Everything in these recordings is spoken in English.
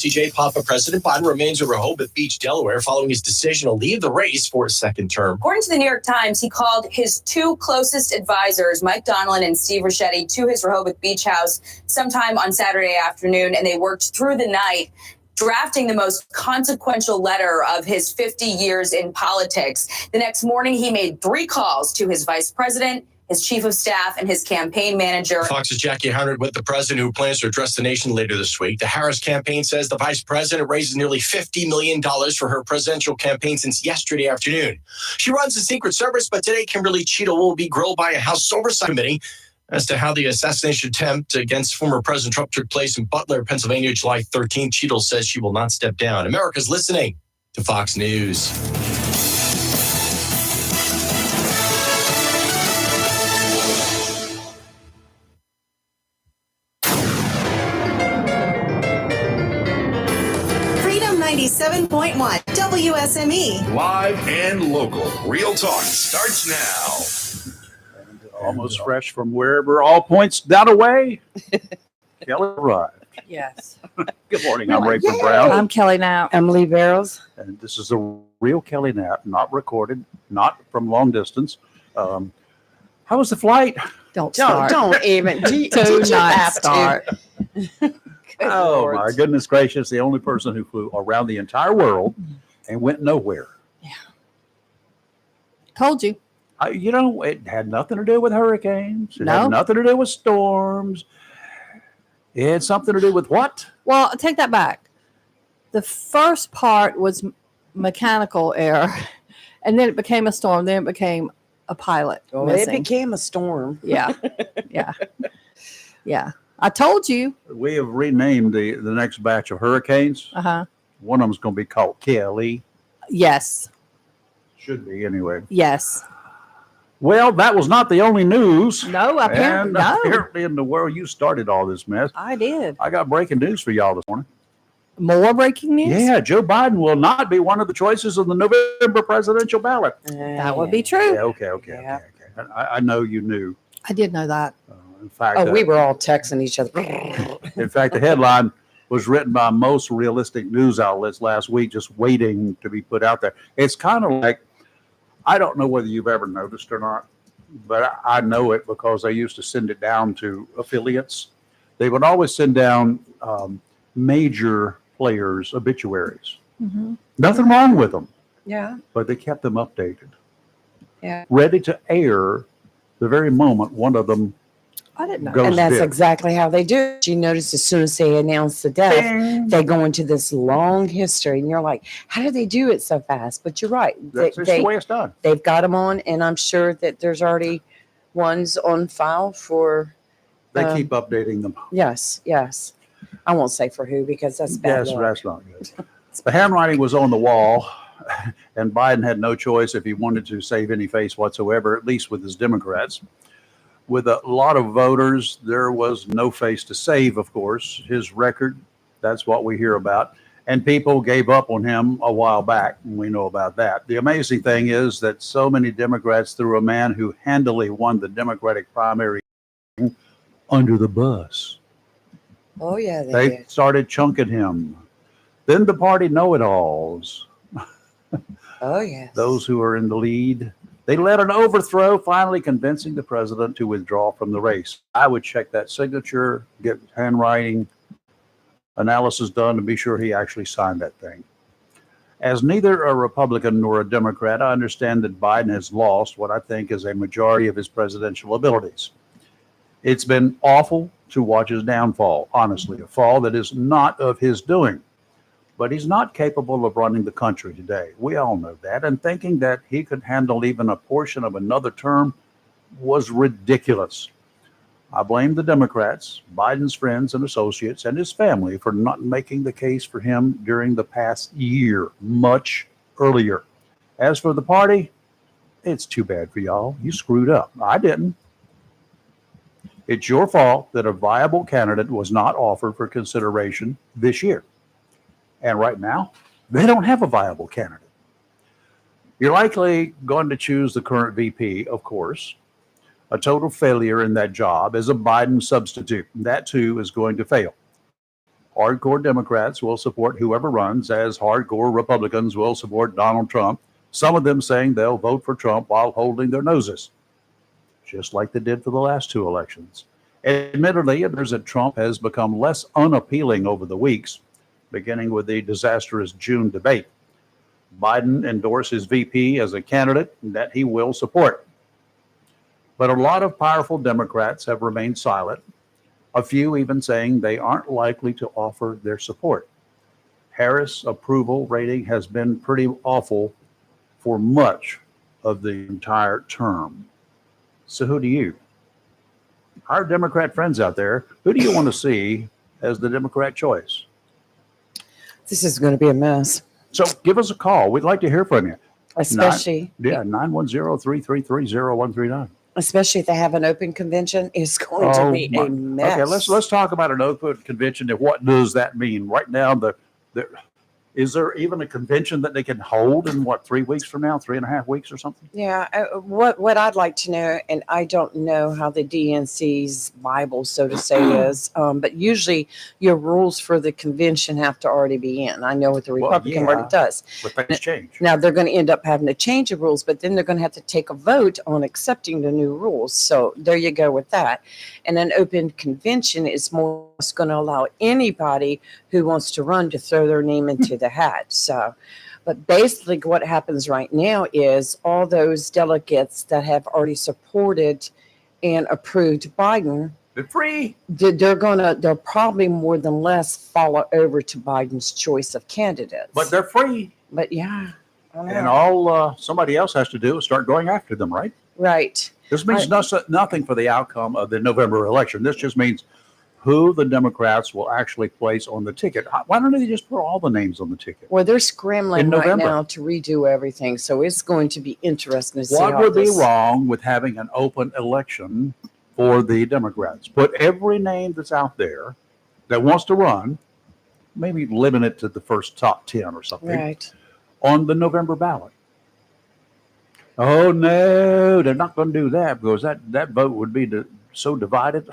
TJ Papa, President Biden remains in Rehoboth Beach, Delaware, following his decision to leave the race for a second term. According to the New York Times, he called his two closest advisors, Mike Donilon and Steve Ricchetti, to his Rehoboth Beach house sometime on Saturday afternoon, and they worked through the night drafting the most consequential letter of his 50 years in politics. The next morning, he made 3 calls to his vice president, his chief of staff, and his campaign manager. Fox's Jackie Howard with the president, who plans to address the nation later this week. The Harris campaign says the vice president raises nearly $50 million for her presidential campaign since yesterday afternoon. She runs the Secret Service, but today Kimberly Cheetle will be grilled by a House Oversight Committee as to how the assassination attempt against former President Trump took place in Butler, Pennsylvania, July 13th. Cheetle says she will not step down. America's listening to Fox News. Freedom 97.1 WSME. Live and local. Real talk starts now. Almost fresh from wherever all points that away. Kelly arrived. Yes. Good morning. I'm Rayford Brown. I'm Kelly now. Emily Barrows. And this is the real Kelly Knapp, not recorded, not from long distance. How was the flight? Don't start. Don't even. Do not start. Oh, my goodness gracious. The only person who flew around the entire world and went nowhere. Yeah. Told you. It had nothing to do with hurricanes. It No. had nothing to do with storms. It had something to do with what? Well, I'll take that back. The first part was mechanical error, and then it became a storm. Then it became a pilot Well, missing. it became a storm. Yeah. Yeah. Yeah. I told you. We have renamed the next batch of hurricanes. Uh-huh. One of them is going to be called Kelly. Yes. Should be anyway. Yes. Well, that was not the only news. No, apparently no. Apparently in the world, you started all this mess. I did. I got breaking news for y'all this morning. More breaking news? Yeah, Joe Biden will not be one of the choices on the November presidential ballot. That would be true. Yeah, okay. I know you knew. I did know that. In fact, We were all texting each other. in fact, the headline was written by most realistic news outlets last week, just waiting to be put out there. It's kind of like, I don't know whether you've ever noticed or not, but I know it because they used to send it down to affiliates. They would always send down major players' obituaries. Mm-hmm. Nothing wrong with them, Yeah. but they kept them updated. Yeah. Ready to air the very moment one of them I didn't know. goes And that's dead. exactly how they do it. You notice as soon as they announce the death, Bing. they go into this long history. And you're like, how do they do it so fast? But you're right. That's just the way it's done. They've got them on. And I'm sure that there's already ones on file for. They keep updating them. Yes. I won't say for who because that's bad. Yes, luck. that's not good. The handwriting was on the wall, and Biden had no choice if he wanted to save any face whatsoever, at least with his Democrats. With a lot of voters, there was no face to save, of course. His record, that's what we hear about. And people gave up on him a while back, and we know about that. The amazing thing is that so many Democrats threw a man who handily won the Democratic primary under the bus. Oh, yeah. They did. started chunking him. Then the party know-it-alls, Oh, yes. those who are in the lead, they led an overthrow, finally convincing the president to withdraw from the race. I would check that signature, get handwriting analysis done to be sure he actually signed that thing. As neither a Republican nor a Democrat, I understand that Biden has lost what I think is a majority of his presidential abilities. It's been awful to watch his downfall, honestly, a fall that is not of his doing. But he's not capable of running the country today. We all know that. And thinking that he could handle even a portion of another term was ridiculous. I blame the Democrats, Biden's friends and associates, and his family for not making the case for him during the past year, much earlier. As for the party, it's too bad for y'all. You screwed up. I didn't. It's your fault that a viable candidate was not offered for consideration this year. And right now, they don't have a viable candidate. You're likely going to choose the current VP, of course. A total failure in that job as a Biden substitute. That too is going to fail. hardcore Democrats will support whoever runs, as hardcore Republicans will support Donald Trump, some of them saying they'll vote for Trump while holding their noses, just like they did for the last two elections. Admittedly, it appears that Trump has become less unappealing over the weeks, beginning with the disastrous June debate. Biden endorsed his VP as a candidate that he will support. But a lot of powerful Democrats have remained silent, a few even saying they aren't likely to offer their support. Harris' approval rating has been pretty awful for much of the entire term. So who do you? Our Democrat friends out there, who do you want to see as the Democrat choice? This is going to be a mess, So give us a call. We'd like to hear from you. especially 910-333-0139. especially if they have an open convention. It's going to be a mess. Okay, let's talk about an open convention and what does that mean? Right now, is there even a convention that they can hold in 3 weeks from now, 3.5 weeks or something? Yeah, what I'd like to know, and I don't know how the DNC's Bible, so to say, is, but usually your rules for the convention have to already be in. I know what the Well, Republican yeah. Party does. But things change. Now they're going to end up having to change the rules, but then they're going to have to take a vote on accepting the new rules. So there you go with that. And an open convention is more going to allow anybody who wants to run to throw their name into the hat. So, but basically what happens right now is all those delegates that have already supported and approved Biden, They're free. they'll probably more than less follow over to Biden's choice of candidates. But they're free. But yeah, I know. And all somebody else has to do is start going after them, right? Right. This means nothing for the outcome of the November election. This just means who the Democrats will actually place on the ticket. Why don't they just put all the names on the ticket? Well, they're scrambling In right November. now to redo everything. So it's going to be interesting to see What how would be this. wrong with having an open election for the Democrats? Put every name that's out there that wants to run, maybe limit it to the first top 10 or something, Right. on the November ballot. Oh, no, they're not going to do that because that vote would be so divided.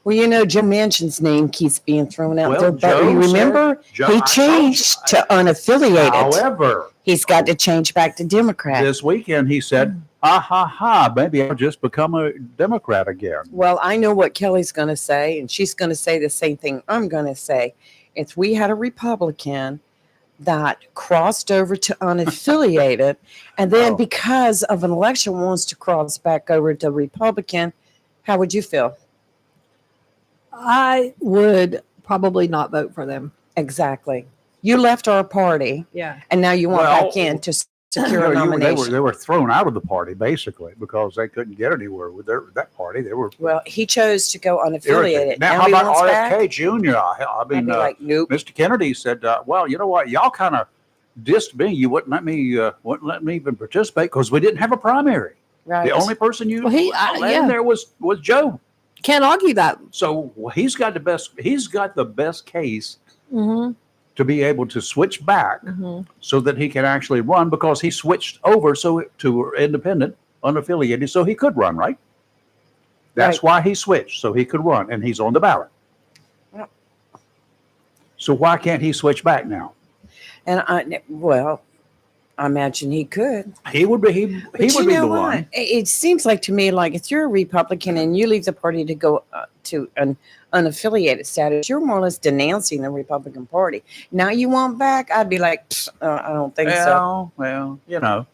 Well, you know, Joe Manchin's name keeps being thrown out Well, there. But Joe you remember, said- Joe- he I changed told to unaffiliated. However, He's got to change back to Democrat. this weekend he said, maybe I'll just become a Democrat again. Well, I know what Kelly's going to say, and she's going to say the same thing I'm going to say. If we had a Republican that crossed over to unaffiliated, and then Oh. because of an election wants to cross back over to Republican, how would you feel? I would probably not vote for them. Exactly. You left our party, Yeah. and now you want Well, back in to secure a No, nomination. they were thrown out of the party basically because they couldn't get anywhere with that party. They were Well, he chose to go irritated. unaffiliated. Now, how he about wants RFK back? Jr.? I I'd mean, be like, nope. Mr. Kennedy said, well, you know what? Y'all kind of dissed me. You wouldn't let me even participate because we didn't have a primary. Right. The only person you Well, he- allowed yeah. in there was Joe. Can't argue that. So he's got the best case Mm-hmm. to be able to switch back Mm-hmm. so that he can actually run because he switched over to independent, unaffiliated, so he could run, right? That's why he switched, so he could run, and he's on the ballot. Yep. So why can't he switch back now? And I imagine he could. He would be he But would you be know the what? one. It seems like to me, like if you're a Republican and you leave the party to go to an unaffiliated status, you're more or less denouncing the Republican Party. Now you want back? I'd be like, I don't think so. Well, you know,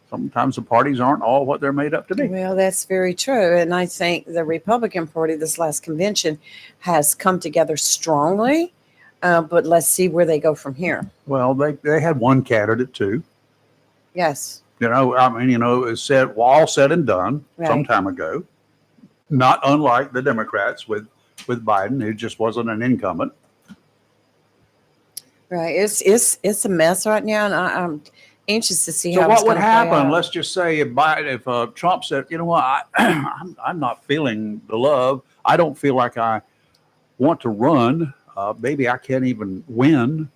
sometimes the parties aren't all what they're made up to be. Well, that's very true. And I think the Republican Party, this last convention, has come together strongly. But let's see where they go from here. Well, they had one candidate too. Yes. You know, I mean, it's all said and done Right. some time ago. Not unlike the Democrats with Biden, who just wasn't an incumbent. Right. It's a mess right now. And I'm anxious to see So how what it's would gonna play happen? out. Let's just say if Trump said, you know what, I'm not feeling the love. I don't feel like I want to run. Maybe I can't even win.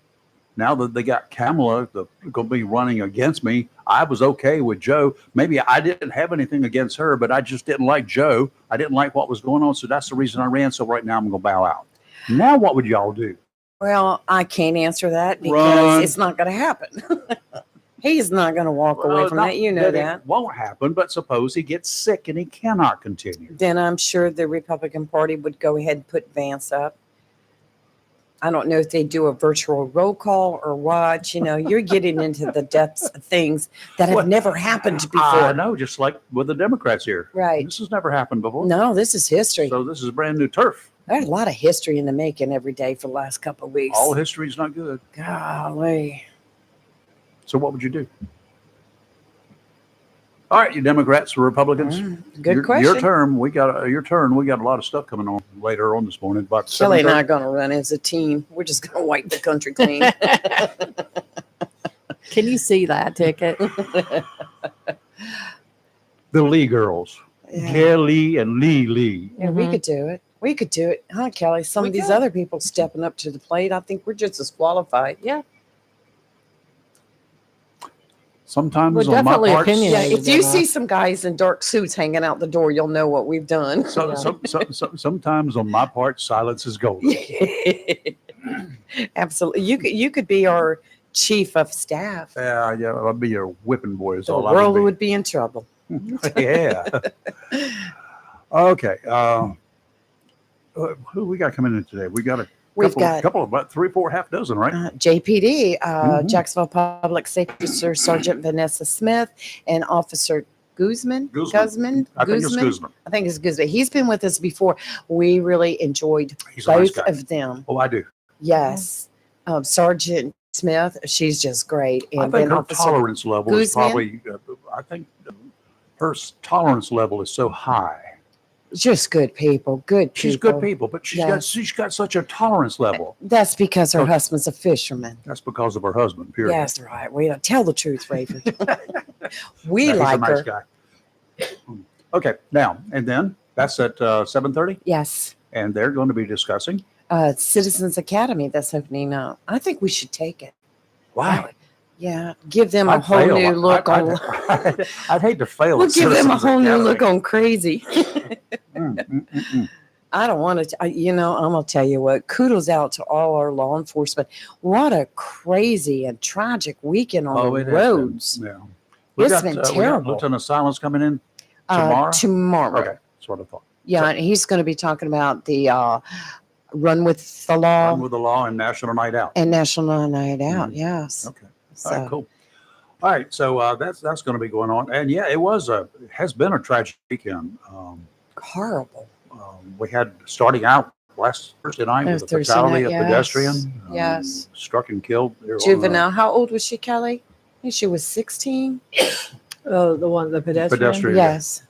Now that they got Kamala going to be running against me, I was okay with Joe. Maybe I didn't have anything against her, but I just didn't like Joe. I didn't like what was going on, so that's the reason I ran. So right now I'm going to bow out. Now what would y'all do? Well, I can't answer that because Run. it's not going to happen. He's not going to walk away from not that. You know it that. won't happen, but suppose he gets sick and he cannot continue. Then I'm sure the Republican Party would go ahead and put Vance up. I don't know if they do a virtual roll call or what. You know, you're getting into the depths of things that have What? never happened I before. know, just like with the Democrats here. Right. This has never happened before. No, this is history. So this is brand new turf. There's a lot of history in the making every day for the last couple of weeks. All history is not good. Golly. So what would you do? All right, you Democrats or Republicans. Good question. Your term. We got your turn. We got a lot of stuff coming on later on this morning. About Kelly and I 7:30. are going to run as a team. We're just going to wipe the country clean. Can you see that ticket? The Lee girls, Yeah. Kelly and Lee. Yeah, we Mhm. could do it. We could do it, huh, Kelly? Some We of these could. other people stepping up to the plate. I think we're just as qualified. Yeah. Sometimes We're on my definitely parts, opinionated. Yeah, if you then, see some guys in dark suits hanging out the door, you'll know what we've done. sometimes on my part, silence is golden. Absolutely. You could be our chief of staff. Yeah, I'll be your whipping boy. Is The all I world would would be in trouble. be. Yeah. Okay. Who we got coming in today? We got a We've got couple of about 3, 4, half dozen, right? JPD, Mhm. Jacksonville Public Safety Officer Sergeant Vanessa Smith and Officer Guzman. Guzman. I think it's Guzman. I think it's Guzman. He's been with us before. We really enjoyed He's a nice both guy. of them. Oh, I do. Yes. Sergeant Smith, she's just great. I And think then her Officer tolerance level is Guzman? probably. I think her tolerance level is so high. just good people. Good people. She's good people, but Yes. she's got such a tolerance level. That's because her Okay. husband's a fisherman. That's because of her husband. Period. Yes, right. We tell the truth, Raven. We Yeah, he's like a nice her. guy. Okay, now and then that's at 7:30, Yes. and they're going to be discussing. Citizens Academy that's opening up. I think we should take it. Wow, Yeah. Give them a I'd whole fail. new look on. I'd hate to fail. We'll at give them a Citizens whole new look Academy. on crazy. Mm. I don't want to, I'm going to tell you what, kudos out to all our law enforcement. What a crazy and tragic weekend on Oh, the it has roads. been. Yeah, we It's got, been we got terrible. Lieutenant Silence coming in tomorrow. Tomorrow. Okay, that's what I thought. Yeah, and he's going to be talking about the Run with the Law Run with the Law and National Night Out. and National Night Out. Mhm. Yes. Okay. So, All right, cool. All right, so that's going to be going on, and yeah, it has been a tragic weekend. horrible. We had starting out last Thursday night Oh, with a Thursday fatality night, of yes. pedestrian. Yes. Struck and killed. There on, Juvenile. How old was she, Kelly? I think she was 16. Oh, the pedestrian. Pedestrian. Yes.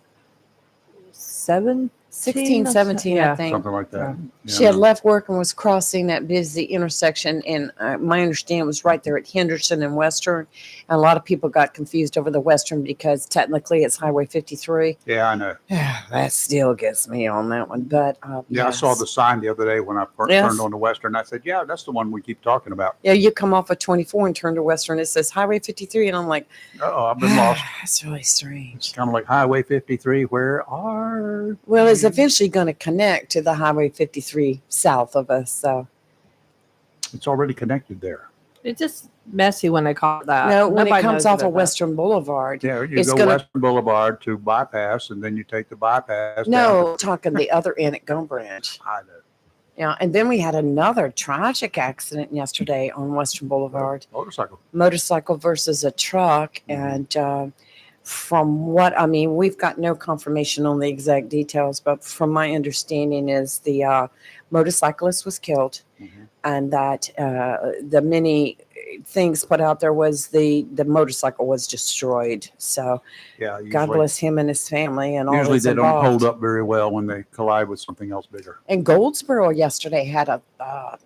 17. 16, 17, I Yeah. think. something like that. She had left work and was crossing that busy intersection. And my understanding was right there at Henderson and Western. And a lot of people got confused over the Western because technically it's Highway 53. Yeah, I know. That still gets me on that one. But Yeah, I saw yes. the sign the other day when I first Yes. turned on the Western. I said, yeah, that's the one we keep talking about. Yeah, you come off of 24 and turn to Western. It says Highway 53. And I'm like, Oh, I've been lost. That's really strange. Kind of like Highway 53. Where are? Well, it's eventually going to connect to the Highway 53 south of us. So, It's already connected there. It's just messy when they call it that. no, when it Nobody comes knows off about of that. Western Boulevard. Yeah, you It's go gonna- Western Boulevard to bypass, and then you take the bypass. down No, talking the other end at Gum Branch. to- I know. Yeah, and then we had another tragic accident yesterday on Western Boulevard. Motorcycle. Motorcycle versus a truck, and from what I mean, we've got no confirmation on the exact details, but from my understanding, is the motorcyclist was killed, Mhm. and that the many things put out there was the motorcycle was destroyed. So Yeah, usually, God bless him and his family and all usually those they don't hold involved. up very well when they collide with something else bigger. And Goldsboro yesterday had a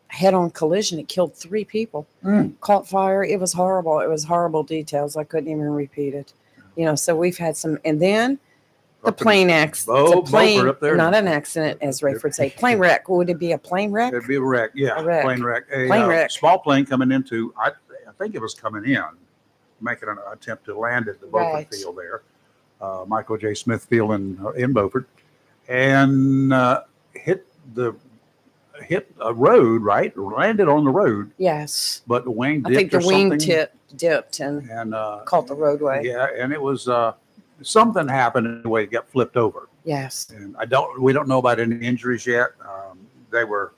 head-on collision. It killed 3 people. Caught fire. It was horrible. It was horrible details. I couldn't even repeat it. So we've had some, and then the Up in- plane accident. Oh, The Beaufort plane, up there. not an accident, as Rayford would say. Plane wreck. Would it be a plane wreck? It'd be a wreck. Yeah, A wreck. plane wreck. A Plane wreck. small plane coming into. I think it was coming in, making an attempt to land at the Beaufort Right. Field there, Michael J. Smith Field in Beaufort, and hit the hit a road, right? Landed on the road, Yes. but the wing I dipped think the or wing something. dipped and And caught the roadway. yeah, and it was something happened anyway. It got flipped over, Yes. and we don't know about any injuries yet. They were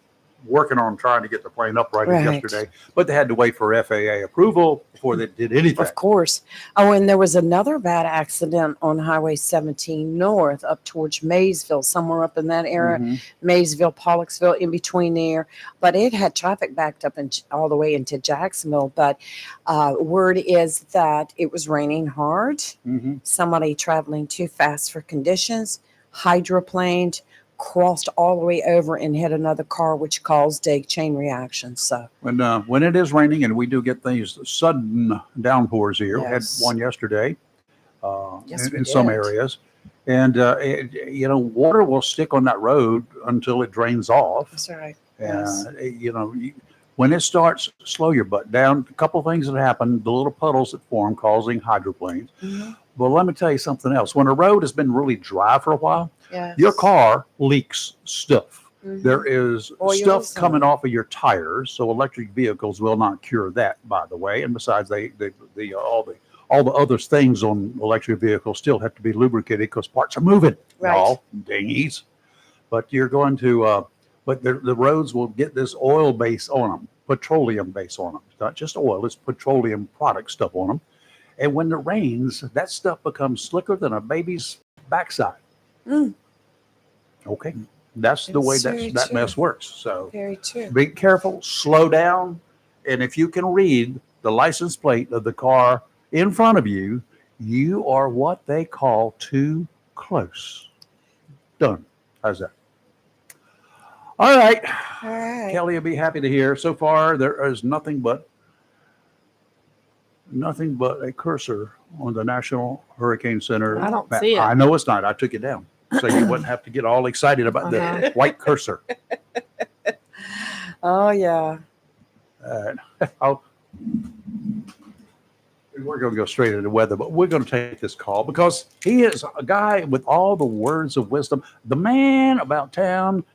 working on trying to get the plane uprighted Right. yesterday, but they had to wait for FAA approval before they did anything. Of course. Oh, and there was another bad accident on Highway 17 North up towards Maysville, somewhere up in that area. Mhm. Maysville, Pollocksville, in between there. But it had traffic backed up all the way into Jacksonville. But word is that it was raining hard. Mhm. Somebody traveling too fast for conditions, hydroplaned, crossed all the way over and hit another car, which caused a chain reaction. So, When it is raining, and we do get these sudden downpours here, we had Yes. one yesterday Yes, we in some did. areas. And, water will stick on that road until it drains off. that's right. And, when it starts, slow your butt down. A couple of things that happen, the little puddles that form causing hydroplanes. Mhm. But let me tell you something else. When a road has been really dry for a while, Yes. your car leaks stuff. Mhm. There is Oils stuff coming and- off of your tires, so electric vehicles will not cure that, by the way. And besides, all the other things on electric vehicles still have to be lubricated because parts are moving. Right. Y'all, dingies. But you're going to, but the roads will get this oil base on them, petroleum base on them. It's not just oil; it's petroleum product stuff on them. And when it rains, that stuff becomes slicker than a baby's backside. Mm. Okay. That's the It's way very that true. mess works. So Very true. be careful, slow down. And if you can read the license plate of the car in front of you, you are what they call too close. Done. How's that? All right. All right. Kelly will be happy to hear. So far, there is nothing but a cursor on the National Hurricane Center. I don't map. see it. I know it's not. I took it down so you wouldn't have to get all excited about Uh-huh. the white cursor. Oh, yeah. We're going to go straight into the weather, but we're going to take this call because he is a guy with all the words of wisdom, the man about town,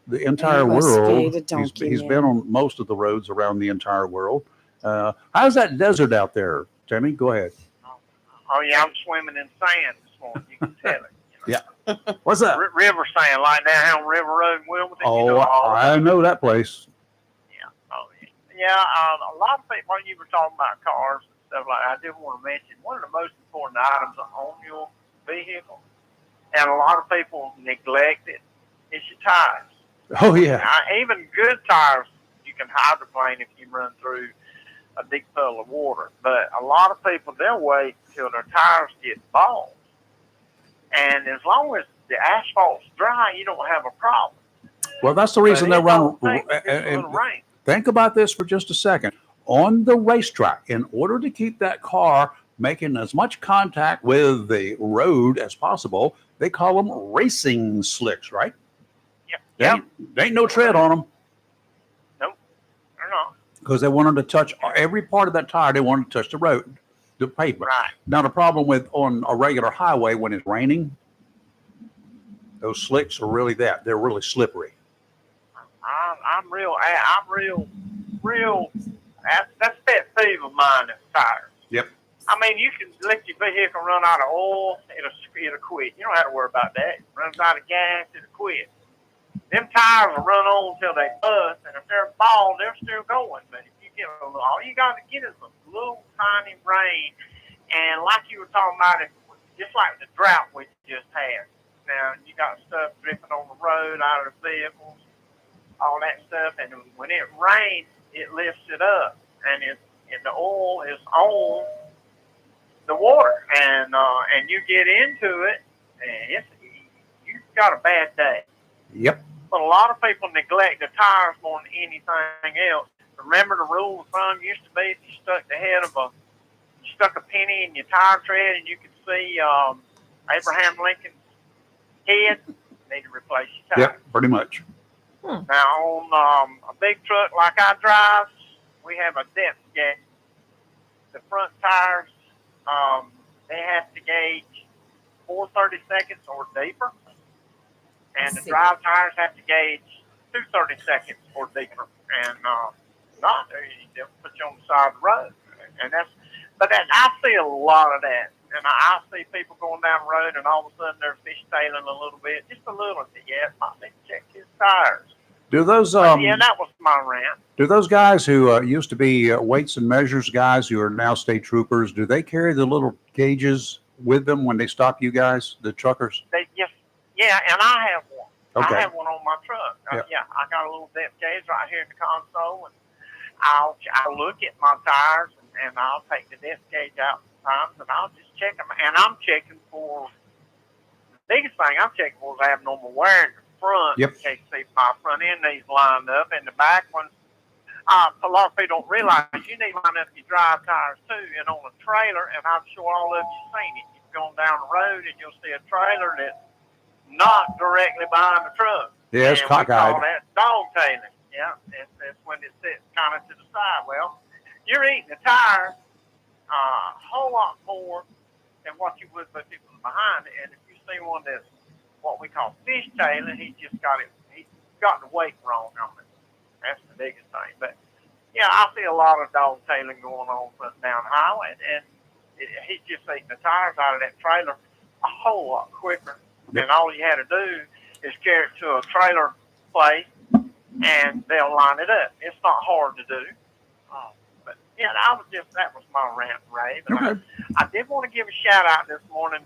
the entire He must be world. the donkey He's man. been on most of the roads around the entire world. How's that desert out there, Timmy? Go ahead. Oh yeah, I'm swimming in sand this morning. You can tell it. What's that? River sand, like down on River Road in Wilmington. Oh, you know, all I know that place. Oh, yeah. A lot of people, when you were talking about cars and stuff like that, I did want to mention one of the most important items on your vehicle, and a lot of people neglect it, is your tires. Oh, yeah. Now, even good tires, you can hydroplane if you run through a deep puddle of water. But a lot of people, they'll wait till their tires get bald. And as long as the asphalt's dry, you don't have a problem. Well, that's the reason But they it run. don't take just a little rain. Think about this for just a second. On the racetrack, in order to keep that car making as much contact with the road as possible, they call them racing slicks, right? Yep. Yeah. There ain't no tread on them Nope. They're not. because they want them to touch every part of that tire. They want to touch the road, the pavement. Right. Now, the problem with on a regular highway when it's raining, those slicks are really they're really slippery. I'm real. That's pet peeve of mine is tires. Yep. I mean, you can let your vehicle run out of oil, it'll quit. You don't have to worry about that. It runs out of gas, it'll quit. Them tires will run on until they bust, and if they're bald, they're still going. But if you get all you got to get is a little tiny rain, and like you were talking about, just like the drought we just had. Now you got stuff dripping on the road out of the vehicles, all that stuff, and when it rains, it lifts it up, and the oil is on the water, and you get into it, and you've got a bad day. Yep. But a lot of people neglect the tires more than anything else. Remember the rule of thumb used to be if you stuck a penny in your tire tread and you could see Abraham Lincoln's head, you need to replace your tire. Yep. Pretty much. Now on a big truck like I drive, we have a depth gauge. The front tires, they have to gauge 4/32 or deeper. And the drive tires have to gauge do 30 seconds or deeper, and not they'll put you on the side of the road, and I see a lot of that, and I see people going down the road, and all of a sudden they're fishtailing a little bit, just a little bit. Yeah, might need to check his tires. Do those Yeah, that was my rant. do those guys who used to be weights and measures guys who are now state troopers, do they carry the little gauges with them when they stop you guys, the truckers? They just, yeah, and I have one. Okay. I have one on my truck. Yep. Yeah, I got a little depth gauge right here in the console, and I'll look at my tires, and I'll take the depth gauge out sometimes, and I'll just check them. And I'm checking for, the biggest thing I'm checking for is abnormal wear in the front. Yep. In case see my front end needs lined up, and the back ones. A lot of people don't realize you need to line up your drive tires too, and on a trailer, and I'm sure all of you seen it. You've gone down the road and you'll see a trailer that's not directly behind the truck. Yeah, it's And we cockeyed. call that dog tailing. Yeah, that's when it sits kind of to the side. Well, you're eating the tire a whole lot more than what you would if it was behind it. And if you see one that's what we call fishtailing, he's got the weight wrong on it. That's the biggest thing. But yeah, I see a lot of dog tailing going on down the highway, and he's just eating the tires out of that trailer a whole lot quicker. Yep. And all you had to do is carry it to a trailer place, and they'll line it up. It's not hard to do. But yeah, that was my rant, Ray. But Okay. I did want to give a shout out this morning.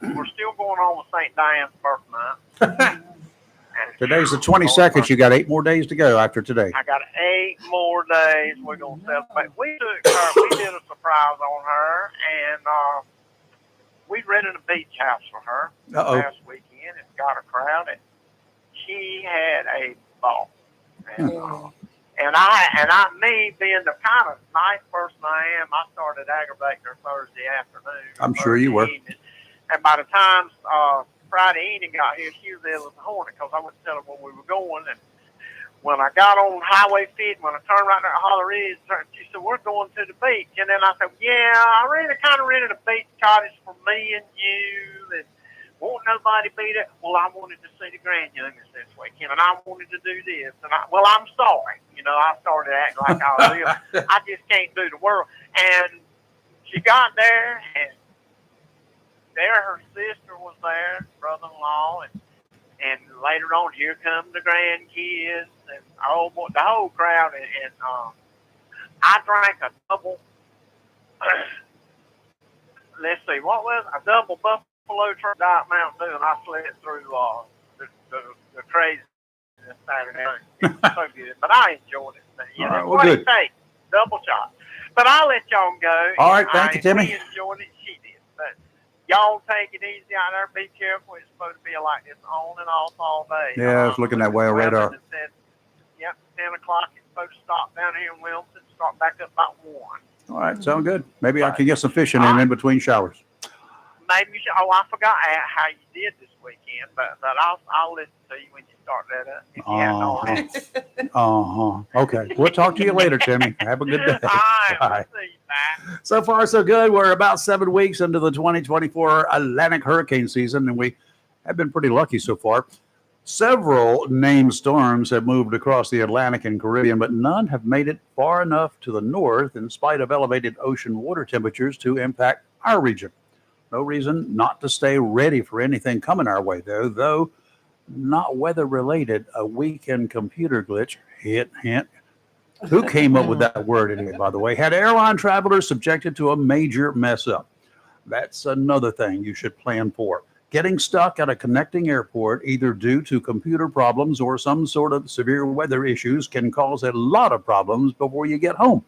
We're still going on with St. Diane's birth month. And Today's the 22nd. You got 8 more days to go after today. I got 8 more days. We're gonna celebrate. We did a surprise on her, and we rented a beach house for her last weekend and got a crowd, and she had a ball. And me being the kind of nice person I am, I started aggravating her Thursday afternoon. I'm sure you were. Evening. And by the time Friday evening got here, she was ill as a hornet because I wouldn't tell her where we were going. And when I got on Highway 50, when I turned right there at Holler Ridge, she said, "We're going to the beach." And then I said, "Yeah, I kind of rented a beach cottage for me and you, and won't nobody be there." "Well, I wanted to see the Grand Youngest this weekend, and I wanted to do this." And I'm sorry. I started acting like I was ill. I just can't do the world. And she got there, and there her sister was there, brother-in-law, and later on, here come the grandkids, and the whole crowd, and I drank a double, let's see, what was it? A double Buffalo Trace Diet Mountain Dew, and I slept through the crazy Saturday night. It was so good, but I enjoyed it. All right, well, what good. it takes, double shot. But I'll let y'all go. All right, thank you, Timmy. We enjoyed it, she did, but y'all take it easy out there. Be careful. It's supposed to be like this on and off all day. Yeah, it's looking that way on radar. Yep, 10 o'clock. It's supposed to stop down here in Wilson. Start back up about 1. All right, sound good. Maybe I can get some fishing in between showers. Maybe you should, I forgot how you did this weekend, but I'll listen to you when you start that up. If you hadn't already. Okay. We'll talk to you later, Timmy. Have a good day. All right, Bye. we'll see you, bye. So far, so good. We're about 7 weeks into the 2024 Atlantic hurricane season, and we have been pretty lucky so far. Several named storms have moved across the Atlantic and Caribbean, but none have made it far enough to the north in spite of elevated ocean water temperatures to impact our region. No reason not to stay ready for anything coming our way, though not weather related. A weekend computer glitch, hint. Who came up with that word anyway, by the way? Had airline travelers subjected to a major mess up. That's another thing you should plan for. Getting stuck at a connecting airport, either due to computer problems or some sort of severe weather issues, can cause a lot of problems before you get home.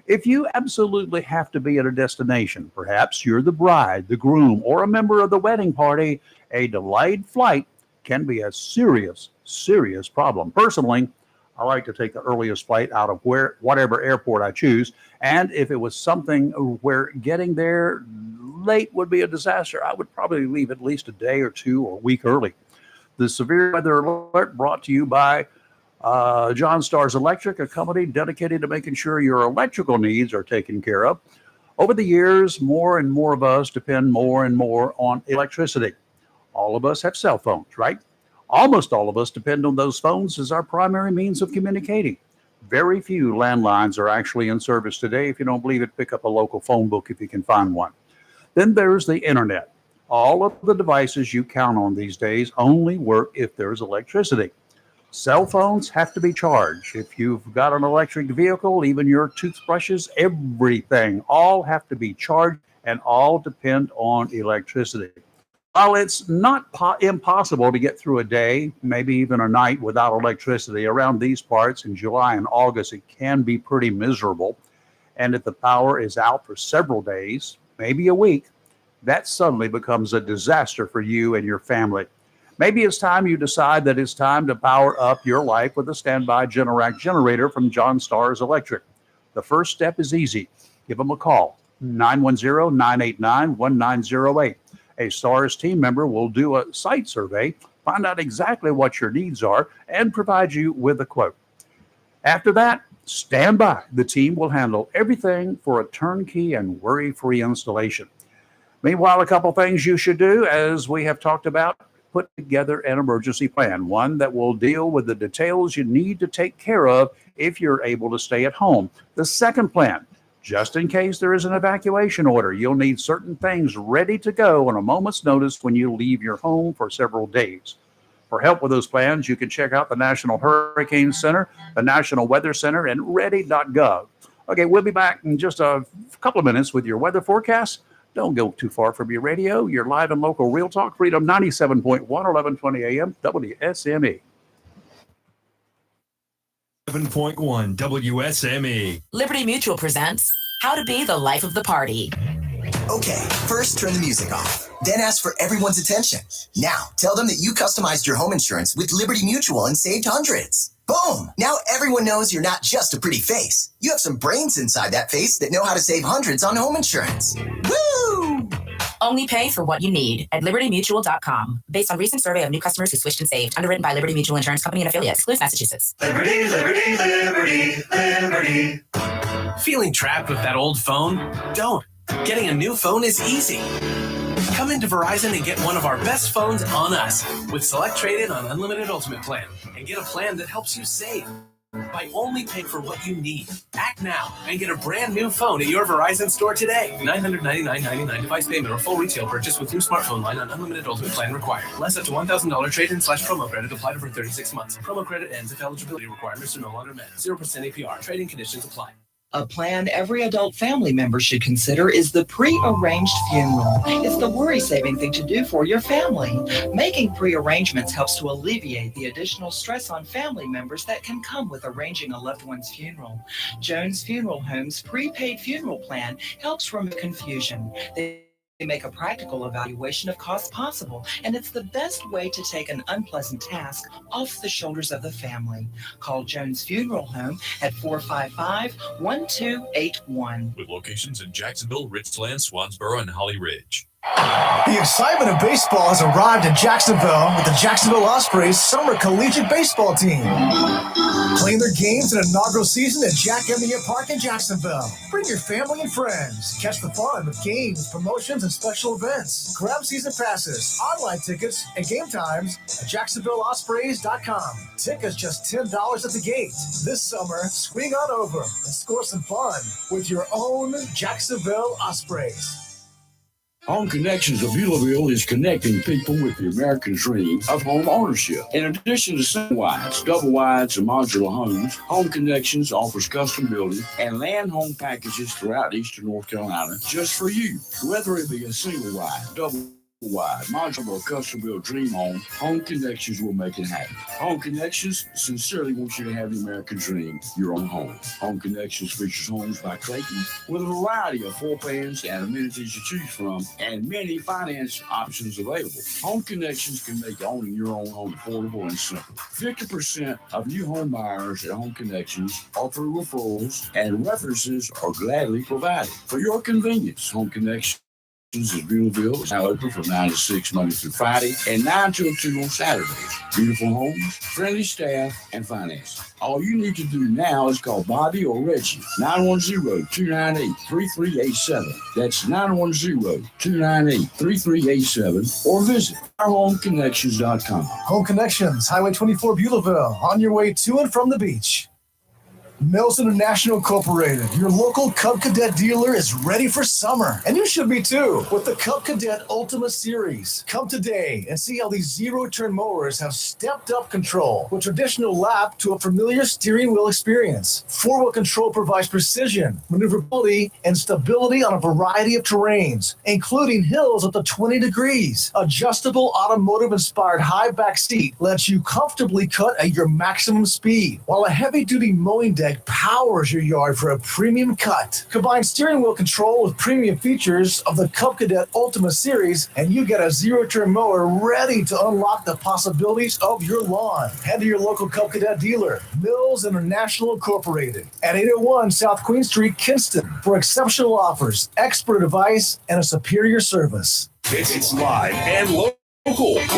If you absolutely have to be at a destination, perhaps you're the bride, the groom, or a member of the wedding party, a delayed flight can be a serious problem. Personally, I like to take the earliest flight out of whatever airport I choose. And if it was something where getting there late would be a disaster, I would probably leave at least a day or 2 or a week early. The severe weather alert brought to you by John Stars Electric, a company dedicated to making sure your electrical needs are taken care of. Over the years, more and more of us depend more and more on electricity. All of us have cell phones, right? Almost all of us depend on those phones as our primary means of communicating. Very few landlines are actually in service today. If you don't believe it, pick up a local phone book if you can find one. Then there's the internet. All of the devices you count on these days only work if there's electricity. Cell phones have to be charged. If you've got an electric vehicle, even your toothbrushes, everything, all have to be charged and all depend on electricity. While it's not impossible to get through a day, maybe even a night without electricity, around these parts in July and August, it can be pretty miserable. And if the power is out for several days, maybe a week, that suddenly becomes a disaster for you and your family. Maybe it's time you decide that it's time to power up your life with a standby Generac generator from John Starrs Electric. The first step is easy. Give them a call, 910-989-1908. A Starrs team member will do a site survey, find out exactly what your needs are, and provide you with a quote. After that, stand by. The team will handle everything for a turnkey and worry-free installation. Meanwhile, a couple things you should do, as we have talked about: put together an emergency plan, one that will deal with the details you need to take care of if you're able to stay at home. The second plan, just in case there is an evacuation order, you'll need certain things ready to go on a moment's notice when you leave your home for several days. For help with those plans, you can check out the National Hurricane Center, the National Weather Center, and ready.gov. Okay, we'll be back in just a couple of minutes with your weather forecast. Don't go too far from your radio. You're live and local Real Talk, Freedom 97.1, 1120 AM, WSME. 7.1 WSME. Liberty Mutual presents How to Be the Life of the Party. Okay, first turn the music off. Then ask for everyone's attention. Now, tell them that you customized your home insurance with Liberty Mutual and saved hundreds. Boom! Now everyone knows you're not just a pretty face. You have some brains inside that face that know how to save hundreds on home insurance. Woo! Only pay for what you need at libertymutual.com. Based on recent survey of new customers who switched and saved. Underwritten by Liberty Mutual Insurance Company and affiliates. Excludes Massachusetts. Liberty, liberty, liberty, liberty. Feeling trapped with that old phone? Don't. Getting a new phone is easy. Come into Verizon and get one of our best phones on us with Select Trade-In on Unlimited Ultimate Plan and get a plan that helps you save by only paying for what you need. Act now and get a brand new phone at your Verizon store today. $999.99 device payment or full retail purchase with new smartphone line on Unlimited Ultimate Plan required. Less up to $1,000 trade-in/promo credit applied over 36 months. Promo credit ends if eligibility requirements are no longer met. 0% APR. Trading conditions apply. A plan every adult family member should consider is the pre-arranged funeral. It's the worry-saving thing to do for your family. Making pre-arrangements helps to alleviate the additional stress on family members that can come with arranging a loved one's funeral. Jones Funeral Home's prepaid funeral plan helps remove confusion. They make a practical evaluation of costs possible, and it's the best way to take an unpleasant task off the shoulders of the family. Call Jones Funeral Home at 455-1281. With locations in Jacksonville, Richland, Swansboro, and Holly Ridge. The excitement of baseball has arrived in Jacksonville with the Jacksonville Ospreys Summer Collegiate Baseball Team. Playing their games in inaugural season at Jack Emmett Park in Jacksonville. Bring your family and friends. Catch the fun with games, promotions, and special events. Grab season passes, online tickets, and game times at JacksonvilleOspreys.com. Tickets just $10 at the gate. This summer, swing on over and score some fun with your own Jacksonville Ospreys. Home Connections of Beulahville is connecting people with the American dream of home ownership. In addition to single-wides, double-wides, and modular homes, Home Connections offers custom building and land home packages throughout eastern North Carolina just for you. Whether it be a single-wide, double-wide, modular, or custom-built dream home, Home Connections will make it happen. Home Connections sincerely wants you to have the American dream, your own home. Home Connections features homes by Clayton with a variety of floor plans and amenities to choose from and many finance options available. Home Connections can make owning your own home affordable and simple. 50% of new home buyers at Home Connections are through referrals, and references are gladly provided. For your convenience, Home Connections Beulaville is now open from 9 to 6 Monday through Friday and 9 till 2 on Saturdays. Beautiful homes, friendly staff, and financing. All you need to do now is call Bobby or Reggie, 910-298-3387. That's 910-298-3387, or visit ourhomeconnections.com. Home Connections, Highway 24, Beulaville, on your way to and from the beach. Mills International Incorporated, your local Cub Cadet dealer, is ready for summer. And you should be too, with the Cub Cadet Ultima Series. Come today and see how these zero-turn mowers have stepped up control, with traditional lap to a familiar steering wheel experience. Four-wheel control provides precision, maneuverability, and stability on a variety of terrains, including hills up to 20 degrees. Adjustable automotive-inspired high back seat lets you comfortably cut at your maximum speed, while a heavy-duty mowing deck powers your yard for a premium cut. Combine steering wheel control with premium features of the Cub Cadet Ultima Series, and you get a zero-turn mower ready to unlock the possibilities of your lawn. Head to your local Cub Cadet dealer, Mills International Incorporated, at 801 South Queen Street, Kinston, for exceptional offers, expert advice, and a superior service. It's live and local.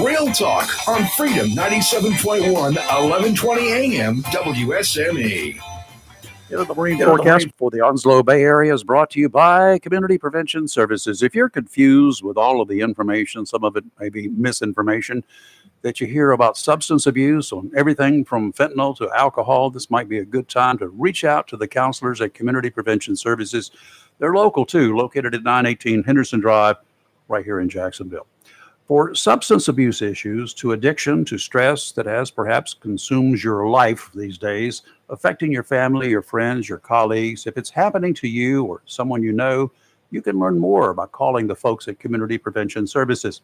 Real Talk on Freedom 97.1, 1120 AM, WSME. The marine forecast for the Onslow Bay area is brought to you by Community Prevention Services. If you're confused with all of the information, some of it may be misinformation that you hear about substance abuse on everything from fentanyl to alcohol, this might be a good time to reach out to the counselors at Community Prevention Services. They're local too, located at 918 Henderson Drive, right here in Jacksonville. For substance abuse issues, to addiction, to stress that has perhaps consumes your life these days, affecting your family, your friends, your colleagues. If it's happening to you or someone you know, you can learn more by calling the folks at Community Prevention Services.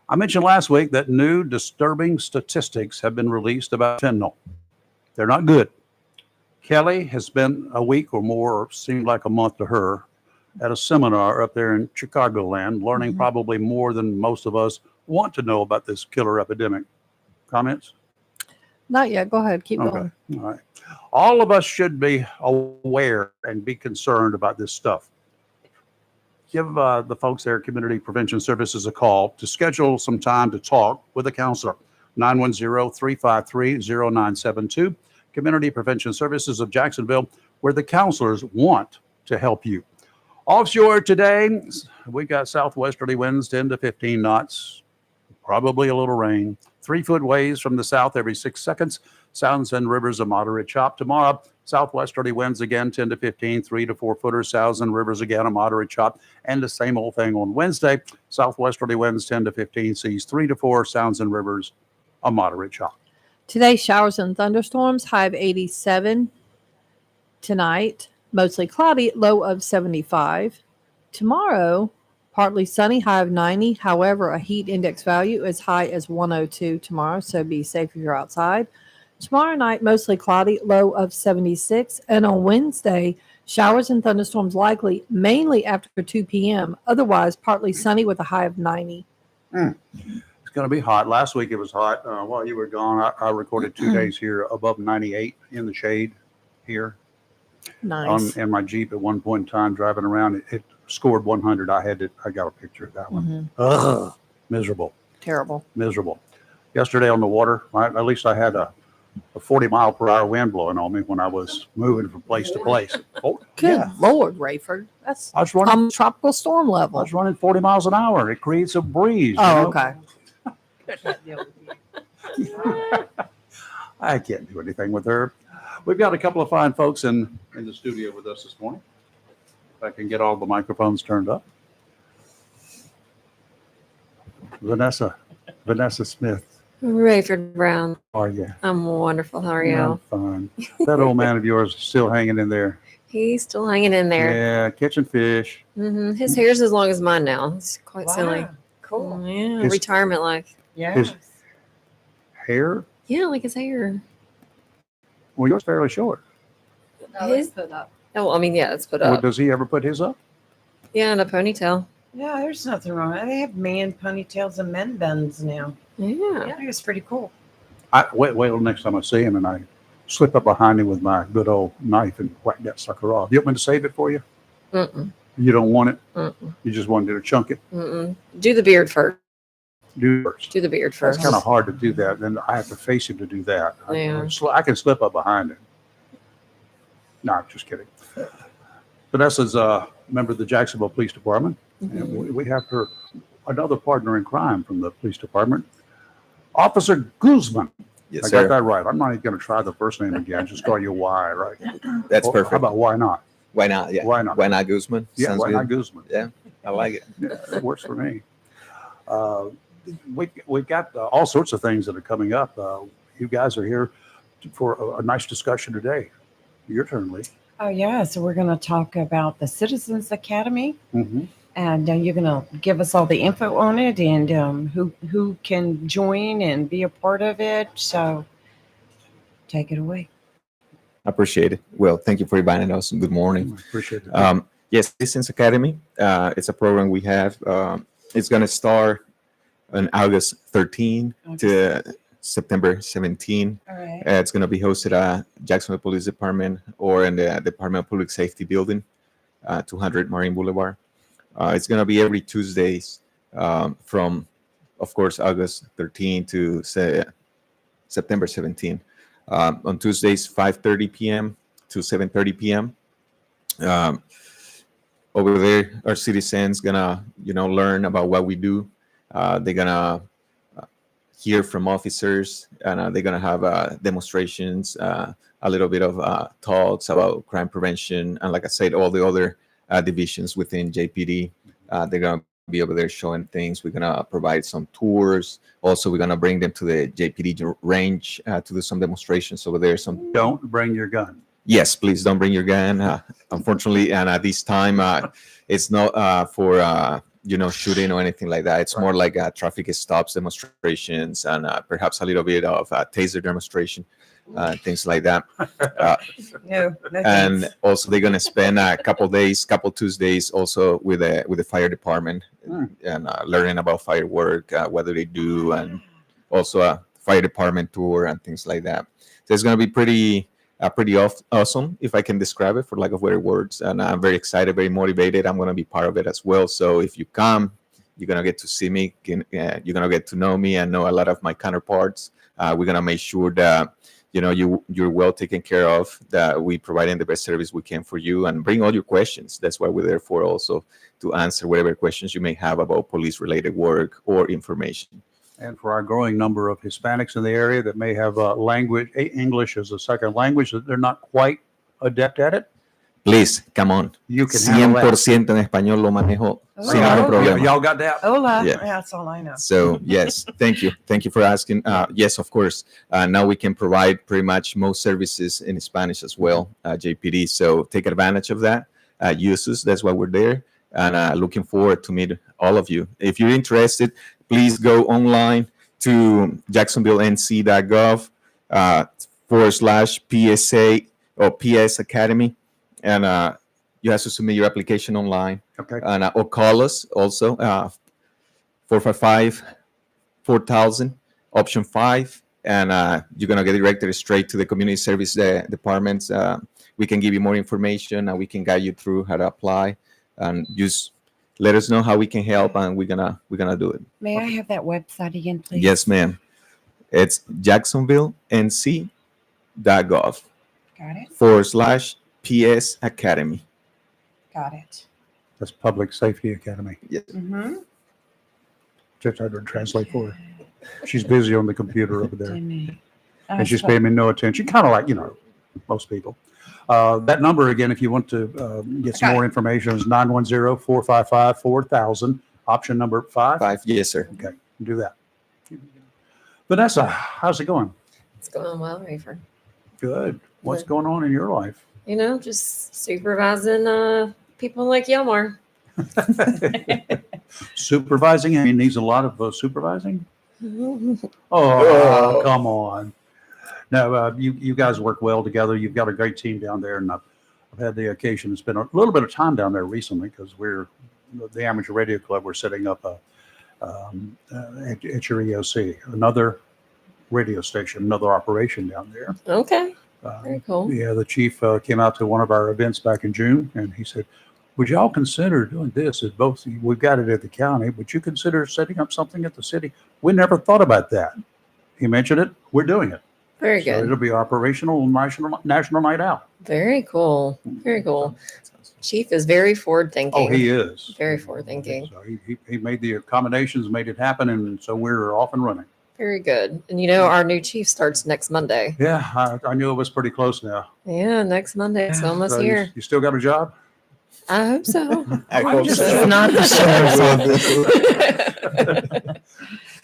I mentioned last week that new disturbing statistics have been released about fentanyl. They're not good. Kelly has been a week or more, or seemed like a month to her, at a seminar up there in Chicagoland, learning probably more than most of us want to know about this killer epidemic. Comments? Not yet. Go ahead. Keep going. All right. All of us should be aware and be concerned about this stuff. Give the folks there at Community Prevention Services a call to schedule some time to talk with a counselor. 910-353-0972. Community Prevention Services of Jacksonville, where the counselors want to help you. Offshore today, we got southwesterly winds 10 to 15 knots, probably a little rain. 3-foot waves from the south every 6 seconds. Sounds and rivers a moderate chop. Tomorrow, southwesterly winds again 10 to 15, 3 to 4 footers. Sounds and rivers again a moderate chop. And the same old thing on Wednesday. Southwesterly winds 10 to 15, seas 3 to 4. Sounds and rivers a moderate chop. Today, showers and thunderstorms, high of 87. Tonight, mostly cloudy, low of 75. Tomorrow, partly sunny, high of 90. However, a heat index value as high as 102 tomorrow, so be safe if you're outside. Tomorrow night, mostly cloudy, low of 76. And on Wednesday, showers and thunderstorms likely, mainly after 2 p.m. Otherwise, partly sunny with a high of 90. It's going to be hot. Last week it was hot. While you were gone, I recorded 2 days here above 98 in the shade here. Nice. In my Jeep at one point in time driving around, it scored 100. I got a picture of that one. Ugh, miserable. Terrible. Miserable. Yesterday on the water, at least I had a 40-mile-per-hour wind blowing on me when I was moving from place to place. Oh, Good yeah. Lord, Rayford. That's I was running tropical storm level. I was running 40 miles an hour. It creates a breeze. Oh, okay. I can't do anything with her. We've got a couple of fine folks in the studio with us this morning. If I can get all the microphones turned up. Vanessa Smith. Rayford Brown. How are you? I'm wonderful. How are you? I'm fine. That old man of yours is still hanging in there. He's still hanging in there. Yeah, catching fish. His hair's as long as mine now. It's quite silly. Cool. Yeah, His- retirement life. Yeah. His hair? Yeah, like his hair. Well, yours fairly short. His, put up. oh, I mean, yeah, it's put Well, up. does he ever put his up? Yeah, and a ponytail. Yeah, there's nothing wrong. They have man ponytails and men buns now. Yeah. I think it's pretty cool. Wait till next time I see him and I slip up behind him with my good old knife and whack that sucker off. You want me to save it for you? Mm-mm. You don't want it? Mm-mm. You just wanted to chunk it? Mm-mm. Do the beard first. Do first. Do the beard That's first. kind of hard to do that. Then I have to face him to do that. Yeah. I can slip up behind him. No, I'm just kidding. Vanessa's a member of the Jacksonville Police Department. And we have her, another partner in crime from the police department, Officer Guzman. Yes, I sir. got that right. I'm not even going to try the first name again. Just call you Y, right? That's Well, perfect. How about why not? Why not? Yeah. Why not? Why not Guzman? Yeah, Sounds why good. not Guzman? Yeah, I like it. Yeah, it works for me. We've got all sorts of things that are coming up. You guys are here for a nice discussion today. Your turn, Lee. Oh, yeah. So we're going to talk about the Citizens Academy. Mm-hmm. And you're going to give us all the info on it and who can join and be a part of it. So take it away. I appreciate it. Well, thank you for inviting us. Good morning. Appreciate it. Yes, Citizens Academy. It's a program we have. It's going to start on August 13 to September 17. All right. It's going to be hosted at Jacksonville Police Department or in the Department of Public Safety building, 200 Marine Boulevard. It's going to be every Tuesdays from, of course, August 13 to September 17. On Tuesdays, 5:30 p.m. to 7:30 p.m. Over there, our citizens gonna, learn about what we do. They're gonna hear from officers, and they're gonna have demonstrations, a little bit of talks about crime prevention, and like I said, all the other divisions within JPD. They're gonna be over there showing things. We're gonna provide some tours. Also, we're gonna bring them to the JPD range to do some demonstrations over there. Don't bring your gun. Yes, please don't bring your gun. Unfortunately, and at this time, it's not for shooting or anything like that. It's more like traffic stops demonstrations and perhaps a little bit of taser demonstration, things like that. No And thanks. also, they're gonna spend a couple Tuesdays also with the fire department and learning about firework, what do they do, and also a fire department tour and things like that. So it's gonna be pretty awesome, if I can describe it for lack of better words. And I'm very excited, very motivated. I'm gonna be part of it as well. So if you come, you're gonna get to see me. You're gonna get to know me and know a lot of my counterparts. We're gonna make sure that you're well taken care of, that we providing the best service we can for you, and bring all your questions. That's why we're there for, also to answer whatever questions you may have about police related work or information. And for our growing number of Hispanics in the area that may have English as a second language, that they're not quite adept at it, Please, come on. you can handle that. 100% en español lo manejo sin Oh, ningún problema. Y'all got that? Hola. Yeah. That's all I know. So yes, thank you for asking. Yes, of course. Now we can provide pretty much most services in Spanish as well, JPD. So take advantage of that. Use us. That's why we're there, and looking forward to meet all of you. If you're interested, please go online to jacksonvillenc.gov /PSA or PS Academy, and you have to submit your application online. Okay. And or call us also 455-4000 option 5, and you're gonna get directed straight to the community service departments. We can give you more information, and we can guide you through how to apply, and just let us know how we can help, and we're gonna do it. May I have that website again, please? Yes, ma'am. It's jacksonvillenc.gov Got it. /PS Academy. Got it. That's Public Safety Academy. Yes. Mm-hmm. Just had to translate for her. She's busy on the computer over there, And and she's paying me no attention, kind of like, most people. That number again, if you want to get some more information, is 910-455-4000, option number 5. 5, yes, sir. Okay, do that. Vanessa, how's it going? It's going well, Rafer. Good. What's Good. going on in your life? Just supervising people like Yelmar. Supervising? He needs a lot of supervising? Oh, come on. No, you guys work well together. You've got a great team down there, and I've had the occasion to spend a little bit of time down there recently, because the Amateur Radio Club, we're setting up at your EOC, another radio station, another operation down there. Okay. Very cool. Yeah, the chief came out to one of our events back in June, and he said, would y'all consider doing this? As both, we've got it at the county, but you consider setting up something at the city? We never thought about that. He mentioned it. We're doing it. Very So good. it'll be operational national night out. Very cool. Very cool. Chief is very forward thinking. Oh, he is. Very forward thinking. So he made the accommodations, made it happen, and so we're off and running. Very good. And you know, our new chief starts next Monday. Yeah, I knew it was pretty close now. Yeah, next Monday. It's almost So here. you still got a job? I hope so. I hope This so. is not the sheriff's office.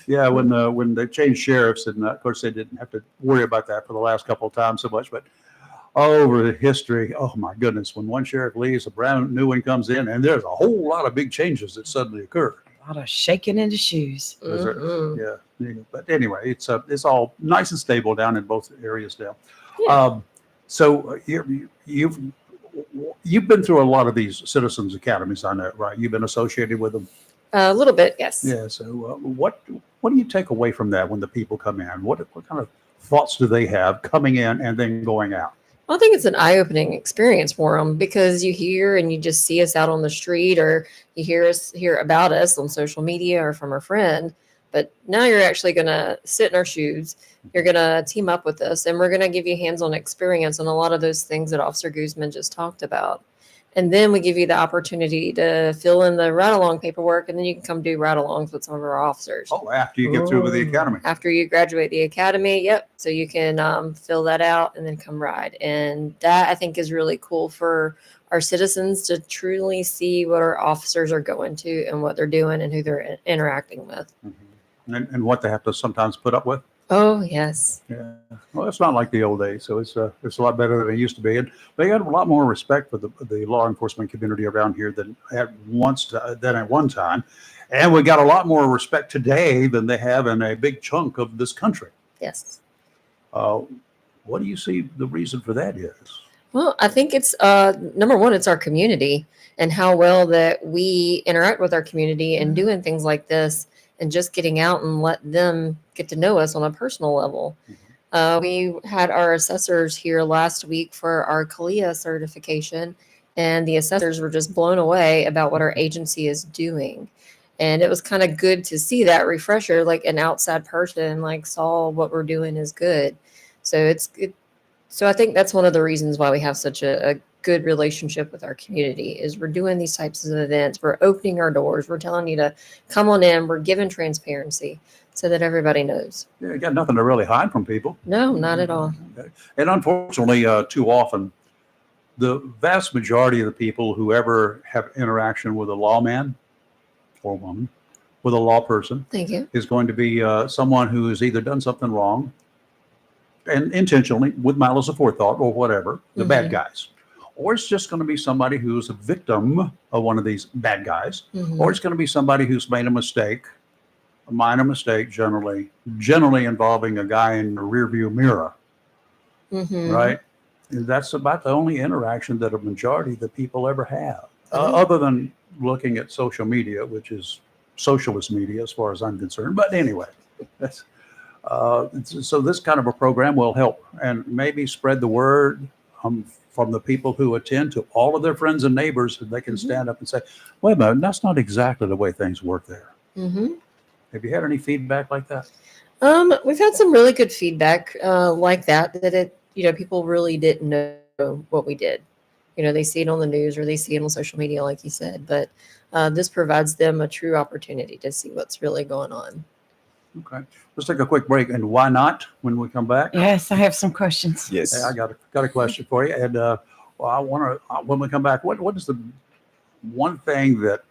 Yeah, when they changed sheriffs, and of course they didn't have to worry about that for the last couple of times so much, but all over the history, oh my goodness, when one sheriff leaves, a brand new one comes in, and there's a whole lot of big changes that suddenly occur. A lot of shaking in the shoes. Yeah. But anyway, it's all nice and stable down in both areas now. Yeah. So you've been through a lot of these citizens academies, I know, right? You've been associated with them. A little bit, yes. Yeah. So what do you take away from that when the people come in? What kind of thoughts do they have coming in and then going out? Well, I think it's an eye-opening experience for them because you hear and you just see us out on the street, or you hear about us on social media or from a friend. But now you're actually going to sit in our shoes. You're going to team up with us, and we're going to give you hands-on experience on a lot of those things that Officer Guzman just talked about. And then we give you the opportunity to fill in the ride-along paperwork, and then you can come do ride-alongs with some of our officers. Oh, after you get through with the academy. After you graduate the academy, yep. So you can fill that out and then come ride. And that, I think, is really cool for our citizens to truly see what our officers are going to and what they're doing and who they're interacting with. And what they have to sometimes put up with. Oh, yes. Yeah. Well, it's not like the old days, so it's a lot better than it used to be. And they had a lot more respect for the law enforcement community around here than at one time. And we got a lot more respect today than they have in a big chunk of this country. Yes. What do you see the reason for that is? Well, I think it's number one, it's our community and how well that we interact with our community and doing things like this and just getting out and let them get to know us on a personal level. We had our assessors here last week for our CALIA certification, and the assessors were just blown away about what our agency is doing. And it was kind of good to see that refresher, like an outside person, like saw what we're doing is good. So it's good. So I think that's one of the reasons why we have such a good relationship with our community is we're doing these types of events. We're opening our doors. We're telling you to come on in. We're giving transparency so that everybody knows. Yeah, you got nothing to really hide from people. No, not at all. And unfortunately, too often, the vast majority of the people who ever have interaction with a lawman or woman, with a law person, Thank you. is going to be someone who has either done something wrong and intentionally with malice aforethought or whatever, the bad guys. Or it's just going to be somebody who's a victim of one of these bad guys. Or it's going to be somebody who's made a mistake, a minor mistake generally involving a guy in the rearview mirror, right? And that's about the only interaction that a majority of the people ever have, other than looking at social media, which is socialist media as far as I'm concerned. But anyway, that's so this kind of a program will help and maybe spread the word from the people who attend to all of their friends and neighbors, and they can stand up and say, wait a minute, that's not exactly the way things work there. Have you had any feedback like that? We've had some really good feedback like that people really didn't know what we did. They see it on the news or they see it on social media, like you said, but this provides them a true opportunity to see what's really going on. Okay, let's take a quick break. And why not when we come back? Yes, I have some questions. Yes. I got a question for you. And I want to, when we come back, what is the one thing that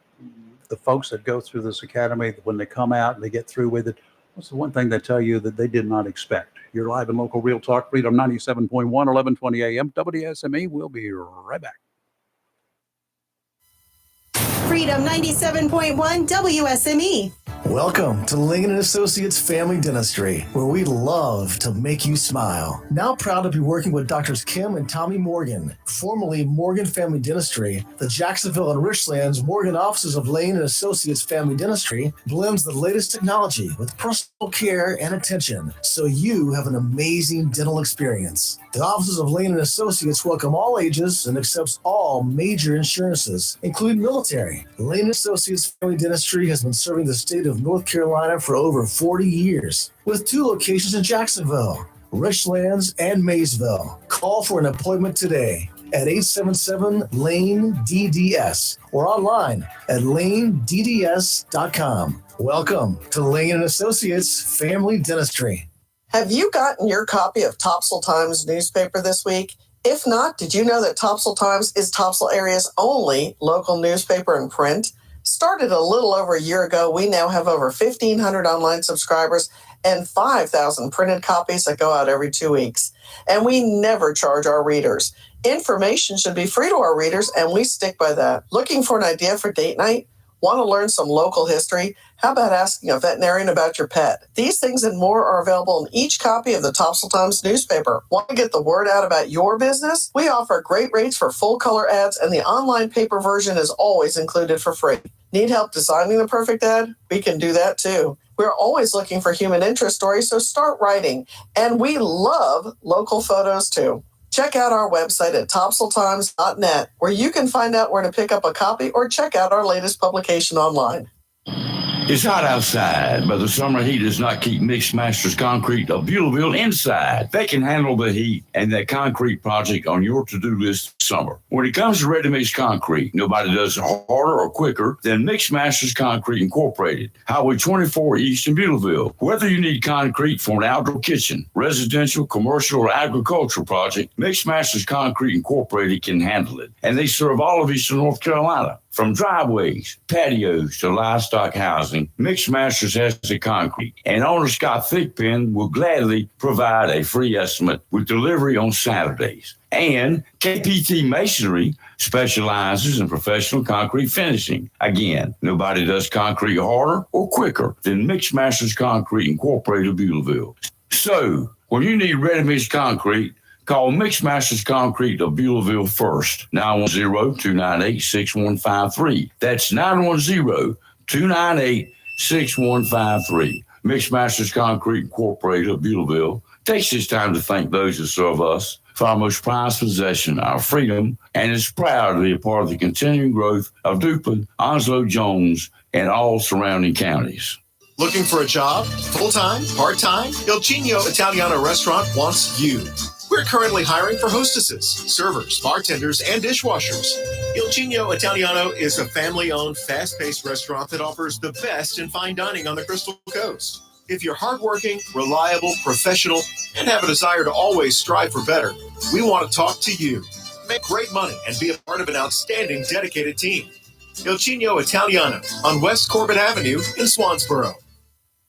the folks that go through this academy, when they come out and they get through with it, what's the one thing they tell you that they did not expect? You're live in Local Real Talk, Freedom 97.1, 1120 AM, WSME. We'll be right back. Freedom 97.1 WSME. Welcome to Lane & Associates Family Dentistry, where we love to make you smile. Now proud to be working with Doctors Kim and Tommy Morgan, formerly Morgan Family Dentistry. The Jacksonville and Richlands Morgan offices of Lane & Associates Family Dentistry blends the latest technology with personal care and attention, so you have an amazing dental experience. The offices of Lane & Associates welcome all ages and accepts all major insurances, including military. Lane & Associates Family Dentistry has been serving the state of North Carolina for over 40 years, with 2 locations in Jacksonville, Richlands, and Maysville. Call for an appointment today at 877-LANE-DDS or online at lanedds.com. Welcome to Lane & Associates Family Dentistry. Have you gotten your copy of Topsail Times newspaper this week? If not, did you know that Topsail Times is Topsail area's only local newspaper in print? Started a little over a year ago, we now have over 1,500 online subscribers and 5,000 printed copies that go out every 2 weeks. And we never charge our readers. Information should be free to our readers, and we stick by that. Looking for an idea for date night? Want to learn some local history? How about asking a veterinarian about your pet? These things and more are available in each copy of the Topsail Times newspaper. Want to get the word out about your business? We offer great rates for full-color ads, and the online paper version is always included for free. Need help designing the perfect ad? We can do that too. We're always looking for human interest stories, so start writing. And we love local photos too. Check out our website at topsailtimes.net, where you can find out where to pick up a copy or check out our latest publication online. It's hot outside, but the summer heat does not keep Mix Masters Concrete of Beulaville inside. They can handle the heat and that concrete project on your to-do list this summer. When it comes to ready-mix concrete, nobody does it harder or quicker than Mix Masters Concrete Incorporated, Highway 24 East in Beulaville. Whether you need concrete for an outdoor kitchen, residential, commercial, or agricultural project, Mix Masters Concrete Incorporated can handle it. And they serve all of Eastern North Carolina. From driveways, patios, to livestock housing, Mix Masters has the concrete. And owner Scott Thigpen will gladly provide a free estimate with delivery on Saturdays. And KPT Masonry specializes in professional concrete finishing. Again, nobody does concrete harder or quicker than Mix Masters Concrete Incorporated of Beulaville. So, when you need ready-mix concrete, call Mix Masters Concrete of Beulaville first, 910-298-6153. That's 910-298-6153. Mix Masters Concrete Incorporated of Beulaville takes this time to thank those who serve us for our most prized possession, our freedom, and is proud to be a part of the continuing growth of Duplin, Onslow, Jones, and all surrounding counties. Looking for a job? Full-time? Part-time? Il Cigno Italiano Restaurant wants you. We're currently hiring for hostesses, servers, bartenders, and dishwashers. Il Cigno Italiano is a family-owned, fast-paced restaurant that offers the best in fine dining on the Crystal Coast. If you're hardworking, reliable, professional, and have a desire to always strive for better, we want to talk to you. Make great money and be a part of an outstanding, dedicated team. Il Cigno Italiano on West Corbin Avenue in Swansboro.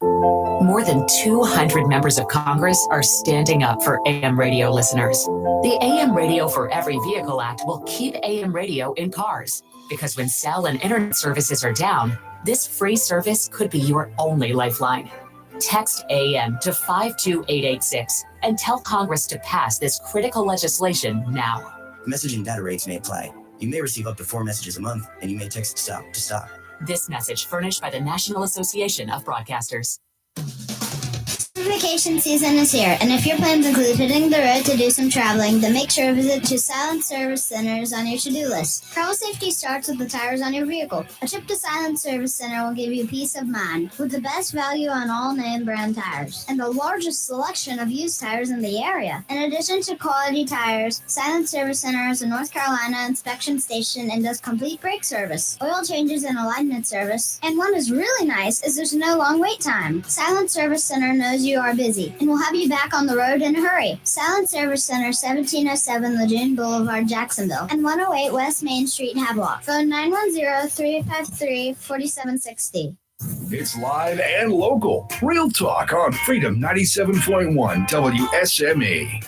More than 200 members of Congress are standing up for AM radio listeners. The AM Radio for Every Vehicle Act will keep AM radio in cars, because when cell and internet services are down, this free service could be your only lifeline. Text AM to 52886 and tell Congress to pass this critical legislation now. Message and data rates may apply. You may receive up to 4 messages a month, and you may text STOP to stop. This message furnished by the National Association of Broadcasters. Vacation season is here, and if your plans include hitting the road to do some traveling, then make sure to visit to Silent Service Centers on your to-do list. Travel safety starts with the tires on your vehicle. A trip to Silent Service Center will give you peace of mind, with the best value on all name brand tires, and the largest selection of used tires in the area. In addition to quality tires, Silent Service Center is a North Carolina inspection station and does complete brake service, oil changes, and alignment service. And what is really nice is there's no long wait time. Silent Service Center knows you are busy and will have you back on the road in a hurry. Silent Service Center, 1707 Lejeune Boulevard, Jacksonville, and 108 West Main Street, Havelock. Phone 910-353-4760. It's live and local. Real talk on Freedom 97.1 WSME.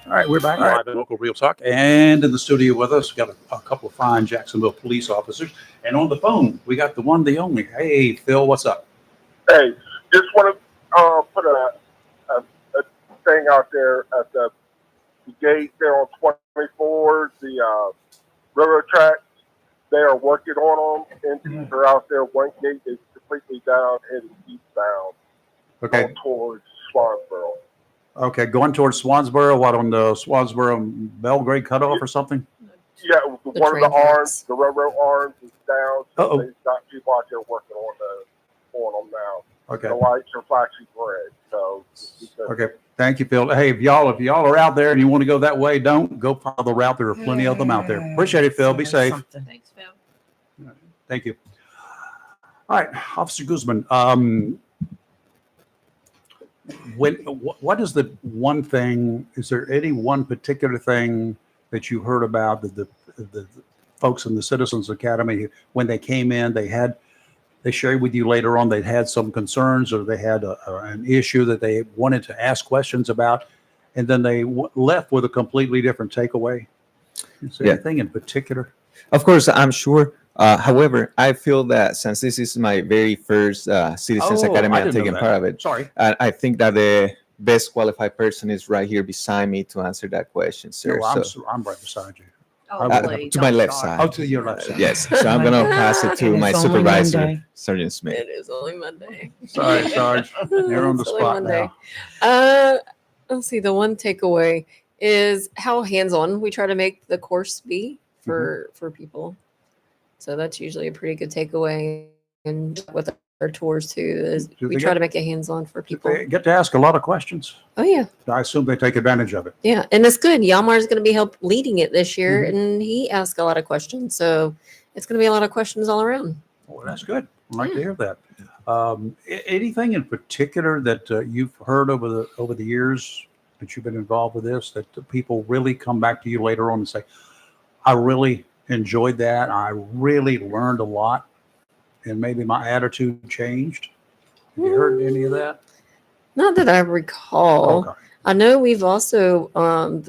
All right, we're back live at Local Real Talk. And in the studio with us, we got a couple of fine Jacksonville police officers. And on the phone, we got the one, the only. Hey, Phil, what's up? Hey, just want to put a thing out there at the gate there on 24, the railroad tracks. They are working on them. Empties are out there. One gate is completely down, heading eastbound. Okay. Going towards Swansboro. Okay, going towards Swansboro, what, on the Swansboro Belgrade cutoff or something? Yeah, one of the arms, the railroad arms is down. So Uh-oh. they've got people out there working on them now. Okay. The lights are flashing red. So Okay, thank you, Phil. Hey, if y'all are out there and you want to go that way, don't go follow the route. There are plenty of them out there. Appreciate it, Phil. Be safe. Thanks, Phil. Thank you. All right, Officer Guzman. What is the one thing? Is there any one particular thing that you heard about that the folks in the Citizens Academy, when they came in, they shared with you later on, they'd had some concerns or they had an issue that they wanted to ask questions about, and then they left with a completely different takeaway? Is there anything in particular? Of course, I'm sure. However, I feel that since this is my very first Citizens Academy, I'm taking part of it. Sorry. I think that the best qualified person is right here beside me to answer that question, sir. No, So, I'm right beside you. to my left side. Oh, to your left side. Yes. So I'm going to pass it to my It's only supervisor, Monday. Sergeant Smith. It is only Monday. Sorry, Sarge. You're on the It's only spot Monday. now. Let's see. The one takeaway is how hands-on we try to make the course be for people. So that's usually a pretty good takeaway. And with our tours too, is Do we they try get- to make it hands-on for people. They get to ask a lot of questions. Oh yeah. I assume they take advantage of it. Yeah, and it's good. Yamar is going to be leading it this year, and he asked a lot of questions. So it's going to be a lot of questions all around. Well, that's good. I'd like to hear that. Anything in particular that you've heard over the years that you've been involved with this, that the people really come back to you later on and say, I really enjoyed that. I really learned a lot, and maybe my attitude changed. Have you heard any of that? Not that I recall. Okay. I know we've also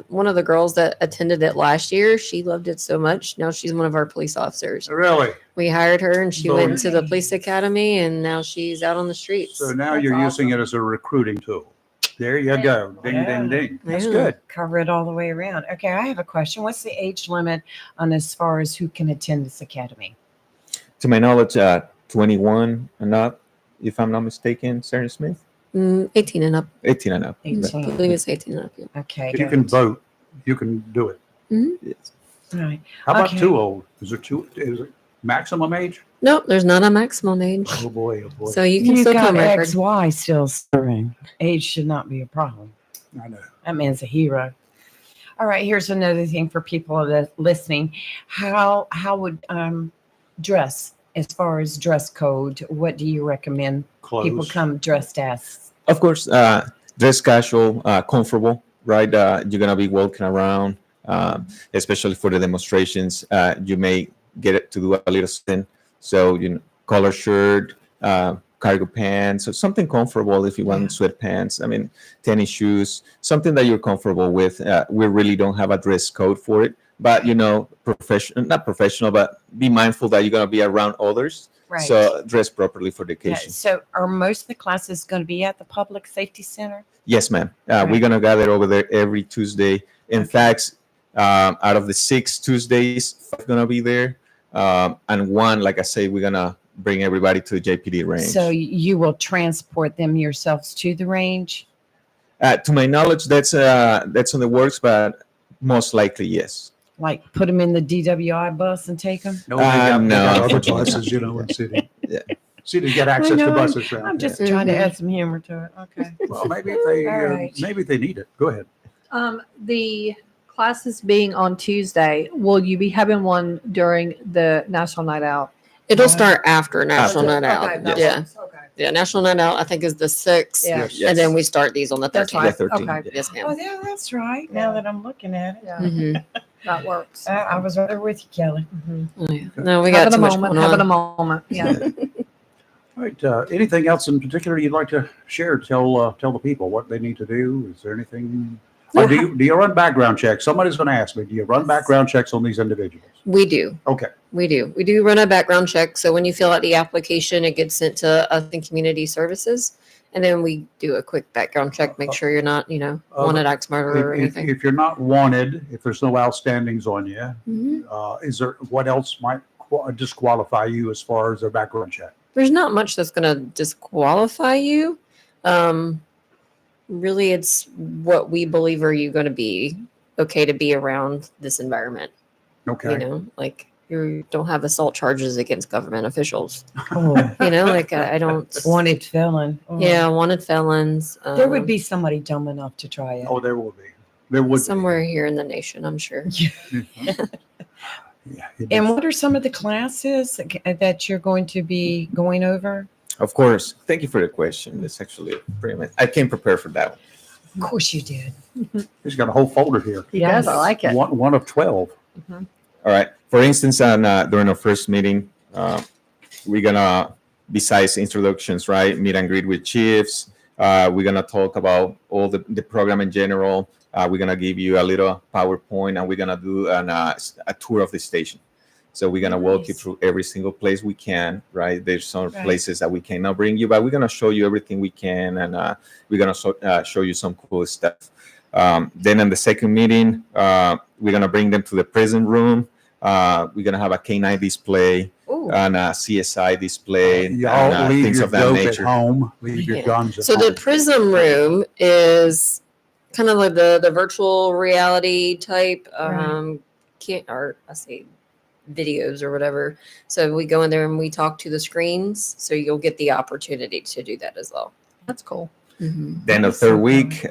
one of the girls that attended it last year. She loved it so much. Now she's one of our police officers. Really? We hired her, and she So- went into the police academy, and now she's out on the streets. So now you're using it as a recruiting tool. There you go. Ding, ding, ding. That's good. Cover it all the way around. Okay, I have a question. What's the age limit on as far as who can attend this academy? To my knowledge, 21 and up, if I'm not mistaken, Sergeant Smith? 18 and up. 18 and up. 18. I believe it's 18 and up. Yeah. Okay. If you can vote, you can do it. Yes. All right. How about Okay. too old? Is it maximum age? No, there's not a maximum age. Oh boy, oh boy. So you can still got come, Record. XY still serving. Age should not be a problem. I know. That man's a hero. All right, here's another thing for people that listening. How would dress as far as dress code? What do you recommend people Clothes. come dressed as? Of course, dress casual, comfortable, right? You're going to be walking around, especially for the demonstrations. You may get it to do a little spin. So, collar shirt, cargo pants, or something comfortable if you want sweatpants. I mean, tennis shoes, something that you're comfortable with. We really don't have a dress code for it. But, not professional, but be mindful that you're going to be around others. Right. So dress properly for the Yeah, occasion. so are most of the classes going to be at the Public Safety Center? Yes, ma'am. We're going to gather over there every Tuesday. In fact, out of the 6 Tuesdays, 5 going to be there. And one, like I say, we're going to bring everybody to the JPD range. So you will transport them yourselves to the range? To my knowledge, that's on the works, but most likely, yes. Like put them in the DWI bus and take them? No, they got no. other buses, in city. Yeah. City get access I know, to buses. around I'm just here. trying to add some humor to it. Okay. Well, maybe if they All right. maybe they need it. Go ahead. The classes being on Tuesday, will you be having one during the National Night Out? It'll start after National Okay, Night Out. okay, that Yeah. works, okay. Yeah, National Night Out, I think, is the 6th. Yeah. Yes. And then we start these on the 13th. That's right. The 13th, Okay. Yes, ma'am. Oh, yeah, that's right. Now that I'm looking at it. Yeah, Mhm. that works. I was right there with you, Kelly. Oh, yeah. No, we got Having too a much moment. going Having a on. moment. Yeah. All right. Anything else in particular you'd like to share? Tell the people what they need to do. Is there anything? Or do you run background checks? Somebody's going to ask me, do you run background checks on these individuals? We do. Okay. We do. We do run a background check. So when you fill out the application, it gets sent to us in community services. And then we do a quick background check, make sure you're not, wanted axe murderer or anything. If you're not wanted, if there's no outstandings on you, is there, what else might disqualify you as far as a background check? There's not much that's going to disqualify you. Really, it's what we believe are you going to be okay to be around this environment. Okay. Like you don't have assault charges against government officials. Oh. I don't. Wanted felon. Oh. Yeah, wanted felons. There would be somebody dumb enough to try it. Oh, there will be. There would somewhere here in the nation, I'm sure. And what are some of the classes that you're going to be going over? Of course. Thank you for the question. That's actually pretty much, I came prepared for that one. Of course you did. He's got a whole folder here. He does. I like it. One of 12. All right. For instance, during our first meeting, we're going to, besides introductions, right, meet and greet with chiefs. We're going to talk about all the program in general. We're going to give you a little PowerPoint, and we're going to do a tour of the station. So we're going to walk you through every single place we can, right? There's some places that we cannot bring you, but we're going to show you everything we can, and we're going to show you some cool stuff. Then in the second meeting, we're going to bring them to the prison room. We're going to have a K9 display and a CSI display. Y'all and, leave things your of that dope nature. at home. Leave your guns at So home. the prism room is kind of like the virtual reality type videos or whatever. So we go in there and we talk to the screens. So you'll get the opportunity to do that as well. That's cool. Then the third week,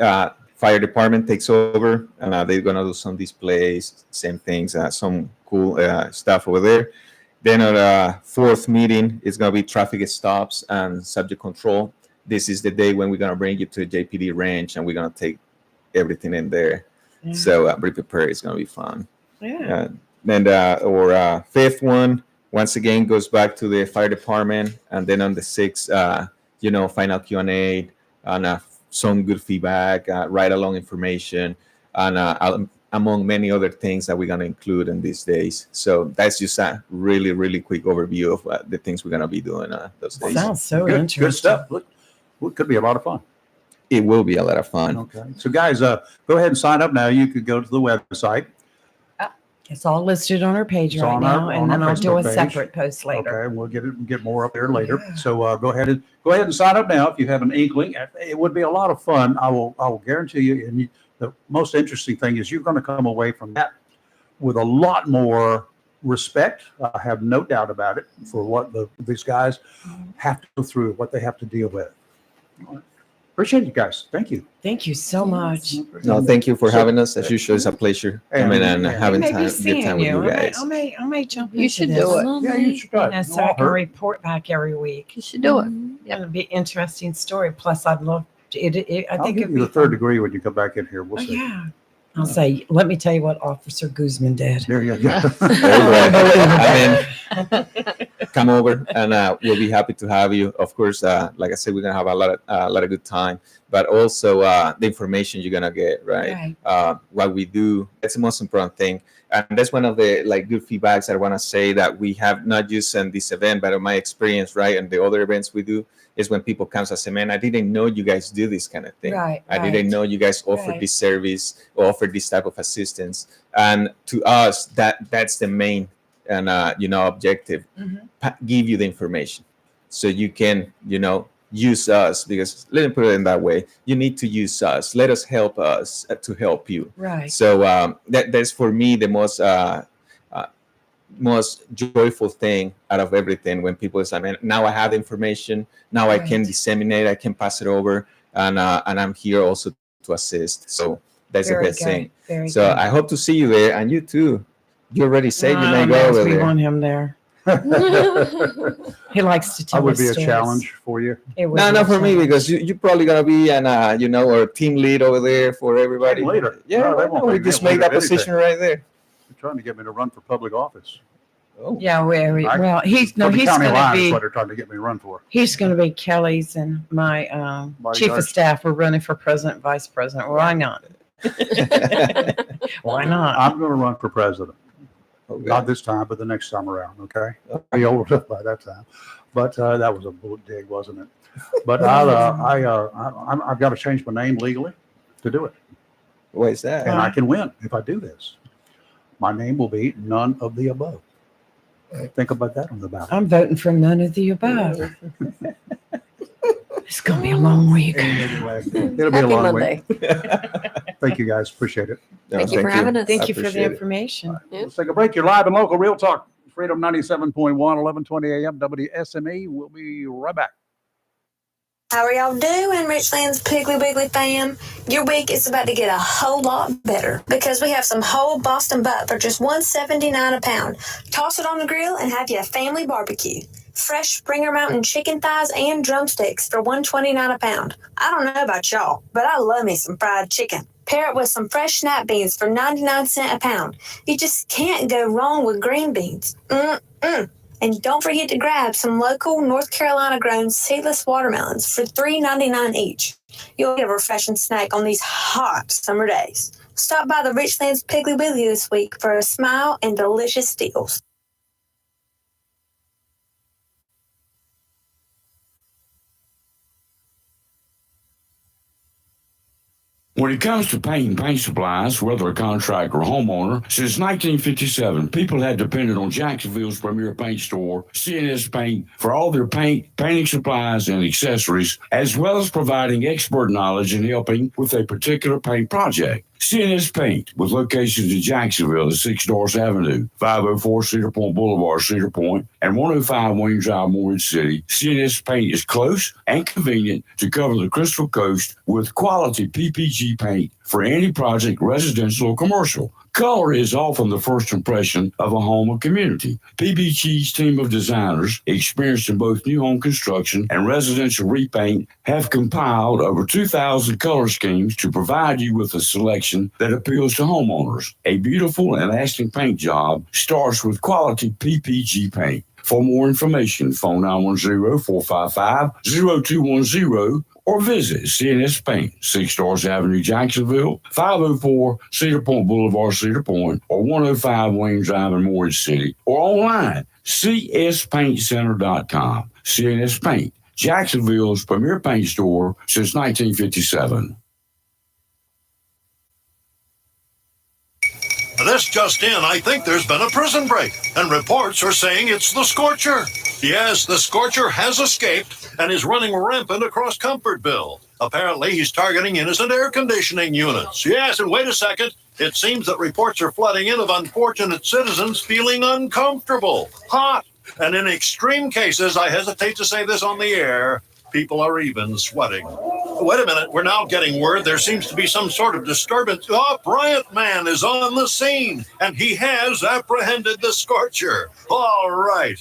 fire department takes over, and they're gonna do some displays, same things, some cool stuff over there. Then our fourth meeting is gonna be traffic stops and subject control. This is the day when we're gonna bring you to the JPD range, and we're gonna take everything in there. So be prepared. It's gonna be fun. Yeah. Then our fifth one, once again, goes back to the fire department, and then on the sixth, final Q&A and some good feedback, ride along information, and among many other things that we're going to include in these days. So that's just a really, really quick overview of the things we're going to be doing those days. Sounds so Good interesting. stuff. Look, it could be a lot of fun. It will be a lot of fun. Okay. So guys, go ahead and sign up now. You could go to the website. It's all listed on our page It's right on now, our- and on then our I'll do a Facebook page. separate post later. Okay, and we'll get more up there later. So go ahead and sign up now if you have an inkling. It would be a lot of fun. I will guarantee you. And the most interesting thing is you're going to come away from that with a lot more respect. I have no doubt about it for what these guys have to go through, what they have to deal with. Appreciate you guys. Thank you. Thank you so much. No, thank you for having us. As usual, it's a pleasure coming and having Maybe time, good seeing time with you guys. I may jump You into should this. do it. Yeah, you should do it. Yeah, so No I can hurt. report back every week. You should do it. It'll be an interesting story. Plus, I'd love to, I I'll think give it'd you be the third fun. degree when you come back in here. We'll Oh, see. yeah. I'll say, let me tell you what Officer Guzman did. There you go. I mean, come over and we'll be happy to have you. Of course, like I said, we're gonna have a lot of good time, but also the information you're gonna get, right? What we do, that's the most important thing, and that's one of the good feedbacks I want to say that we have not just in this event, but in my experience, right, and the other events we do is when people come and say, "Man, I didn't know you guys do this kind of thing. Right, I didn't know you guys offer right. this service, or offer this type of assistance." And to us, that's the main and objective. Give you the information so you can use us, because let me put it in that way, you need to use us, let us help us to help you. Right. So that's for me the most joyful thing out of everything, when people say, "Man, now I have information, now I can disseminate, I can pass it over, and I'm here also to assist." So that's Very the best good. thing. Very So good. I hope to see you there, and you too. You already said you may I go don't know over if we there. want him there. He likes to tell That would us be a stories. challenge for you. It would No, be not a for me, challenge. because you're probably gonna be or team lead over there for everybody. Team leader. Yeah, No, they why won't not? We make me just leader make that of anything. position right there. They're trying to get me to run for public office. Oh. Yeah, well, he's From the he's county going line to is be what they're trying to get me to run for. he's going to be Kelly's, and my chief of Bodyguards. staff. We're running for president, vice president. Why not? Why not? I'm going to run for president. Okay. Not this time, but the next time around. Okay. I'll be old enough by that time. But that was a bullet dig, wasn't it? But I've got to change my name legally to do it. What is that? And I can win if I do this. My name will be none of the above. Think about that on the ballot. I'm voting for none of the above. It's going to be a long week. Anyway, it'll be Happy a long Monday. week. Thank you guys. Appreciate it. Thank you for having us. Thank you for the appreciate it. information. Let's take a break. You're live and local, Real Talk, Freedom 97.1, 1120 a.m. WSME. We'll be right back. How are y'all doing, Richland's Piggly Wiggly fam? Your week is about to get a whole lot better because we have some whole Boston butt for just $1.79 a pound. Toss it on the grill and have you a family barbecue. Fresh Springer Mountain chicken thighs and drumsticks for $1.29 a pound. I don't know about y'all, but I love me some fried chicken. Pair it with some fresh snap beans for 99 cents a pound. You just can't go wrong with green beans. And don't forget to grab some local North Carolina grown seedless watermelons for $3.99 each. You'll get a refreshing snack on these hot summer days. Stop by the Richlands Piggly Wiggly this week for a smile and delicious deals. When it comes to paint supplies, whether a contractor or homeowner, since 1957, people have depended on Jacksonville's premier paint store, CNS Paint, for all their painting supplies, and accessories, as well as providing expert knowledge in helping with a particular paint project. CNS Paint, with locations in Jacksonville at 6 Doris Avenue, 504 Cedar Point Boulevard, Cedar Point, and 105 Wayne Drive, Morehead City. CNS Paint is close and convenient to cover the Crystal Coast with quality PPG paint for any project, residential or commercial. Color is often the first impression of a home or community. PPG's team of designers, experienced in both new home construction and residential repaint, have compiled over 2,000 color schemes to provide you with a selection that appeals to homeowners. A beautiful and lasting paint job starts with quality PPG paint. For more information, phone 910-455-0210 or visit CNS Paint, 6 Doris Avenue, Jacksonville, 504 Cedar Point Boulevard, Cedar Point, or 105 Wayne Drive in Morehead City, or online, cspaintcenter.com. CNS Paint, Jacksonville's premier paint store since 1957. This just in, I think there's been a prison break, and reports are saying it's the Scorcher. Yes, the Scorcher has escaped and is running rampant across Comfortville. Apparently, he's targeting innocent air conditioning units. Yes, and wait a second. It seems that reports are flooding in of unfortunate citizens feeling uncomfortable, hot, and in extreme cases, I hesitate to say this on the air, people are even sweating. Wait a minute, we're now getting word there seems to be some sort of disturbance. Oh, Bryant Man is on the scene, and he has apprehended the Scorcher. All right.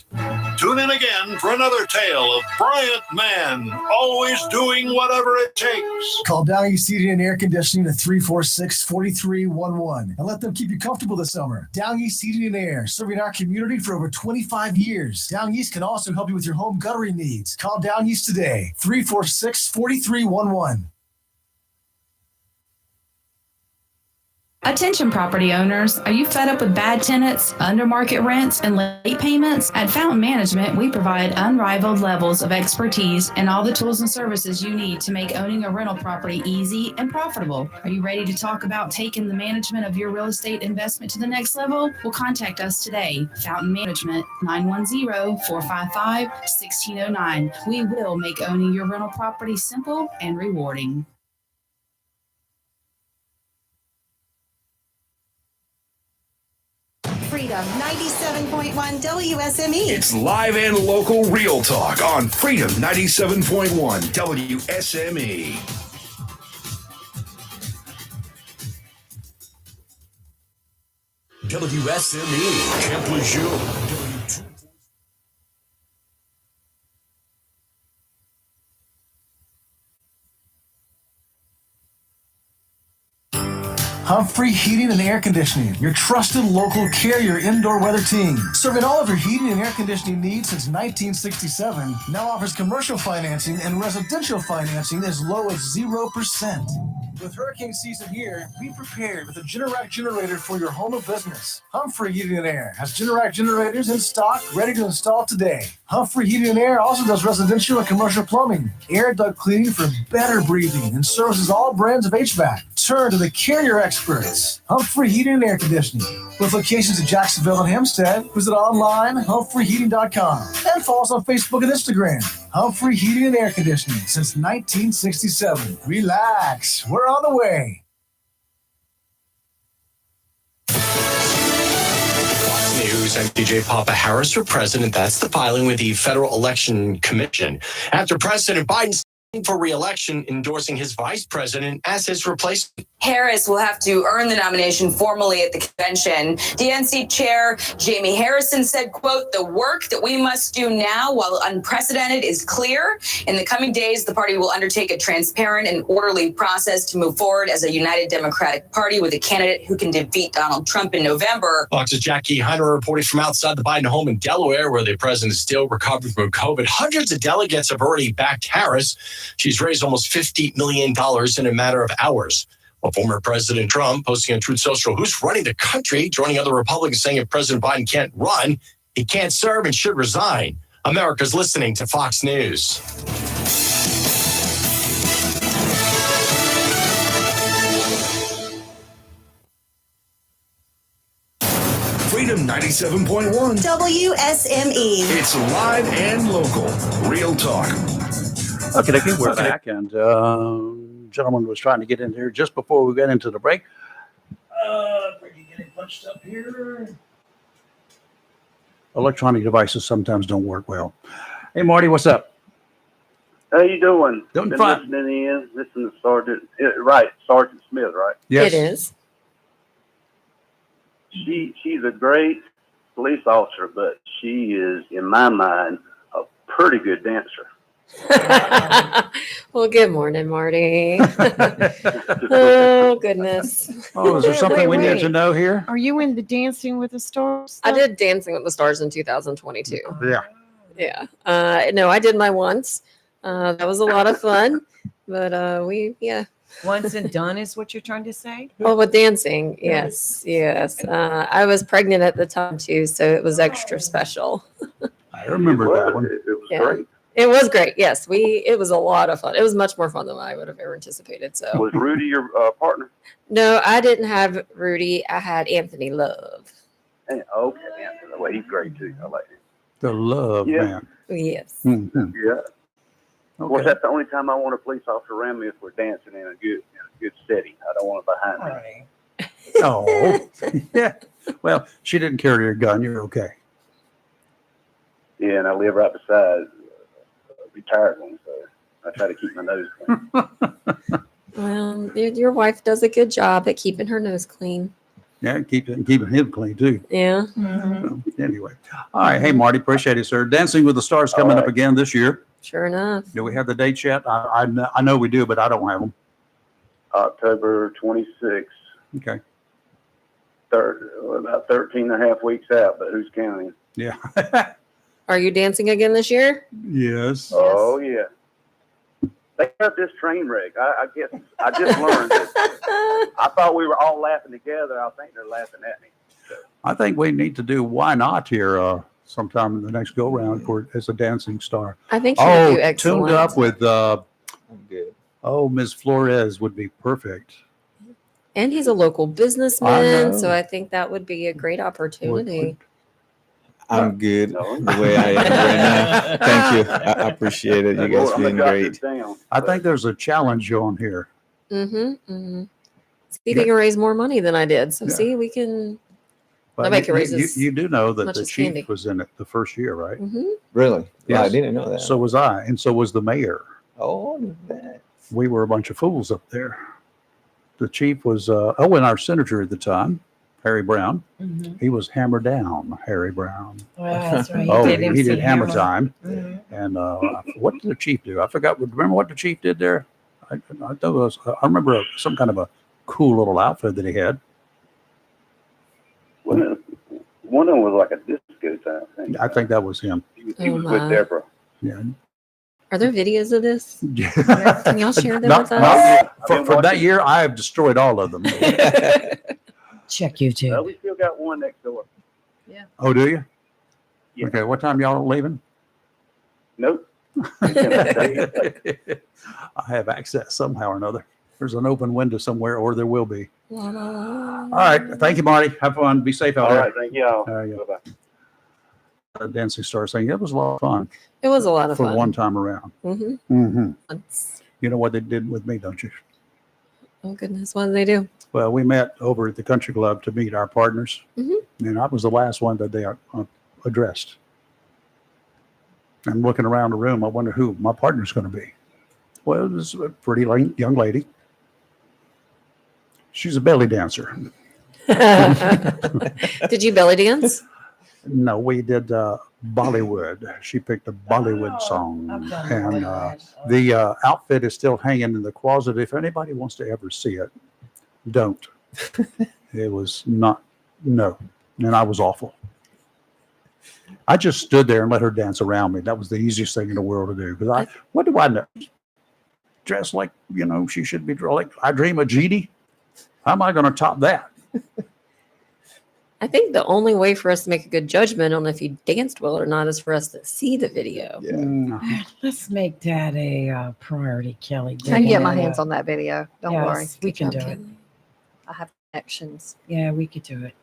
Tune in again for another tale of Bryant Man, always doing whatever it takes. Call Down East Heating and Air Conditioning at 346-4311 and let them keep you comfortable this summer. Down East Heating and Air, serving our community for over 25 years. Down East can also help you with your home guttering needs. Call Down East today, 346-4311. Attention property owners, are you fed up with bad tenants, under market rents, and late payments? At Fountain Management, we provide unrivaled levels of expertise and all the tools and services you need to make owning a rental property easy and profitable. Are you ready to talk about taking the management of your real estate investment to the next level? Well, contact us today. Fountain Management, 910-455-1609. We will make owning your rental property simple and rewarding. Freedom 97.1 WSME. It's live and local Real Talk on Freedom 97.1 WSME. WSME, Camp Lejeune. Humphrey Heating and Air Conditioning, your trusted local Carrier indoor weather team. Serving all of your heating and air conditioning needs since 1967, now offers commercial financing and residential financing as low as 0%. With hurricane season here, be prepared with a Generac generator for your home or business. Humphrey Heating and Air has Generac generators in stock, ready to install today. Humphrey Heating and Air also does residential and commercial plumbing, air duct cleaning for better breathing, and services all brands of HVAC. Turn to the Carrier experts, Humphrey Heating and Air Conditioning. With locations in Jacksonville and Hempstead, visit online humphreyheating.com and follow us on Facebook and Instagram. Humphrey Heating and Air Conditioning since 1967. Relax, we're on the way. Fox News, I'm DJ Papa Harris for president. That's the filing with the Federal Election Commission. After President Biden's for re-election, endorsing his vice president as his replacement. Harris will have to earn the nomination formally at the convention. DNC chair Jamie Harrison said, quote, "The work that we must do now, while unprecedented, is clear. In the coming days, the party will undertake a transparent and orderly process to move forward as a united Democratic Party with a candidate who can defeat Donald Trump in November." Fox's Jackie Hunter reporting from outside the Biden home in Delaware, where the president is still recovering from COVID. Hundreds of delegates have already backed Harris. She's raised almost $50 million in a matter of hours. Well, former President Trump posting on Truth Social, who's running the country, joining other Republicans saying if President Biden can't run, he can't serve and should resign. America's listening to Fox News. Freedom 97.1. WSME. It's live and local. Real talk. Okay, we're back, and gentleman was trying to get in here just before we got into the break. If we can get it punched up here. Electronic devices sometimes don't work well. Hey, Marty, what's up? How you doing? Doing Been fine. Listening to Sergeant, right? Sergeant Smith, right? Yes. It is. She's a great police officer, but she is, in my mind, a pretty good dancer. Well, good morning, Marty. Oh, goodness. Oh, is there something we need to know here? Are you in the Dancing with the Stars? I did Dancing with the Stars in 2022. Yeah. Yeah. No, I did mine once. That was a lot of fun. But Once and done is what you're trying to say? Well, with dancing, yes. I was pregnant at the time too, so it was extra special. I remember that one. It was Yeah. great. It was great. Yes, it was a lot of fun. It was much more fun than I would have ever anticipated. So Was Rudy your partner? no, I didn't have Rudy. I had Anthony Love. Okay, Anthony. Well, he's great too. I like him. The love, Yeah. man. Yes. Mhm. Yeah. Well, that's the only time I want a police officer around me if we're dancing in a good setting. I don't want it behind me. Oh, yeah. Well, she didn't carry her gun. You're okay. Yeah, and I live right beside a retired one, so I try to keep my nose clean. Well, your wife does a good job at keeping her nose clean. Yeah, keeping him clean too. Yeah. So, anyway, all right. Hey, Marty, appreciate it, sir. Dancing with the Stars coming up again this year. Sure enough. Do we have the dates yet? I know we do, but I don't have them. October 26th. Okay. About 13 and a half weeks out, but who's counting? Yeah. Are you dancing again this year? Yes. Oh, yeah. They got this train wreck. I guess I just learned that. I thought we were all laughing together. I think they're laughing at me. I think we need to do Why Not here sometime in the next go round for as a dancing star. I think she would do excellent. Tuned up with Ms. Flores would be perfect. And he's a local I businessman, know. so I think that would be a great opportunity. I'm good the way I am right now. Thank you. I appreciate it. You guys being great. I think there's a challenge on here. See if he can raise more money than I did. So see, we can. But Nobody can raise as you do know that much the as chief Candy. was in it the first year, right? Really? Yeah, I Yes. didn't know that. So was I, and so was the mayor. Oh, that. We were a bunch of fools up there. The chief was, and our senator at the time, Harry Brown. He was Hammer Down, Harry Brown. That's right. He did Hammer Time. And what did the chief do? I forgot. Remember what the chief did there? I remember some kind of a cool little outfit that he had. One of them was like a disco type thing. I think that was him. He was with Deborah. Yeah. Are there videos of this? Can y'all share them Not- with us? For that year, I have destroyed all of them. Check YouTube. We still got one next door. Oh, do you? Yeah. Okay, what time y'all leaving? Nope. I have access somehow or another. There's an open window somewhere, or there will be. All right. Thank you, Marty. Have fun. Be safe out All there. right. Thank y'all. Bye-bye. Dancing Star saying it was a lot of fun It was a lot of for fun. one time around. Mm-hmm. Mm-hmm. You know what they did with me, don't you? Oh goodness, what did they do? Well, we met over at the country club to meet our partners, and I was the last one that they addressed. I'm looking around the room. I wonder who my partner's going to be. Well, this is a pretty young lady. She's a belly dancer. Did you belly dance? No, we did Bollywood. She picked a Bollywood song, and the outfit is still hanging in the closet. If anybody wants to ever see it, don't. It was not, no, and I was awful. I just stood there and let her dance around me. That was the easiest thing in the world to do. Because what do I know? Dressed like, she should be like I Dream of Jeannie. How am I going to top that? I think the only way for us to make a good judgment on if you danced well or not is for us to see the video. Let's make that a priority, Kelly. I can get my hands on that video. Don't Yes, worry. we can do it. I have connections. Yeah, we could do it.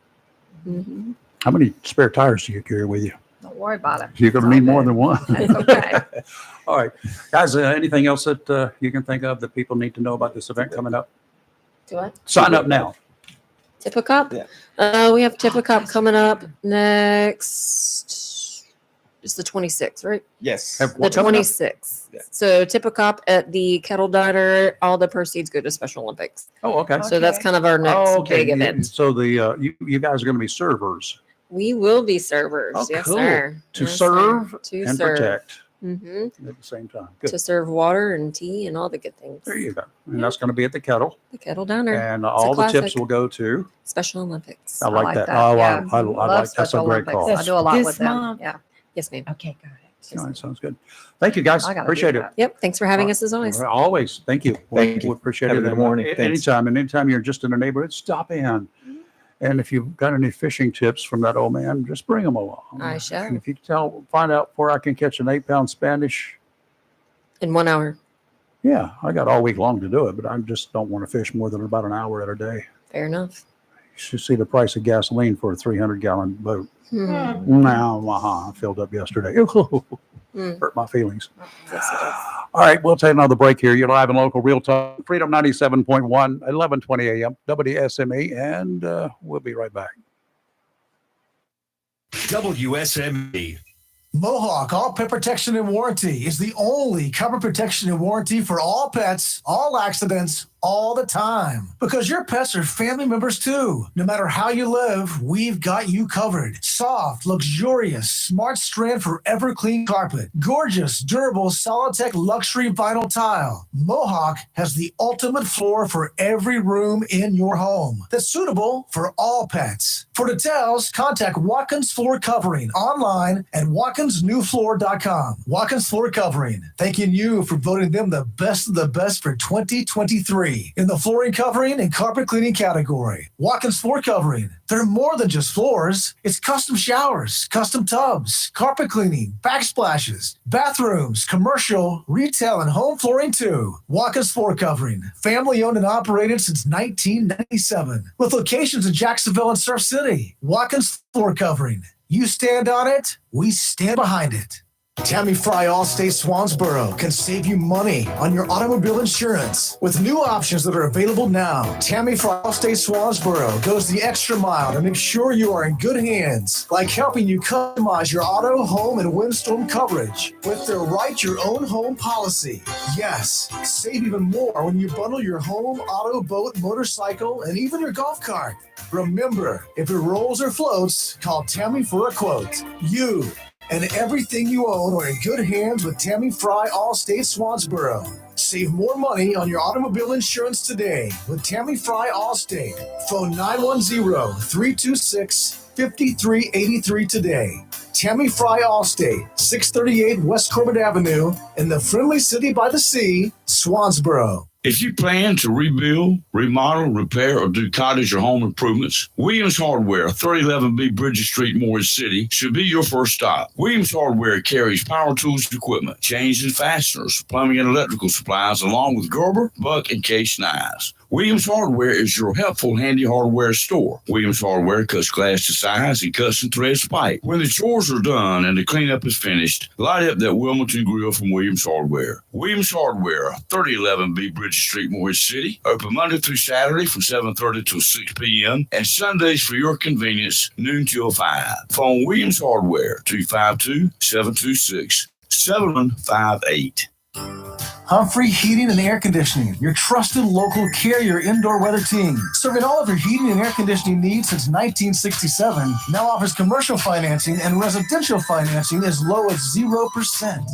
Mm-hmm. How many spare tires do you carry with you? Don't worry about it. You're going to need more than one. That's okay. All right. Guys, anything else that you can think of that people need to know about this event coming up? Do what? Sign up now. Tippecop? Yeah. We have Tippecop coming up next. It's the 26th, right? Yes. The 26th. Yeah. So Tippecop at the Kettle Diner. All the proceeds go to Special Olympics. Oh, okay. So that's kind of our next big event. So you guys are going to be servers. We will be servers. Oh, yes, cool. sir. To Yes, serve sir. To and serve. protect Mm-hmm. at the same time. Good. To serve water and tea and all the good things. There you go. And that's going to be at the Kettle. The Kettle Diner. And It's a all the tips classic. will go to. Special Olympics. I like that. that. Oh, Yeah. I Love like that's a Special great Olympics. call. I do a lot This with them. month. Yeah. Yes, ma'am. Okay, got it. All right, sounds good. Thank you, guys. I gotta do Appreciate it. that. Yep. Thanks for having us as always. Always. Thank you. Thank you. We appreciate Have it. a good morning. Thanks. Anytime. And anytime you're just in the neighborhood, stop in. And if you've got any fishing tips from that old man, just bring them along. I shall. And if you find out where I can catch an 8-pound Spanish, In 1 hour. yeah, I got all week long to do it, but I just don't want to fish more than about an hour at a day. Fair enough. You should see the price of gasoline for a 300-gallon boat. Hmm. Now, I filled up yesterday. Hmm. Hurt my feelings. Yes, it is. All right, we'll take another break here. You're live and local, Real Talk, Freedom 97.1, 1120 a.m., WSME, and we'll be right back. WSME. Mohawk All Pet Protection and Warranty is the only cover protection and warranty for all pets, all accidents, all the time. Because your pets are family members too. No matter how you live, we've got you covered. Soft, luxurious, smart strand forever clean carpet. Gorgeous, durable, Solitech luxury vinyl tile. Mohawk has the ultimate floor for every room in your home that's suitable for all pets. For details, contact Watkins Floor Covering online at WatkinsNewFloor.com. Watkins Floor Covering, thanking you for voting them the best of the best for 2023 in the flooring covering and carpet cleaning category. Watkins Floor Covering, they're more than just floors. It's custom showers, custom tubs, carpet cleaning, backsplashes, bathrooms, commercial, retail, and home flooring too. Watkins Floor Covering, family owned and operated since 1997 with locations in Jacksonville and Surf City. Watkins Floor Covering, you stand on it, we stand behind it. Tammy Fry Allstate Swansboro can save you money on your automobile insurance with new options that are available now. Tammy Fry Allstate Swansboro goes the extra mile to make sure you are in good hands, like helping you customize your auto, home, and windstorm coverage with their Write Your Own Home policy. Yes, save even more when you bundle your home, auto, boat, motorcycle, and even your golf cart. Remember, if it rolls or floats, call Tammy for a quote. You and everything you own are in good hands with Tammy Fry Allstate Swansboro. Save more money on your automobile insurance today with Tammy Fry Allstate. Phone 910-326 5383 today. Tammy Fry Allstate, 638 West Corbett Avenue in the friendly city by the sea, Swansboro. If you plan to rebuild, remodel, repair, or do cottage or home improvements, Williams Hardware, 3011B Bridges Street, Morris City, should be your first stop. Williams Hardware carries power tools equipment, chains and fasteners, plumbing and electrical supplies, along with Gerber, Buck, and Case knives. Williams Hardware is your helpful, handy hardware store. Williams Hardware cuts glass to size and cuts and threads pipe. When the chores are done and the cleanup is finished, light up that Wilmington grill from Williams Hardware. Williams Hardware, 3011B Bridges Street, Morris City. Open Monday through Saturday from 7:30 till 6 p.m. and Sundays for your convenience, noon till 5. Phone Williams Hardware, 252-726-7158. Humphrey Heating and Air Conditioning, your trusted local Carrier indoor weather team. Serving all of your heating and air conditioning needs since 1967, now offers commercial financing and residential financing as low as 0%.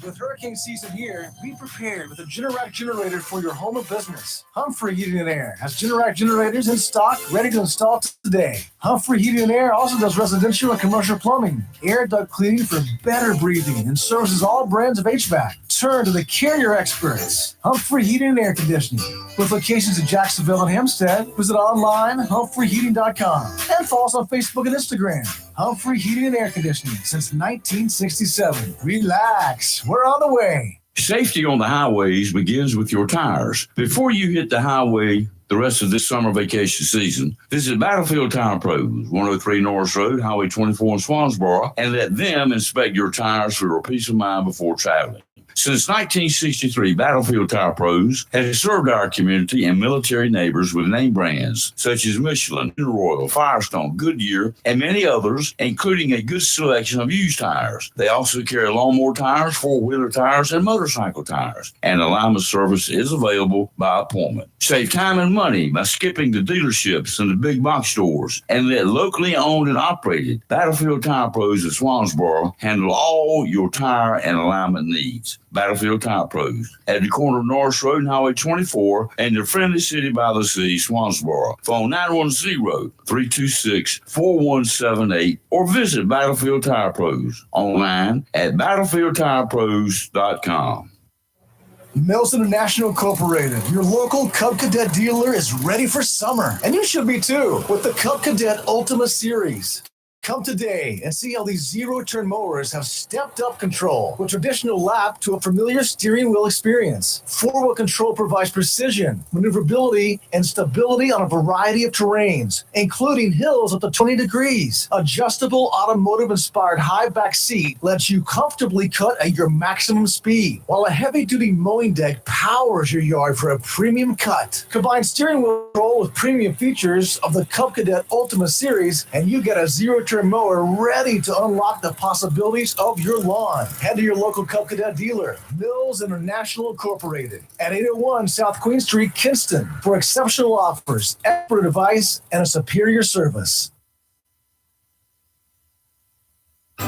With hurricane season here, be prepared with a Generac generator for your home or business. Humphrey Heating and Air has Generac generators in stock, ready to install today. Humphrey Heating and Air also does residential and commercial plumbing, air duct cleaning for better breathing, and services all brands of HVAC. Turn to the Carrier experts, Humphrey Heating and Air Conditioning. With locations in Jacksonville and Hempstead, visit online humphreyheating.com and follow us on Facebook and Instagram. Humphrey Heating and Air Conditioning since 1967. Relax, we're on the way. Safety on the highways begins with your tires. Before you hit the highway the rest of this summer vacation season, visit Battlefield Tire Pros, 103 Norris Road, Highway 24 in Swansboro, and let them inspect your tires for your peace of mind before traveling. Since 1963, Battlefield Tire Pros has served our community and military neighbors with name brands such as Michelin, Royal, Firestone, Goodyear, and many others, including a good selection of used tires. They also carry lawnmower tires, four-wheeler tires, and motorcycle tires. And alignment service is available by appointment. Save time and money by skipping the dealerships and the big box stores, and let locally owned and operated Battlefield Tire Pros of Swansboro handle all your tire and alignment needs. Battlefield Tire Pros at the corner of Norris Road and Highway 24 and the friendly city by the sea, Swansboro. Phone 910-326-4178 or visit Battlefield Tire Pros online at battlefieldtirepros.com. Mills International Incorporated, your local Cub Cadet dealer, is ready for summer. And you should be too, with the Cub Cadet Ultima Series. Come today and see how these zero-turn mowers have stepped up control with traditional lap to a familiar steering wheel experience. Four-wheel control provides precision, maneuverability, and stability on a variety of terrains, including hills up to 20 degrees. Adjustable automotive-inspired high-back seat lets you comfortably cut at your maximum speed, while a heavy-duty mowing deck powers your yard for a premium cut. Combine steering wheel control with premium features of the Cub Cadet Ultima Series, and you get a zero-turn mower ready to unlock the possibilities of your lawn. Head to your local Cub Cadet dealer, Mills International Incorporated, at 801 South Queen Street, Kinston, for exceptional offers, expert advice, and a superior service.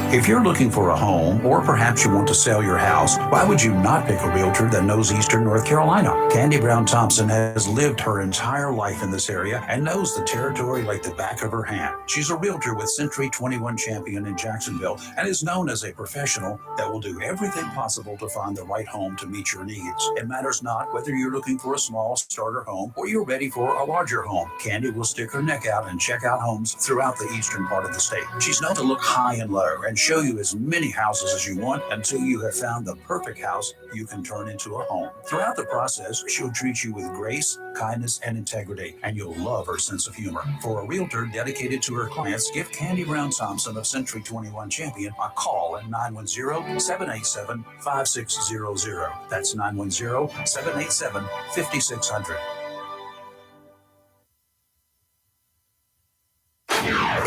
If you're looking for a home, or perhaps you want to sell your house, why would you not pick a realtor that knows Eastern North Carolina? Candy Brown Thompson has lived her entire life in this area and knows the territory like the back of her hand. She's a realtor with Century 21 Champion in Jacksonville and is known as a professional that will do everything possible to find the right home to meet your needs. It matters not whether you're looking for a small starter home or you're ready for a larger home. Candy will stick her neck out and check out homes throughout the eastern part of the state. She's known to look high and low and show you as many houses as you want until you have found the perfect house you can turn into a home. Throughout the process, she'll treat you with grace, kindness, and integrity, and you'll love her sense of humor. For a realtor dedicated to her clients, give Candy Brown Thompson of Century 21 Champion a call at 910-787-5600. That's 910-787-5600.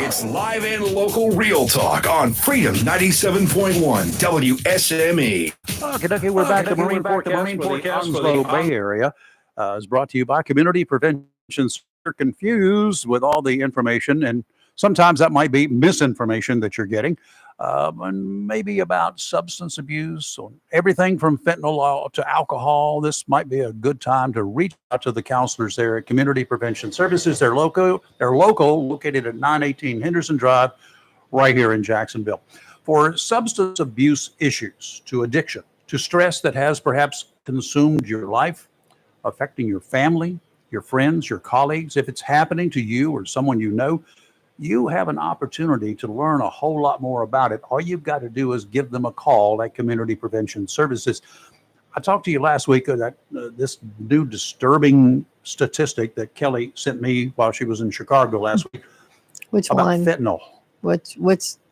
It's live and local Real Talk on Freedom 97.1 WSME. Okay, we're back to Marine Forecast for the Onslow Bay Area. Is brought to you by Community Prevention. You're confused with all the information, and sometimes that might be misinformation that you're getting. and maybe about substance abuse, or everything from fentanyl to alcohol. This might be a good time to reach out to the counselors there at Community Prevention Services. They're local, located at 918 Henderson Drive, right here in Jacksonville. For substance abuse issues, to addiction, to stress that has perhaps consumed your life, affecting your family, your friends, your colleagues, if it's happening to you or someone you know, you have an opportunity to learn a whole lot more about it. All you've got to do is give them a call at Community Prevention Services. I talked to you last week that this new disturbing statistic that Kelly sent me while she was in Chicago last week. Which about one? Fentanyl. Which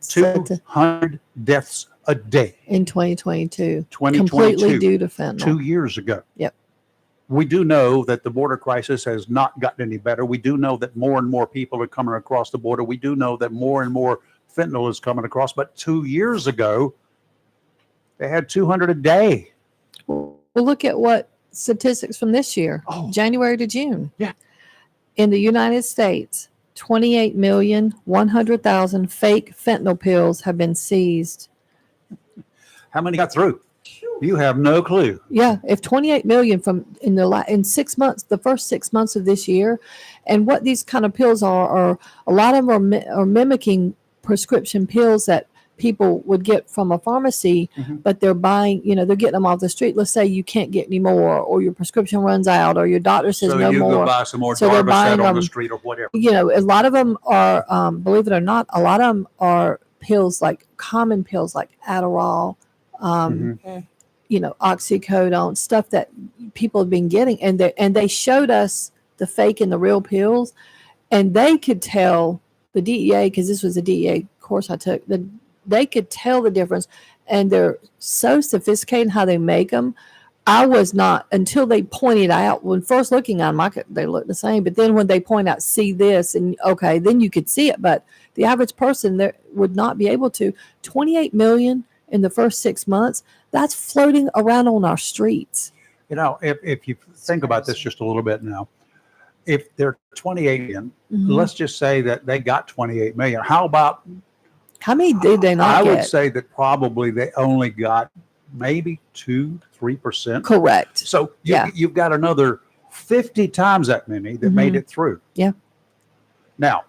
200 deaths a day in 2022. 2022, Completely due to fentanyl. 2 years ago. Yep. We do know that the border crisis has not gotten any better. We do know that more and more people are coming across the border. We do know that more and more fentanyl is coming across. But 2 years ago, they had 200 a day. Well, look at what statistics from this year, January to June. Yeah. In the United States, 28,100,000 fake fentanyl pills have been seized. How many got through? You have no clue. Yeah, if 28 million from in 6 months, the first 6 months of this year, and what these kind of pills are a lot of them are mimicking prescription pills that people would get from a pharmacy, but they're buying, they're getting them off the street. Let's say you can't get any more, or your prescription runs out, or your doctor says So no you more. go buy some more So they're buying Darvocet on the them, street or whatever. a lot of them are, believe it or not, a lot of them are pills, like common pills like Adderall, oxycodone, stuff that people have been getting. And they showed us the fake and the real pills, and they could tell the DEA, because this was a DEA course I took, they could tell the difference. And they're so sophisticated in how they make them. I was not, until they pointed out, when first looking at them, they look the same. But then when they point out, see this, and okay, then you could see it. But the average person there would not be able to. 28 million in the first 6 months, that's floating around on our streets. If you think about this just a little bit now, if they're 28 million, let's just say that they got 28 million. How many did they not I get? would say that probably they only got maybe 2-3%. Correct. So you've got another 50 times that many that made it through. Yeah. Now,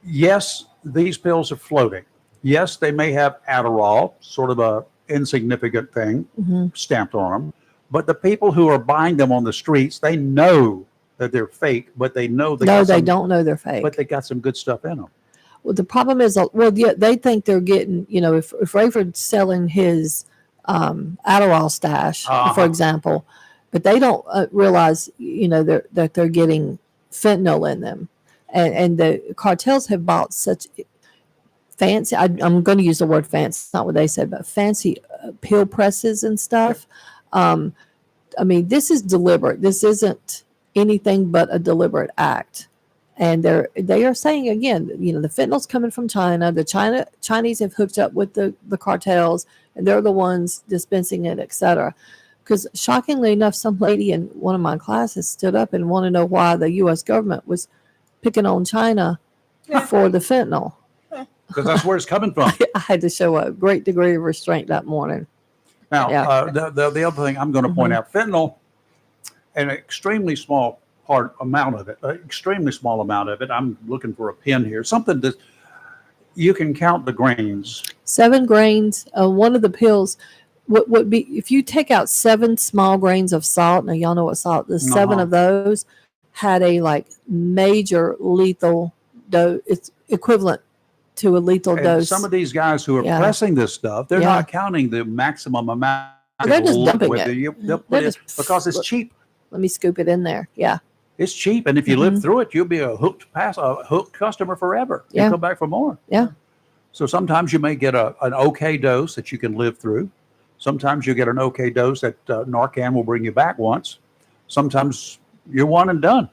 yes, these pills are floating. Yes, they may have Adderall, sort of a insignificant thing stamped on them. But the people who are buying them on the streets, they know that they're fake, but they know They don't know they're fake. But they got some good stuff in them. Well, the problem is, they think they're getting, if Rayford's selling his Adderall stash, for example, but they don't realize, that they're getting fentanyl in them. And the cartels have bought such fancy, I'm going to use the word fancy, it's not what they said, but fancy pill presses and stuff. This is deliberate. This isn't anything but a deliberate act. And they are saying, again, the fentanyl's coming from China. The Chinese have hooked up with the cartels, and they're the ones dispensing it, et cetera. Because shockingly enough, some lady in one of my classes stood up and wanted to know why the U.S. government was picking on China for the fentanyl. Because that's where it's coming from. I had to show a great degree of restraint that morning. Now, the other thing I'm going to point out, fentanyl, an extremely small amount of it, I'm looking for a pen here, something that you can count the grains. 7 grains. One of the pills would be, if you take out 7 small grains of salt, now y'all know what salt is, 7 of those had a major lethal dose. It's equivalent to a lethal dose. Some of these guys who are pressing this stuff, they're not counting the maximum amount. They're just dumping it. They'll put it because it's cheap. Let me scoop it in there. Yeah. It's cheap, and if you live through it, you'll be a hooked customer forever. You come back for more. Yeah. So sometimes you may get an okay dose that you can live through. Sometimes you get an okay dose that Narcan will bring you back once. Sometimes you're one and done.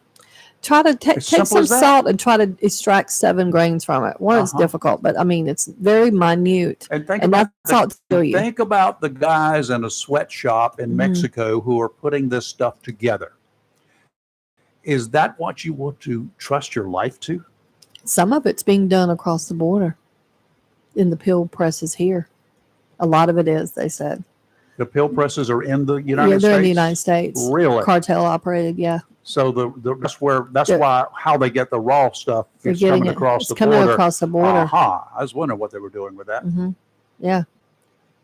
Try to take some salt and try to extract 7 grains from it. One is difficult, but it's very minute. And that's all to kill you. Think about the guys in a sweatshop in Mexico who are putting this stuff together. Is that what you want to trust your life to? Some of it's being done across the border. in the pill presses here. A lot of it is, they said. The pill presses are in the Yeah, United they're States? in the United States. Really? Cartel operated, yeah. So that's why how they get the raw stuff. They're It's getting coming it. across It's the coming border. across the border. Aha. I was wondering what they were doing with that. Hmm. Yeah.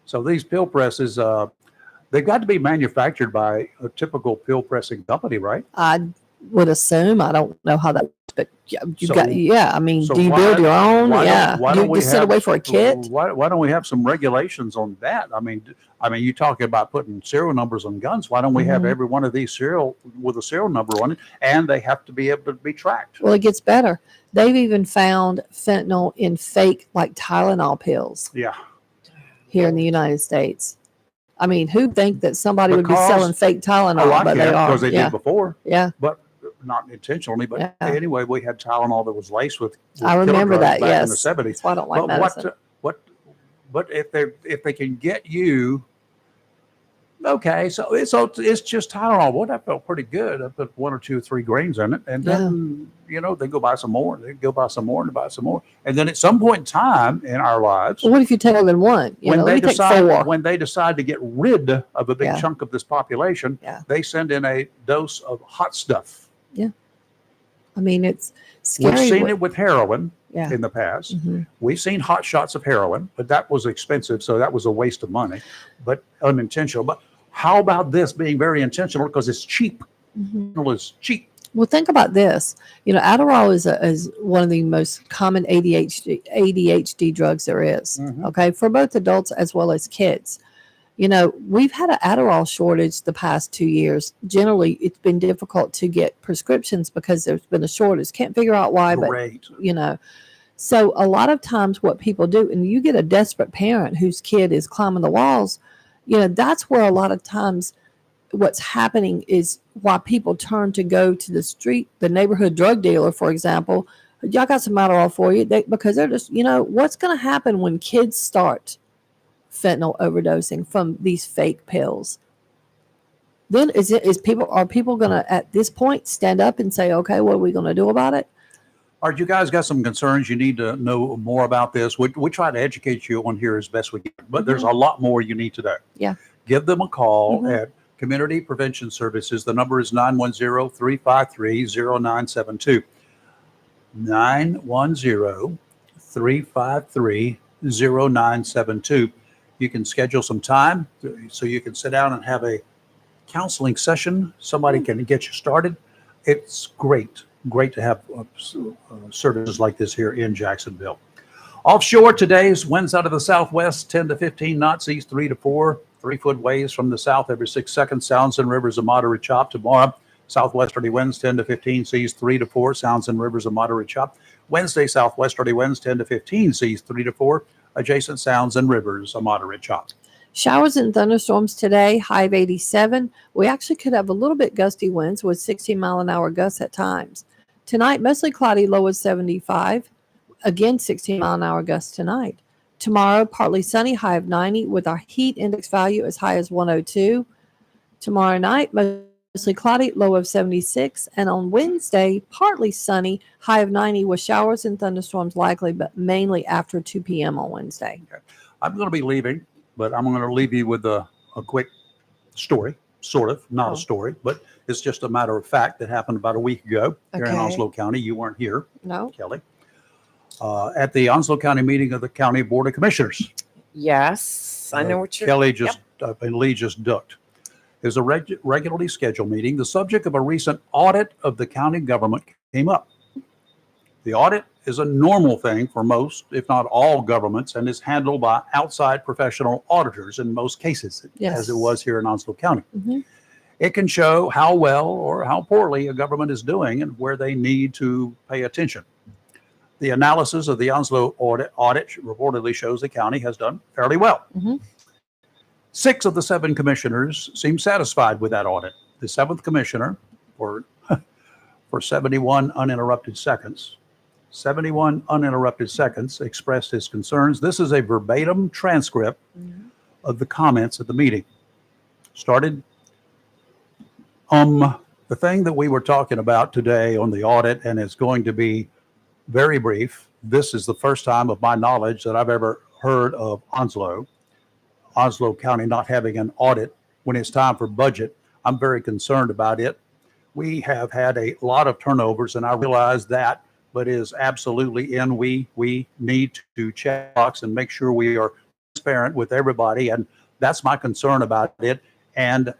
So these pill presses, they've got to be manufactured by a typical pill pressing company, right? I would assume. I don't know how that, but So- I mean, so do you why- build your own? why don't- Yeah. why You don't we just sit have- away for a kit? Why don't we have some regulations on that? I mean, you talking about putting serial numbers on guns. Why don't we have Mhm. every one of these serial with a serial number on it, and they have to be able to be tracked? Well, it gets better. They've even found fentanyl in fake, like Tylenol pills Yeah. here in the United States. I mean, who'd think that somebody would be Because- selling fake Tylenol, Oh, I but they can, are. because they Yeah. did before. Yeah. But not intentionally. But Yeah. anyway, we had Tylenol that was laced with I killer remember drugs that, back in yes. the 70s. That's why I don't like But medicine. but if they can get you, okay, so it's just Tylenol. Well, that felt pretty good. I put 1 or 2 or 3 grains in it, and then they go buy some more. They go buy some more and buy some more, and then at some point in time in our lives, Well, what if you take more than one? You know, let me take 4. when they decide to get rid of a big Yeah. chunk of this population, Yeah. they send in a dose of hot stuff. I mean, it's scary. We've seen what- it with heroin Yeah. in the past. Mhm. We've seen hot shots of heroin, but that was expensive, so that was a waste of money, but unintentional. But how about this being very intentional because it's cheap? Mhm. It's cheap. Well, think about this. You know, Adderall is one of the most common ADHD drugs there is, Mhm. okay, for both adults as well as kids. You know, we've had an Adderall shortage the past 2 years. Generally, it's been difficult to get prescriptions because there's been a shortage. Can't figure out why, but, Great. you know. So a lot of times what people do, and you get a desperate parent whose kid is climbing the walls, you know, that's where a lot of times what's happening is why people turn to go to the street, the neighborhood drug dealer, for example. Y'all got some Adderall for you, because they're just, you know, what's going to happen when kids start fentanyl overdosing from these fake pills? Then are people going to at this point stand up and say, okay, what are we going to do about it? All right, you guys got some concerns. You need to know more about this. We try to educate you on here as best we can, but there's a lot more you need to know. Yeah. Give them a call Mhm. at Community Prevention Services. The number is 910-353-0972. 910-353-0972. You can schedule some time so you can sit down and have a counseling session. Somebody can get you started. It's great to have services like this here in Jacksonville. Offshore, today's winds out of the southwest, 10 to 15 knots, east 3 to 4, 3-foot waves from the south every 6 seconds, sounds and rivers of moderate chop. Tomorrow, southwesterly winds 10 to 15, seas 3 to 4, sounds and rivers of moderate chop. Wednesday, southwesterly winds 10 to 15, seas 3 to 4, adjacent sounds and rivers a moderate chop. Showers and thunderstorms today, high of 87. We actually could have a little bit gusty winds with 16-mile-an-hour gusts at times. Tonight, mostly cloudy, low of 75. Again, 16-mile-an-hour gusts tonight. Tomorrow, partly sunny, high of 90, with our heat index value as high as 102. Tomorrow night, mostly cloudy, low of 76. And on Wednesday, partly sunny, high of 90, with showers and thunderstorms likely, but mainly after 2 p.m. on Wednesday. I'm going to be leaving, but I'm going to leave you with a quick story, sort of, not a story, but it's just a matter of fact that happened about a week ago here in Okay. Onslow County. You weren't here, No. Kelly. At the Onslow County meeting of the County Board of Commissioners. Yes, I know what you're. Kelly and Lee just ducked. There's a regularly scheduled meeting. The subject of a recent audit of the county government came up. The audit is a normal thing for most, if not all, governments, and is handled by outside professional auditors in most cases, Yes. as it was here in Onslow County. Mhm. It can show how well or how poorly a government is doing and where they need to pay attention. The analysis of the Onslow audit reportedly shows the county has done fairly well. Mhm. 6 of the 7 commissioners seem satisfied with that audit. The 7th commissioner, for 71 uninterrupted seconds, expressed his concerns. This is a verbatim transcript of the comments at the meeting. Started, the thing that we were talking about today on the audit, and it's going to be very brief, this is the first time of my knowledge that I've ever heard of Onslow County not having an audit when it's time for budget. I'm very concerned about it. We have had a lot of turnovers, and I realize that, but it is absolutely we need to check box and make sure we are transparent with everybody, and that's my concern about it. And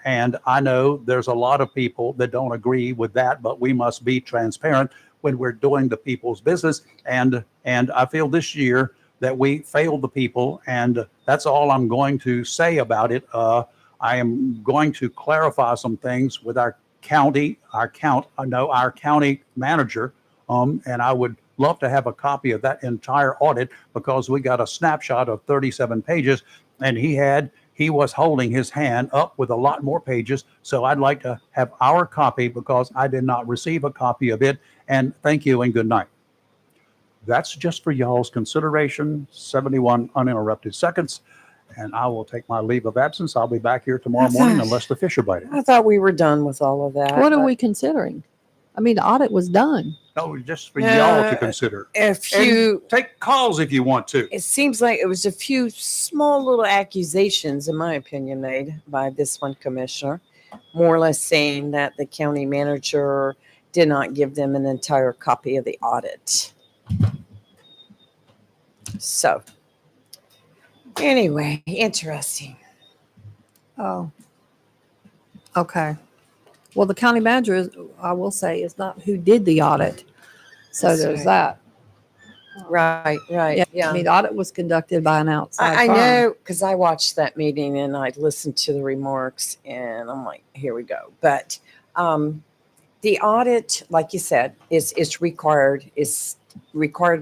I know there's a lot of people that don't agree with that, but we must be transparent when we're doing the people's business. And I feel this year that we failed the people, and that's all I'm going to say about it. I am going to clarify some things with our county manager, and I would love to have a copy of that entire audit, because we got a snapshot of 37 pages, and he was holding his hand up with a lot more pages. So I'd like to have our copy, because I did not receive a copy of it. And thank you and good night. That's just for y'all's consideration. 71 uninterrupted seconds. And I will take my leave of absence. I'll be back here tomorrow morning unless the fish are biting. I thought we were done with all of that. What are but we considering? I mean, the audit was done. No, just for y'all to consider. If And you take calls if you want to. It seems like it was a few small little accusations, in my opinion, made by this one commissioner, more or less saying that the county manager did not give them an entire copy of the audit. So, anyway, interesting. Oh. Okay. Well, the county manager, I will say, is not who did the audit. So That's there's right. that. Right. Yeah. I mean, the audit was conducted by an outside I firm. know, because I watched that meeting and I listened to the remarks, and I'm like, here we go. But the audit, like you said, is required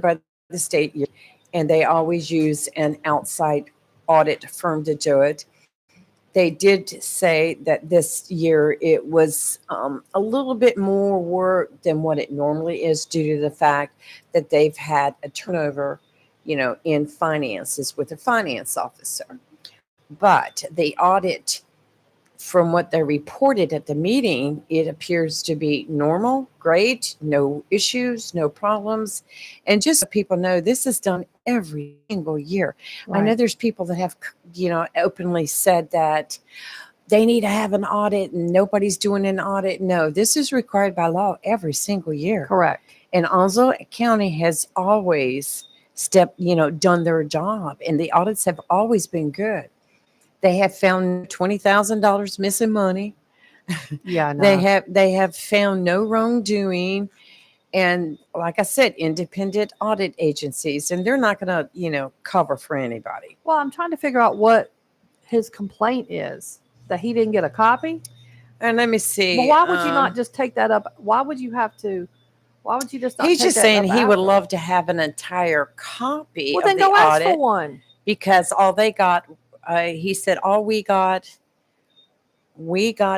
by the state, and they always use an outside audit firm to do it. They did say that this year it was a little bit more work than what it normally is, due to the fact that they've had a turnover, in finances with a finance officer. But the audit, from what they reported at the meeting, it appears to be normal, great, no issues, no problems. And just so people know, this is done every single year. I know Right. there's people that have, openly said that they need to have an audit and nobody's doing an audit. No, this is required by law every single year. Correct. And Onslow County has always done their job, and the audits have always been good. They have found $20,000 missing money. Yeah, no. They have found no wrongdoing, and like I said, independent audit agencies, and they're not going to cover for anybody. Well, I'm trying to figure out what his complaint is, that he didn't get a copy. And let me see. Well, why would you not just take that up? Why would you just not He's take just that saying up he would after? love to have an entire copy Well, of then the go ask audit, for one. because all they got, he said, we got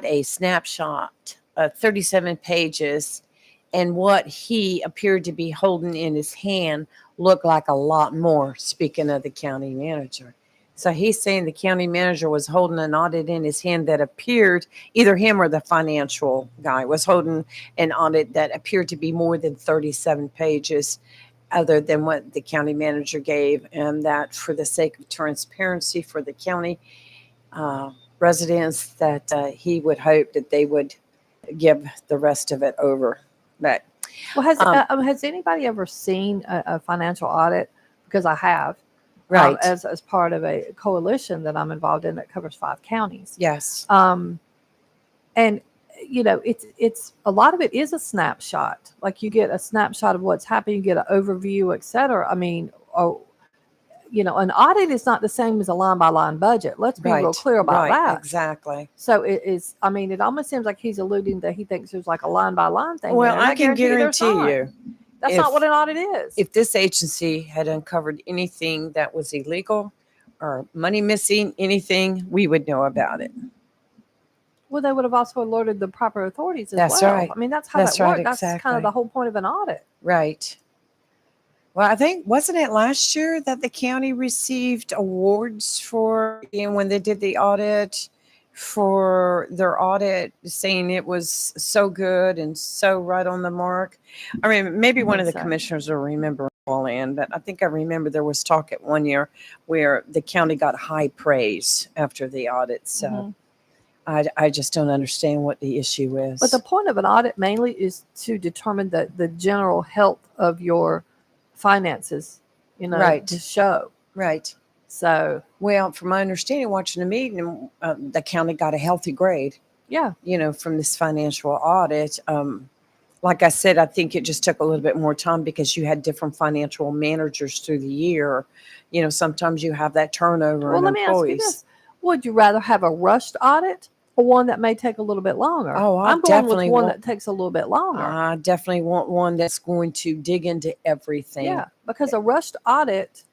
a snapshot of 37 pages, and what he appeared to be holding in his hand looked like a lot more, speaking of the county manager. So he's saying the county manager was holding an audit in his hand that appeared, either him or the financial guy was holding an audit that appeared to be more than 37 pages, other than what the county manager gave, and that for the sake of transparency for the county residents, that he would hope that they would give the rest of it over. But Well, has anybody ever seen a financial audit? Because I have. Right. As part of a coalition that I'm involved in that covers 5 counties. Yes. And it's a lot of it is a snapshot. Like, you get a snapshot of what's happening, you get an overview, et cetera. I mean, an audit is not the same as a line by line budget. Let's be real clear about that. Exactly. So it is. I mean, it almost seems like he's alluding that he thinks there's like a line by line thing. Well, there, and I can guarantee you, that's not what an audit is. if this agency had uncovered anything that was illegal or money missing, anything, we would know about it. Well, they would have also alerted the proper authorities as That's well. right. I mean, that's how That's that right, works. That's kind exactly. of the whole point of an audit. Right. Well, I think, wasn't it last year that the county received awards for, when they did the audit, for their audit, saying it was so good and so right on the mark. I mean, maybe one of the commissioners will remember all in, but I think I remember there was talk at one year where the county got high praise after the audit. So I just don't understand what the issue is. But the point of an audit mainly is to determine the general health of your finances, Right. to show. Right. So, well, from my understanding, watching the meeting, the county got a healthy grade. Yeah. From this financial audit. Like I said, I think it just took a little bit more time because you had different financial managers through the year. Sometimes you have that turnover well, in let me ask you employees. this. Would you rather have a rushed audit or one that may take a little bit longer? Oh, I I'm going definitely with one want- that takes a little bit longer. I definitely want one that's going to dig into everything. Yeah, because a rushed audit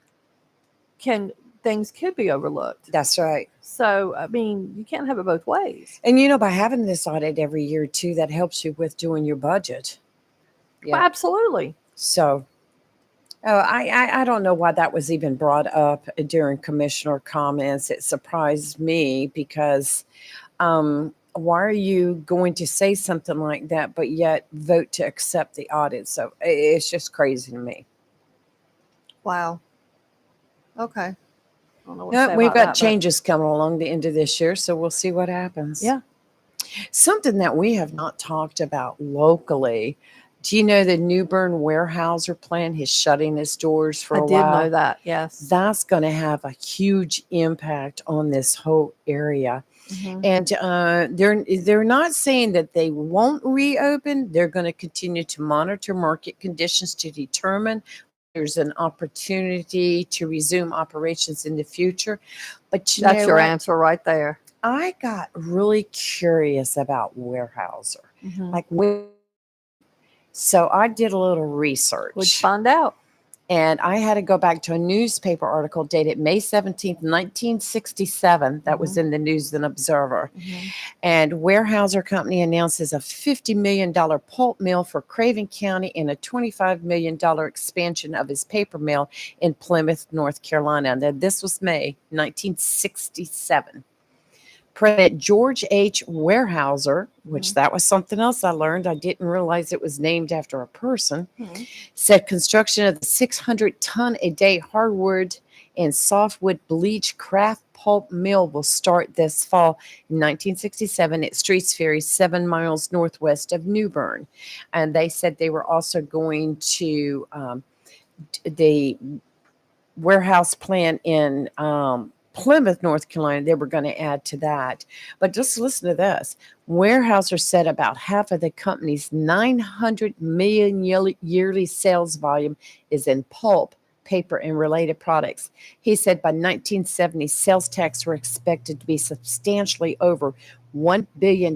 things could be overlooked. That's right. So, I mean, you can't have it both ways. And by having this audit every year too, that helps you with doing your budget. Well, absolutely. So, I don't know why that was even brought up during commissioner comments. It surprised me because why are you going to say something like that, but yet vote to accept the audit? So it's just crazy to me. Wow. Okay. I don't know what to No, say we've about got that, but- changes coming along the end of this year, so we'll see what happens. Yeah. Something that we have not talked about locally. Do you know the Newbern Warehouser plant is shutting its doors for I a did while? know that. Yes. That's going to have a huge impact on this whole area. Mhm. And they're not saying that they won't reopen. They're going to continue to monitor market conditions to determine there's an opportunity to resume operations in the future. But That's your what? answer right there. I got really curious about Warehouser. Mhm. Like, so I did a little research. What'd you find out? And I had to go back to a newspaper article dated May 17th, 1967. That was in the News and Observer. And Warehouser Company announces a $50 million pulp mill for Craven County and a $25 million expansion of his paper mill in Plymouth, North Carolina. Now, this was May 1967. President George H. Warehouser, which that was something else I learned. I didn't realize it was named after a person, said construction of the 600-ton-a-day hardwood and softwood bleach craft pulp mill will start this fall in 1967 at Streets Ferry, 7 miles northwest of Newbern. And they said they were also going to the warehouse plant in Plymouth, North Carolina, they were going to add to that. But just listen to this. Warehouser said about half of the company's $900 million yearly sales volume is in pulp, paper, and related products. He said by 1970, sales tax were expected to be substantially over $1 billion,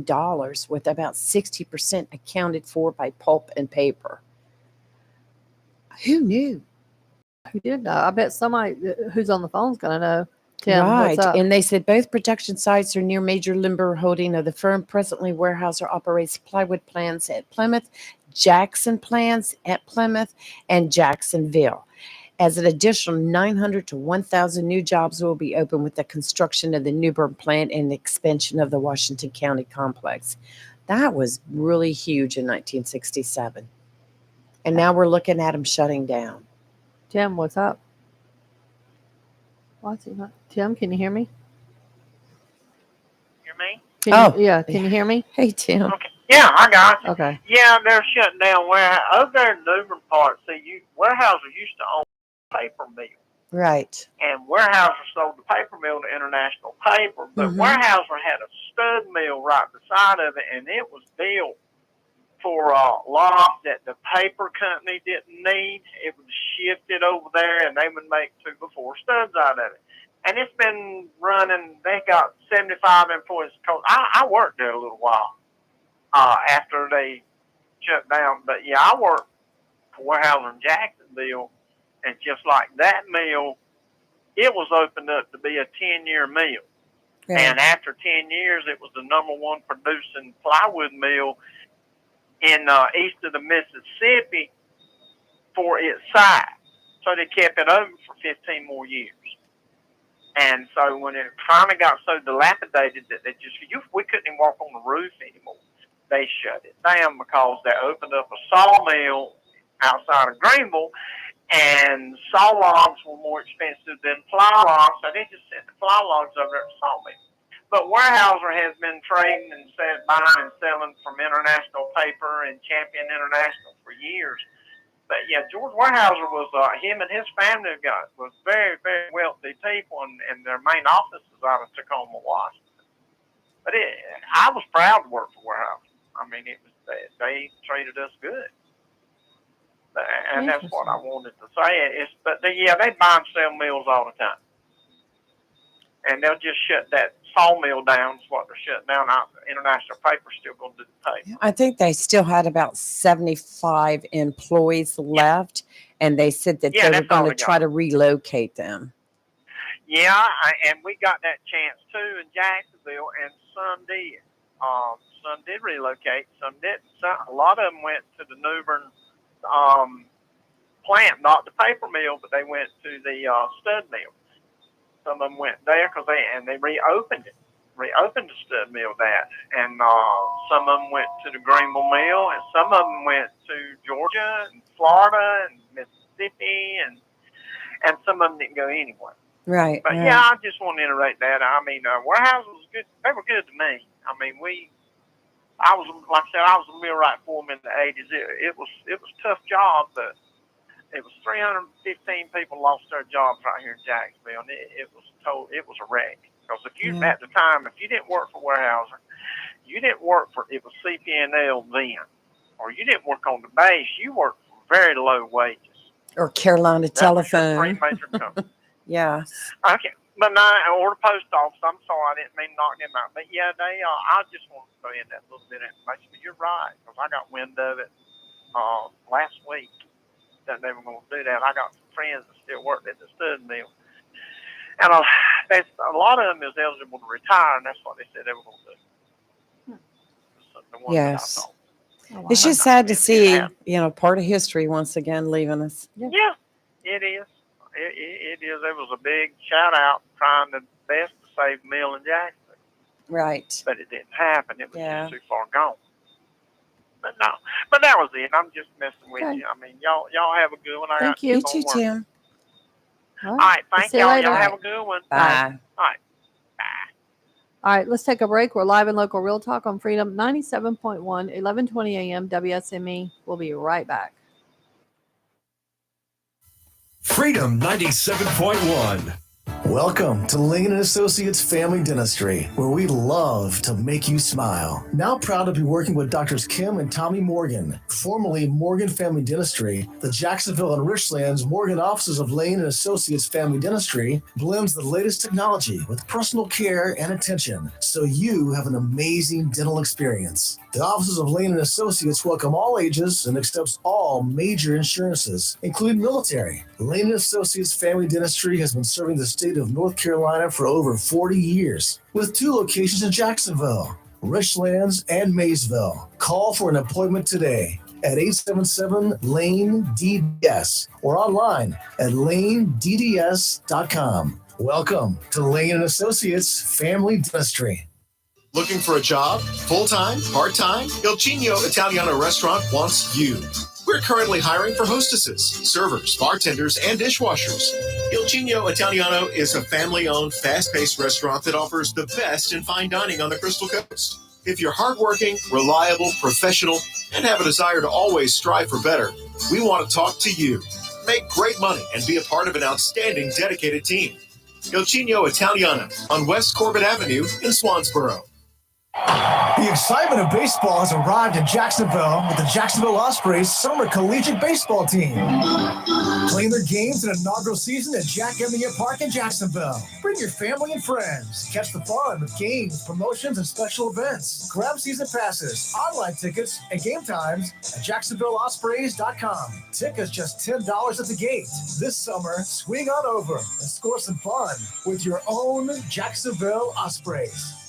with about 60% accounted for by pulp and paper. Who knew? Who did know? I bet somebody who's on the phone is going to know. Tim, Right. what's up? And they said both production sites are near major lumber holding of the firm. Presently, Warehouser operates plywood plants at Plymouth, Jackson plants at Plymouth, and Jacksonville. As an additional 900 to 1,000 new jobs will be open with the construction of the Newbern plant and the expansion of the Washington County complex. That was really huge in 1967. And now we're looking at them shutting down. Tim, what's up? What's he not? Tim, can you hear me? Hear me? Can you hear me? Hey, Tim. Okay. Yeah, I got you. Okay. Yeah, they're shutting down warehouse. Over there in Newbern Park, Warehouser used to own a paper mill. Right. And Warehouser sold the paper mill to International Paper, but Warehouser had a stud mill right beside of it, and it was built for a lot that the paper company didn't need. It was shifted over there, and they would make 2 to 4 studs out of it. And it's been running. They got 75 employees. I worked there a little while after they shut down. But yeah, I worked for Warehouser in Jacksonville, and just like that mill, it was opened up to be a 10-year mill. Right. And after 10 years, it was the #1 producing plywood mill in east of the Mississippi for its size. So they kept it open for 15 more years. And so when it finally got so dilapidated that we couldn't even walk on the roof anymore, they shut it down because they opened up a sawmill outside of Greenville, and saw logs were more expensive than fly logs, so they just sent the fly logs over at the sawmill. But Weyerhaeuser has been trading and buying and selling from International Paper and Champion International for years. But yeah, George Weyerhaeuser was, him and his family was very, very wealthy people, and their main office was out of Tacoma, Washington. But I was proud to work for Weyerhaeuser. I mean, they treated us good. And that's what I wanted to say. They buy and sell mills all the time. And they'll just shut that sawmill down. Is what they're shutting down. International Paper's still going to do the paper. I think they still had about 75 employees left, and they said that they were going to try to relocate them. Yeah, and we got that chance too in Jacksonville, and some did. Some did relocate, some didn't. A lot of them went to the New Bern plant, not the paper mill, but they went to the stud mill. Some of them went there because they reopened the stud mill and some of them went to the Greenville mill, and some of them went to Georgia and Florida and Mississippi, and some of them didn't go anywhere. Right. But yeah, I just want to iterate that. I mean, Weyerhaeuser was good. They were good to me. I mean, I was a millwright foreman in the 80s. It was a tough job, but it was 315 people lost their jobs right here in Jacksonville, and it was a wreck. Because at the time, if you didn't work for Weyerhaeuser, you didn't work for, it was CP&L then, or you didn't work on the base, you worked for very low wages. Or Carolina Telephone. Three major companies. Yeah. Okay. But no, or the post office. I'm sorry, I didn't mean to knock them out. But yeah, I just want to throw in that little bit of information. But you're right, because I got wind of it last week that they were going to do that. I got some friends that still worked at the stud mill. And a lot of them is eligible to retire, and that's what they said they were going to do. Yes. It's just sad to see, part of history once again leaving us. Yeah, it is. It is. It was a big shout out trying the best to save mill in Jackson. Right. But it didn't happen. It was just too far gone. But no. But that was it. I'm just messing with you. I mean, y'all have a good one. Thank you. You too, Tim. All right. Thank y'all. Y'all have a good one. Bye. All right. All right, let's take a break. We're live in Local Real Talk on Freedom 97.1, 1120 a.m. WSME. We'll be right back. Freedom 97.1. Welcome to Lane & Associates Family Dentistry, where we love to make you smile. Now proud to be working with Doctors Kim and Tommy Morgan, formerly Morgan Family Dentistry. The Jacksonville and Richlands Morgan offices of Lane & Associates Family Dentistry blends the latest technology with personal care and attention, so you have an amazing dental experience. The offices of Lane & Associates welcome all ages and accepts all major insurances, including military. Lane & Associates Family Dentistry has been serving the state of North Carolina for over 40 years, with 2 locations in Jacksonville, Richlands, and Maysville. Call for an appointment today at 877-LANE-DDS or online at lanedds.com. Welcome to Lane & Associates Family Dentistry. Looking for a job? Full-time? Part-time? Il Cigno Italiano Restaurant wants you. We're currently hiring for hostesses, servers, bartenders, and dishwashers. Il Cigno Italiano is a family-owned, fast-paced restaurant that offers the best in fine dining on the Crystal Coast. If you're hardworking, reliable, professional, and have a desire to always strive for better, we want to talk to you. Make great money and be a part of an outstanding, dedicated team. Il Cigno Italiano on West Corbett Avenue in Swansboro. The excitement of baseball has arrived in Jacksonville with the Jacksonville Ospreys Summer Collegiate Baseball Team. Playing their games in inaugural season at Jack Emmett Park in Jacksonville. Bring your family and friends. Catch the fun with games, promotions, and special events. Grab season passes, online tickets, and game times at JacksonvilleOspreys.com. Tickets just $10 at the gate. This summer, swing on over and score some fun with your own Jacksonville Ospreys.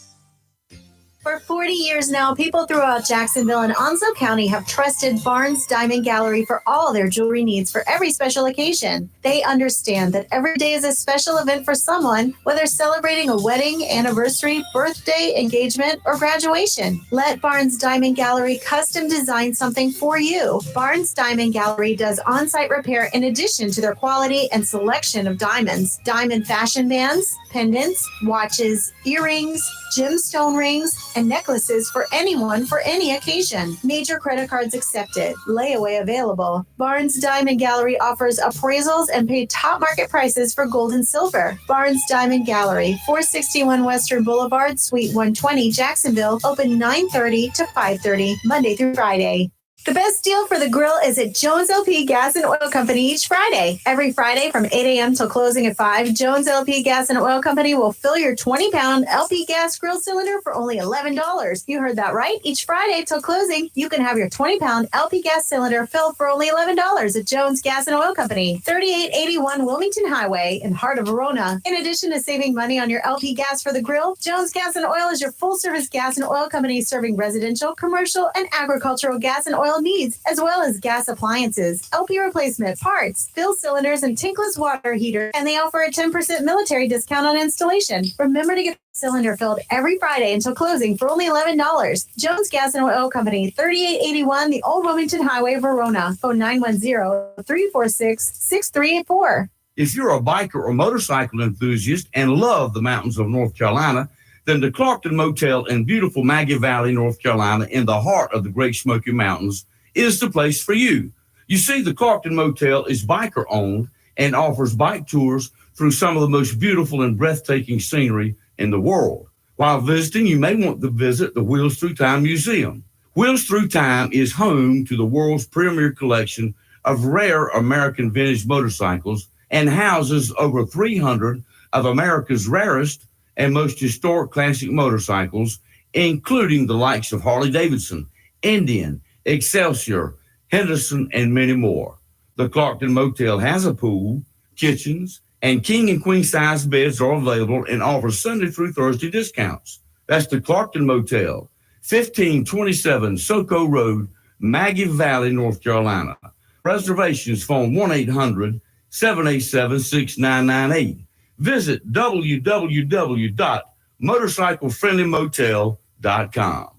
For 40 years now, people throughout Jacksonville and Onslow County have trusted Barnes Diamond Gallery for all their jewelry needs for every special occasion. They understand that every day is a special event for someone, whether celebrating a wedding, anniversary, birthday, engagement, or graduation. Let Barnes Diamond Gallery custom design something for you. Barnes Diamond Gallery does on-site repair in addition to their quality and selection of diamonds, diamond fashion bands, pendants, watches, earrings, gemstone rings, and necklaces for anyone for any occasion. Major credit cards accepted. Layaway available. Barnes Diamond Gallery offers appraisals and paid top market prices for gold and silver. Barnes Diamond Gallery, 461 Western Boulevard, Suite 120, Jacksonville, open 9:30 to 5:30, Monday through Friday. The best deal for the grill is at Jones LP Gas and Oil Company each Friday. Every Friday from 8 a.m. till closing at 5, Jones LP Gas and Oil Company will fill your 20-pound LP gas grill cylinder for only $11. You heard that right. Each Friday till closing, you can have your 20-pound LP gas cylinder filled for only $11 at Jones Gas and Oil Company, 3881 Wilmington Highway in heart of Verona. In addition to saving money on your LP gas for the grill, Jones Gas and Oil is your full-service gas and oil company serving residential, commercial, and agricultural gas and oil needs, as well as gas appliances, LP replacement, parts, fill cylinders, and tankless water heater. And they offer a 10% military discount on installation. Remember to get the cylinder filled every Friday until closing for only $11. Jones Gas and Oil Company, 3881 the Old Wilmington Highway, Verona. Phone 910-346-6384. If you're a biker or motorcycle enthusiast and love the mountains of North Carolina, then the Clarkton Motel in beautiful Maggie Valley, North Carolina, in the heart of the Great Smoky Mountains, is the place for you. You see, the Clarkton Motel is biker-owned and offers bike tours through some of the most beautiful and breathtaking scenery in the world. While visiting, you may want to visit the Wheels Through Time Museum. Wheels Through Time is home to the world's premier collection of rare American vintage motorcycles and houses over 300 of America's rarest and most historic classic motorcycles, including the likes of Harley-Davidson, Indian, Excelsior, Henderson, and many more. The Clarkton Motel has a pool, kitchens, and king and queen size beds are available and offers Sunday through Thursday discounts. That's the Clarkton Motel, 1527 Soco Road, Maggie Valley, North Carolina. Reservations phone 1-800-787-6998. Visit www.motorcyclefriendlymotel.com.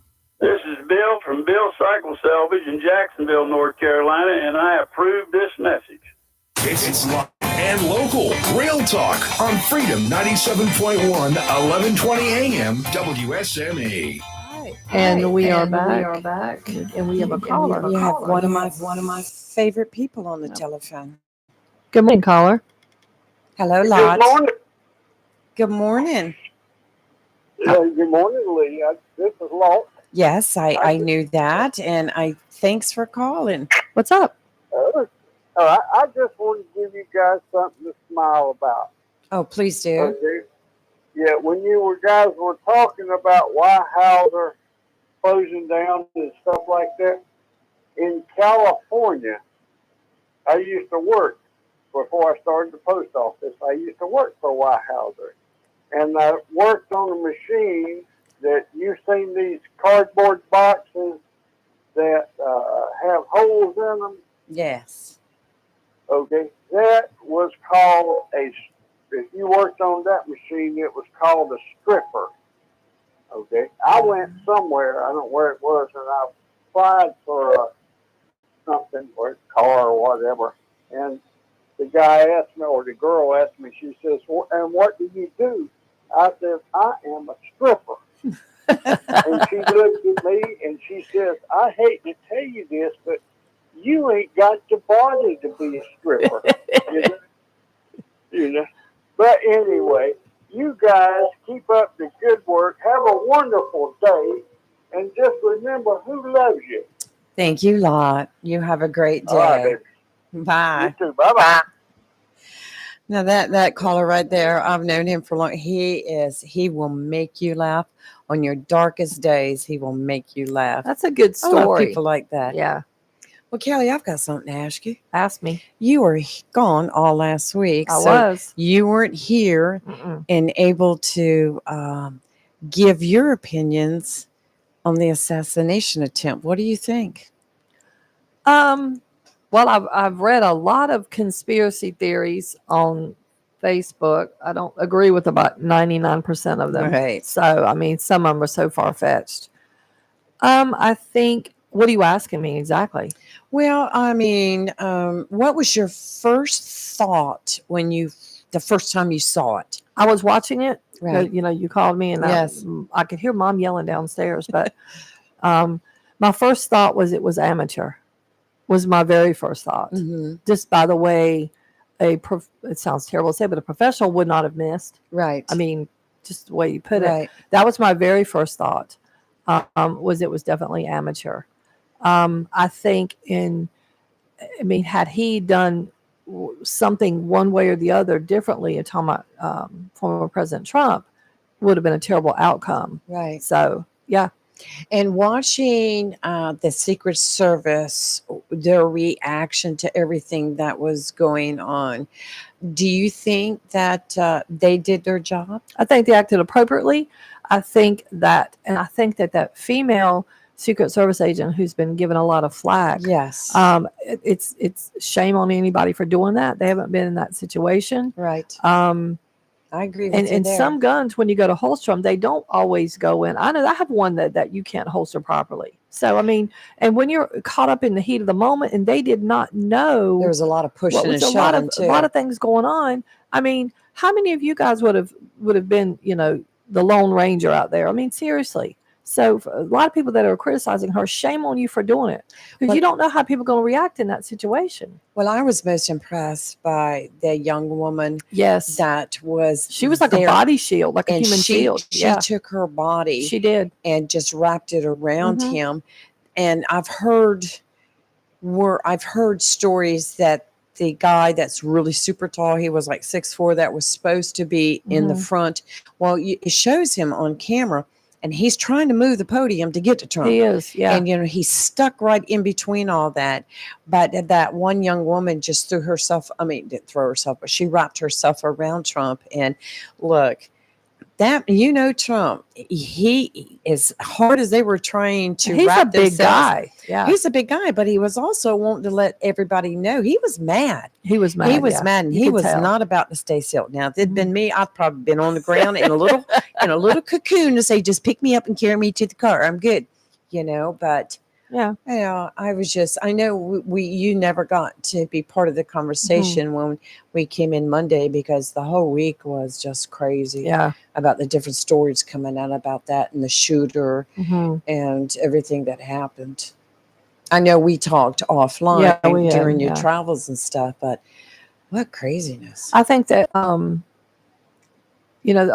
This is Bill from Bill Cycle Salvage in Jacksonville, North Carolina, and I approve this message. It's live and local. Real talk on Freedom 97.1, 1120 AM, WSME. And we are back. And we have a caller. You have one of my favorite people on the telephone. Good morning, caller. Hello, Good Lot. morning. Good morning. Good morning, Lee. This is Lot. Yes, I knew that, and thanks for calling. What's up? I just wanted to give you guys something to smile about. Oh, please do. Okay? Yeah, when you guys were talking about Weyerhaeuser closing down and stuff like that, in California, I used to work before I started the post office. I used to work for Weyerhaeuser, and I worked on a machine that you've seen these cardboard boxes that have holes in them. Yes. Okay, that was called if you worked on that machine, it was called a stripper. Okay, I went somewhere, I don't know where it was, and I applied for something, or a car or whatever, and the guy asked me, or the girl asked me, she says, well, and what do you do? I said, I am a stripper. And she looked at me and she says, I hate to tell you this, but you ain't got the body to be a stripper. you know? But anyway, you guys keep up the good work. Have a wonderful day. And just remember who loves you. Thank you, Lot. You have a great day. All right, baby. Bye. You too. Bye-bye. Now that caller right there, I've known him for long. He will make you laugh on your darkest days. He will make you laugh. That's a good I love story. people like that. Yeah. Well, Kelly, I've got something to ask you. Ask me. You were gone all last week. I so was. You weren't here Mm-mm. and able to give your opinions on the assassination attempt. What do you think? Well, I've read a lot of conspiracy theories on Facebook. I don't agree with about 99% of them. Right. So, I mean, some of them are so far-fetched. I think, what are you asking me exactly? Well, I mean, what was your first thought when the first time you saw it? I was watching it. Right. You know, you called me and Yes. I could hear Mom yelling downstairs, but my first thought was it was amateur, was my very first thought. Mm-hmm. Just by the way, it sounds terrible to say, but a professional would not have missed. Right. I mean, just the way you put Right. it. That was my very first thought, was it was definitely amateur. I think had he done something one way or the other differently, you're talking about former President Trump, would have been a terrible outcome. Right. So, yeah. And watching the Secret Service, their reaction to everything that was going on, do you think that they did their job? I think they acted appropriately. I think that female Secret Service agent who's been given a lot of flack. Yes. It's shame on anybody for doing that. They haven't been in that situation. Right. I agree with you And there. some guns, when you go to holster them, they don't always go in. I know I have one that you can't holster properly. So, I mean, and when you're caught up in the heat of the moment and they did not know. There was a lot of pushing and a lot shoving, of, too. a lot of things going on. I mean, how many of you guys would have been, the Lone Ranger out there? I mean, seriously. So for a lot of people that are criticizing her, shame on you for doing it, because you don't know how people are going to react in that situation. Well, I was most impressed by the young woman. Yes. That was. She was like there. a body shield, like a And human shield. She Yeah. took her body. She did. And just wrapped it around Mhm. him. And I've heard stories that the guy that's really super tall, he was like 6'4", that was supposed to be in the Mhm. front. Well, it shows him on camera, and he's trying to move the podium to get to Trump. He is, yeah. And, he's stuck right in between all that. But that one young woman just didn't throw herself, but she wrapped herself around Trump. And look, Trump, he, as hard as they were trying to He's wrap a big themselves- guy. Yeah. He's a big guy, but he was also wanting to let everybody know he was mad. He was mad. He was yeah. mad, and You he could was tell. not about to stay still. Now, if it'd been me, I'd probably been on the ground in a little cocoon to say, just pick me up and carry me to the car. I'm good, but yeah. I know you never got to be part of the conversation when we came in Monday, because the whole week was just crazy. Yeah. About the different stories coming out about that and the shooter Mhm. and everything that happened. I know we talked offline Yeah, we had, during your yeah. travels and stuff, but what craziness. I think that a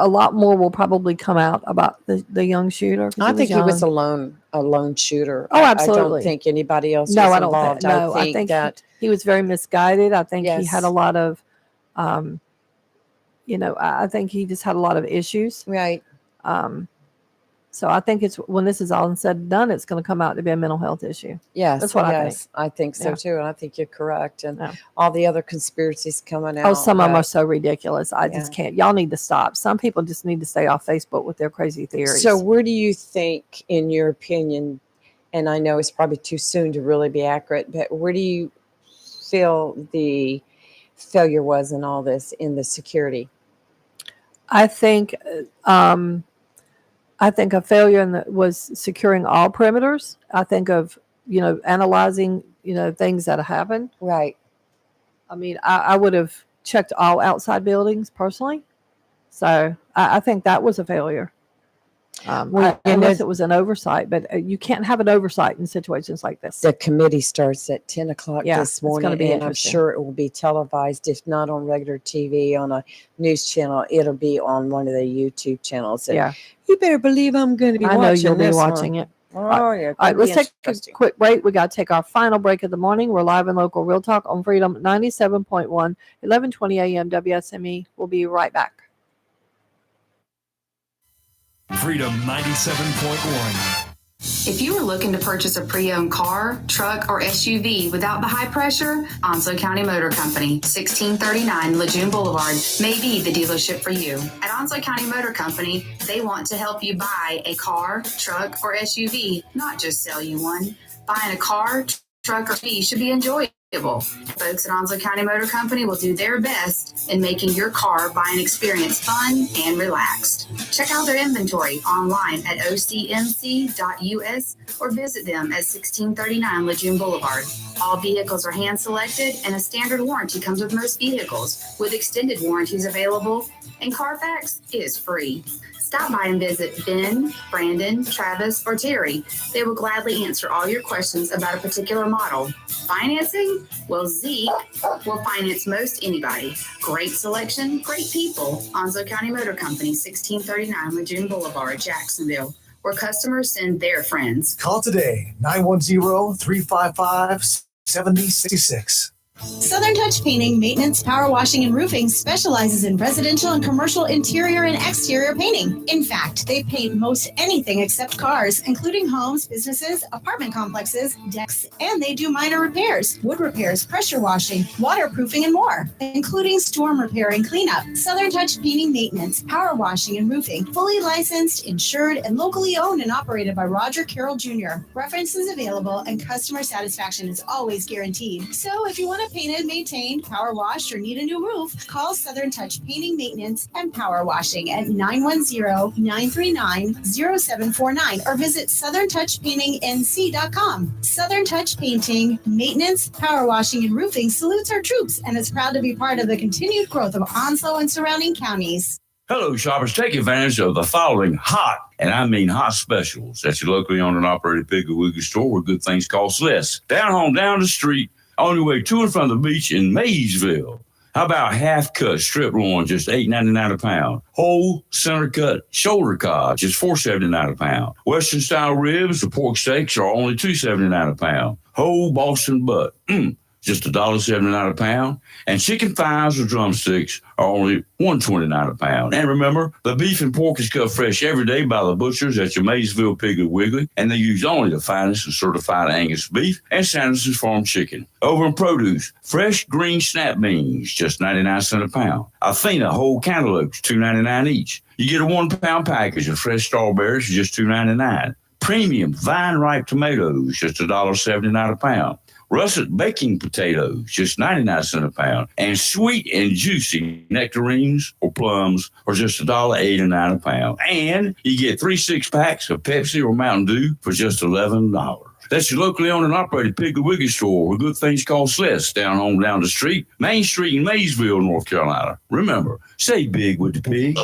lot more will probably come out about the young shooter. 'cause I think he was young. a lone shooter. Oh, I absolutely. don't think anybody else No, was I don't involved. think. No, I think that he was very misguided. I think he Yes. had a lot of, I think he just had a lot of issues. Right. So I think when this is all said and done, it's going to come out to be a mental health issue. Yes, That's what I think. I think so Yeah. too, and I think you're correct. And Yeah. all the other conspiracies coming out. Oh, some of them but- are so ridiculous. I just can't. Y'all need to stop. Some people just need to stay off Facebook with their crazy theories. So, where do you think, in your opinion, and I know it's probably too soon to really be accurate, but where do you feel the failure was in all this, in the security? I think a failure was securing all perimeters. I think of analyzing things that happened. Right. I mean, I would have checked all outside buildings personally. So I think that was a failure. Unless it was an oversight, but you can't have an oversight in situations like this. The committee starts at 10 o'clock Yeah, this it's gonna morning, be and I'm interesting. sure it will be televised, if not on regular TV, on a news channel. It'll be on one of the YouTube channels. And Yeah. you better believe I'm going to be I watching know you'll be this one. watching it. Oh, yeah. All right, let's take a interesting. quick break. We got to take our final break of the morning. We're live in local Real Talk on Freedom 97.1, 1120 a.m. WSME. We'll be right back. Freedom 97.1. If you are looking to purchase a pre-owned car, truck, or SUV without the high pressure, Onslow County Motor Company, 1639 Lejeune Boulevard, may be the dealership for you. At Onslow County Motor Company, they want to help you buy a car, truck, or SUV, not just sell you one. Buying a car, truck, or SUV should be enjoyable. Folks at Onslow County Motor Company will do their best in making your car buying experience fun and relaxed. Check out their inventory online at ocmc.us or visit them at 1639 Lejeune Boulevard. All vehicles are hand selected and a standard warranty comes with most vehicles, with extended warranties available, and Carfax is free. Stop by and visit Ben, Brandon, Travis, or Terry. They will gladly answer all your questions about a particular model. Financing? Well, Zeke will finance most anybody. Great selection, great people. Onslow County Motor Company, 1639 Lejeune Boulevard, Jacksonville, where customers send their friends. Call today, 910-355-7066. Southern Touch Painting, Maintenance, Power Washing, and Roofing specializes in residential and commercial interior and exterior painting. In fact, they paint most anything except cars, including homes, businesses, apartment complexes, decks, and they do minor repairs, wood repairs, pressure washing, waterproofing, and more, including storm repair and cleanup. Southern Touch Painting, Maintenance, Power Washing, and Roofing, fully licensed, insured, and locally owned and operated by Roger Carroll Jr. References available and customer satisfaction is always guaranteed. So if you want to painted, maintained, power washed, or need a new roof, call Southern Touch Painting, Maintenance, and Power Washing at 910-939-0749 or visit southerntouchpaintingnc.com. Southern Touch Painting, Maintenance, Power Washing, and Roofing salutes our troops and is proud to be part of the continued growth of Onslow and surrounding counties. Hello, shoppers. Take advantage of the following hot, and I mean hot specials at your locally owned and operated Piggly Wiggly store where good things cost less. Down home, down the street, on your way to and from the beach in Maysville. How about half-cut strip loin, just $8.99 a pound? Whole center-cut shoulder cod, just $4.79 a pound. Western-style ribs or pork steaks are only $2.79 a pound. Whole Boston butt, just $1.79 a pound. And chicken thighs or drumsticks are only $1.29 a pound. And remember, the beef and pork is cut fresh every day by the butchers at your Maysville Piggly Wiggly, and they use only the finest and certified Angus beef and Sanderson's Farm chicken. Over in produce, fresh green snap beans, just 99 cents a pound. Athena whole cantaloupes, $2.99 each. You get a 1 pound package of fresh strawberries for just $2.99. Premium vine-ripe tomatoes, just $1.79 a pound. Russet baking potatoes, just 99 cents a pound. And sweet and juicy nectarines or plums are just $1.89 a pound. And you get 3 6-packs of Pepsi or Mountain Dew for just $11. That's your locally owned and operated Piggly Wiggly store where good things cost less. Down home, down the street, Main Street in Maysville, North Carolina. Remember, say big with the pig.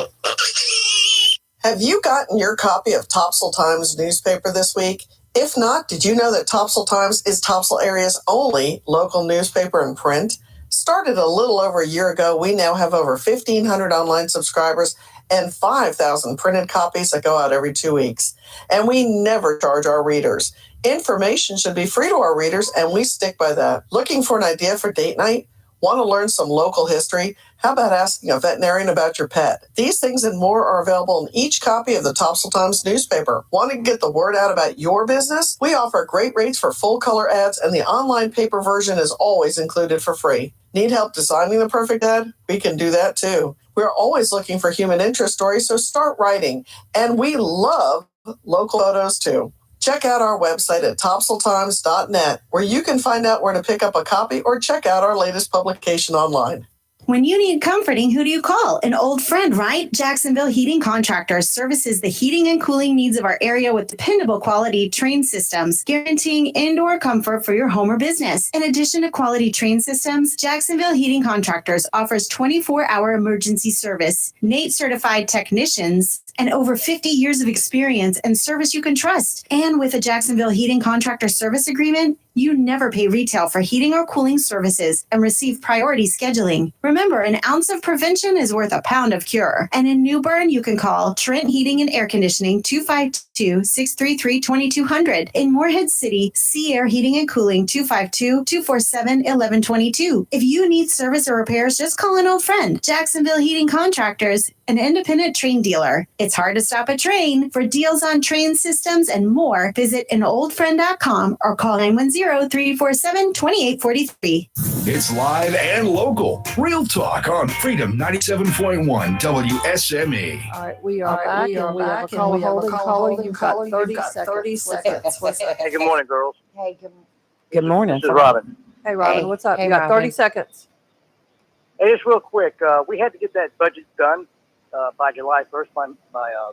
Have you gotten your copy of Topsail Times newspaper this week? If not, did you know that Topsail Times is Topsail area's only local newspaper in print? Started a little over a year ago, we now have over 1,500 online subscribers and 5,000 printed copies that go out every 2 weeks. And we never charge our readers. Information should be free to our readers, and we stick by that. Looking for an idea for date night? Want to learn some local history? How about asking a veterinarian about your pet? These things and more are available in each copy of the Topsail Times newspaper. Want to get the word out about your business? We offer great rates for full color ads, and the online paper version is always included for free. Need help designing the perfect ad? We can do that too. We're always looking for human interest stories, so start writing. And we love local photos too. Check out our website at topsailtimes.net, where you can find out where to pick up a copy or check out our latest publication online. When you need comforting, who do you call? An old friend, right? Jacksonville Heating Contractors services the heating and cooling needs of our area with dependable quality train systems, guaranteeing indoor comfort for your home or business. In addition to quality train systems, Jacksonville Heating Contractors offers 24-hour emergency service, NATE certified technicians, and over 50 years of experience and service you can trust. And with a Jacksonville Heating Contractor Service Agreement, you never pay retail for heating or cooling services and receive priority scheduling. Remember, an ounce of prevention is worth a pound of cure. And in New Bern, you can call Trent Heating and Air Conditioning 252 252-633-2200. In Morehead City, Sea Air Heating and Cooling, 252-247-1122. If you need service or repairs, just call an old friend. Jacksonville Heating Contractors, an independent train dealer. It's hard to stop a train. For deals on train systems and more, visit anoldfriend.com or call 910-347-2843. It's live and local. Real talk on Freedom 97.1 WSME. All right, we are back, and we have a caller holding. You've got 30 seconds. Hey, good morning, girls. Hey, good morning. This is Robin. Hey, Robin, Hey. what's up? Hey, You got 30 Robin. seconds. Hey, just real quick. We had to get that budget done by July 1st by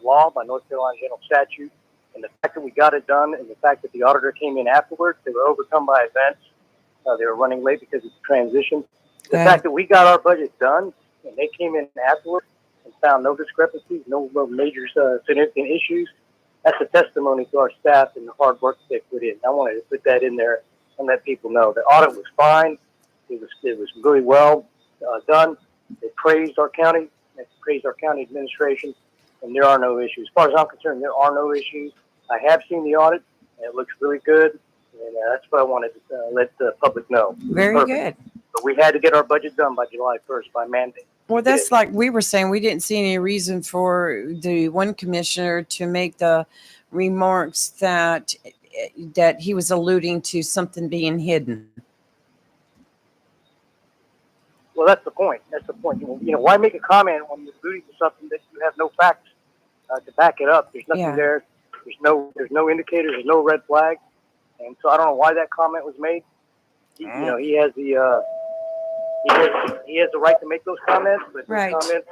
law, by North Carolina General Statute. And the fact that we got it done and the fact that the auditor came in afterwards, they were overcome by events. They were running late because of the transition. The Right. fact that we got our budget done and they came in afterwards and found no discrepancies, no major significant issues, that's a testimony to our staff and the hard work that they put in. I wanted to put that in there and let people know the audit was fine. It was really well done. They praised our county. They praised our county administration, and there are no issues. As far as I'm concerned, there are no issues. I have seen the audit, and it looks really good, and that's what I wanted to let the public know. Very Perfect. good. But we had to get our budget done by July 1st by mandate. Well, that's like we were saying, we didn't see any reason for the one commissioner to make the remarks that he was alluding to something being hidden. Well, that's the point. That's the point. You know, why make a comment when you're alluding to something that you have no facts to back it up? There's nothing Yeah. there. There's no indicators. There's no red flag. And so I don't know why that comment was made. You know, he has the right to make those comments, but Right. those comments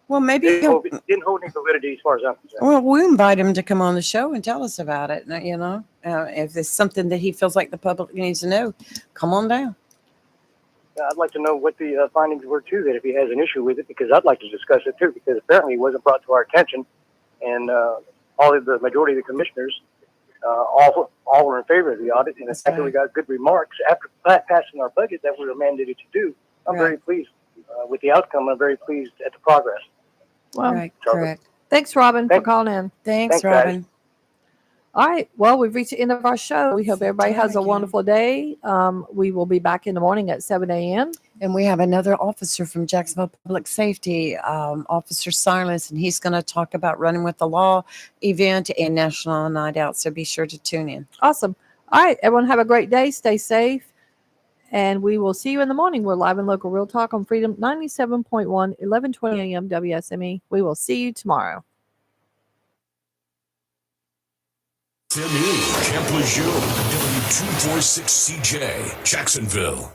Well, maybe didn't hold any validity as far as I'm concerned. well, we'll invite him to come on the show and tell us about it. You know, if it's something that he feels like the public needs to know, come on down. I'd like to know what the findings were too, that if he has an issue with it, because I'd like to discuss it too, because apparently it wasn't brought to our attention, and all of the majority of the commissioners all were in favor of the audit, and the fact that we got good remarks after passing our budget that we were mandated to do. I'm very pleased with the outcome. I'm very pleased at the progress. Well, Right, So- correct. Thanks, Robin, for calling in. Thanks, Thanks, guys. Robin. All right. Well, we've reached the end of our show. We hope everybody has a wonderful day. We will be back in the morning at 7 a.m. And we have another officer from Jacksonville Public Safety, Officer Silas, and he's going to talk about Running with the Law event and National Night Out. So be sure to tune in. Awesome. All right. Everyone have a great day. Stay safe. And we will see you in the morning. We're live and local Real Talk on Freedom 97.1, 1120 a.m. WSME. We will see you tomorrow. Kemp Lejeune, W246CJ, Jacksonville.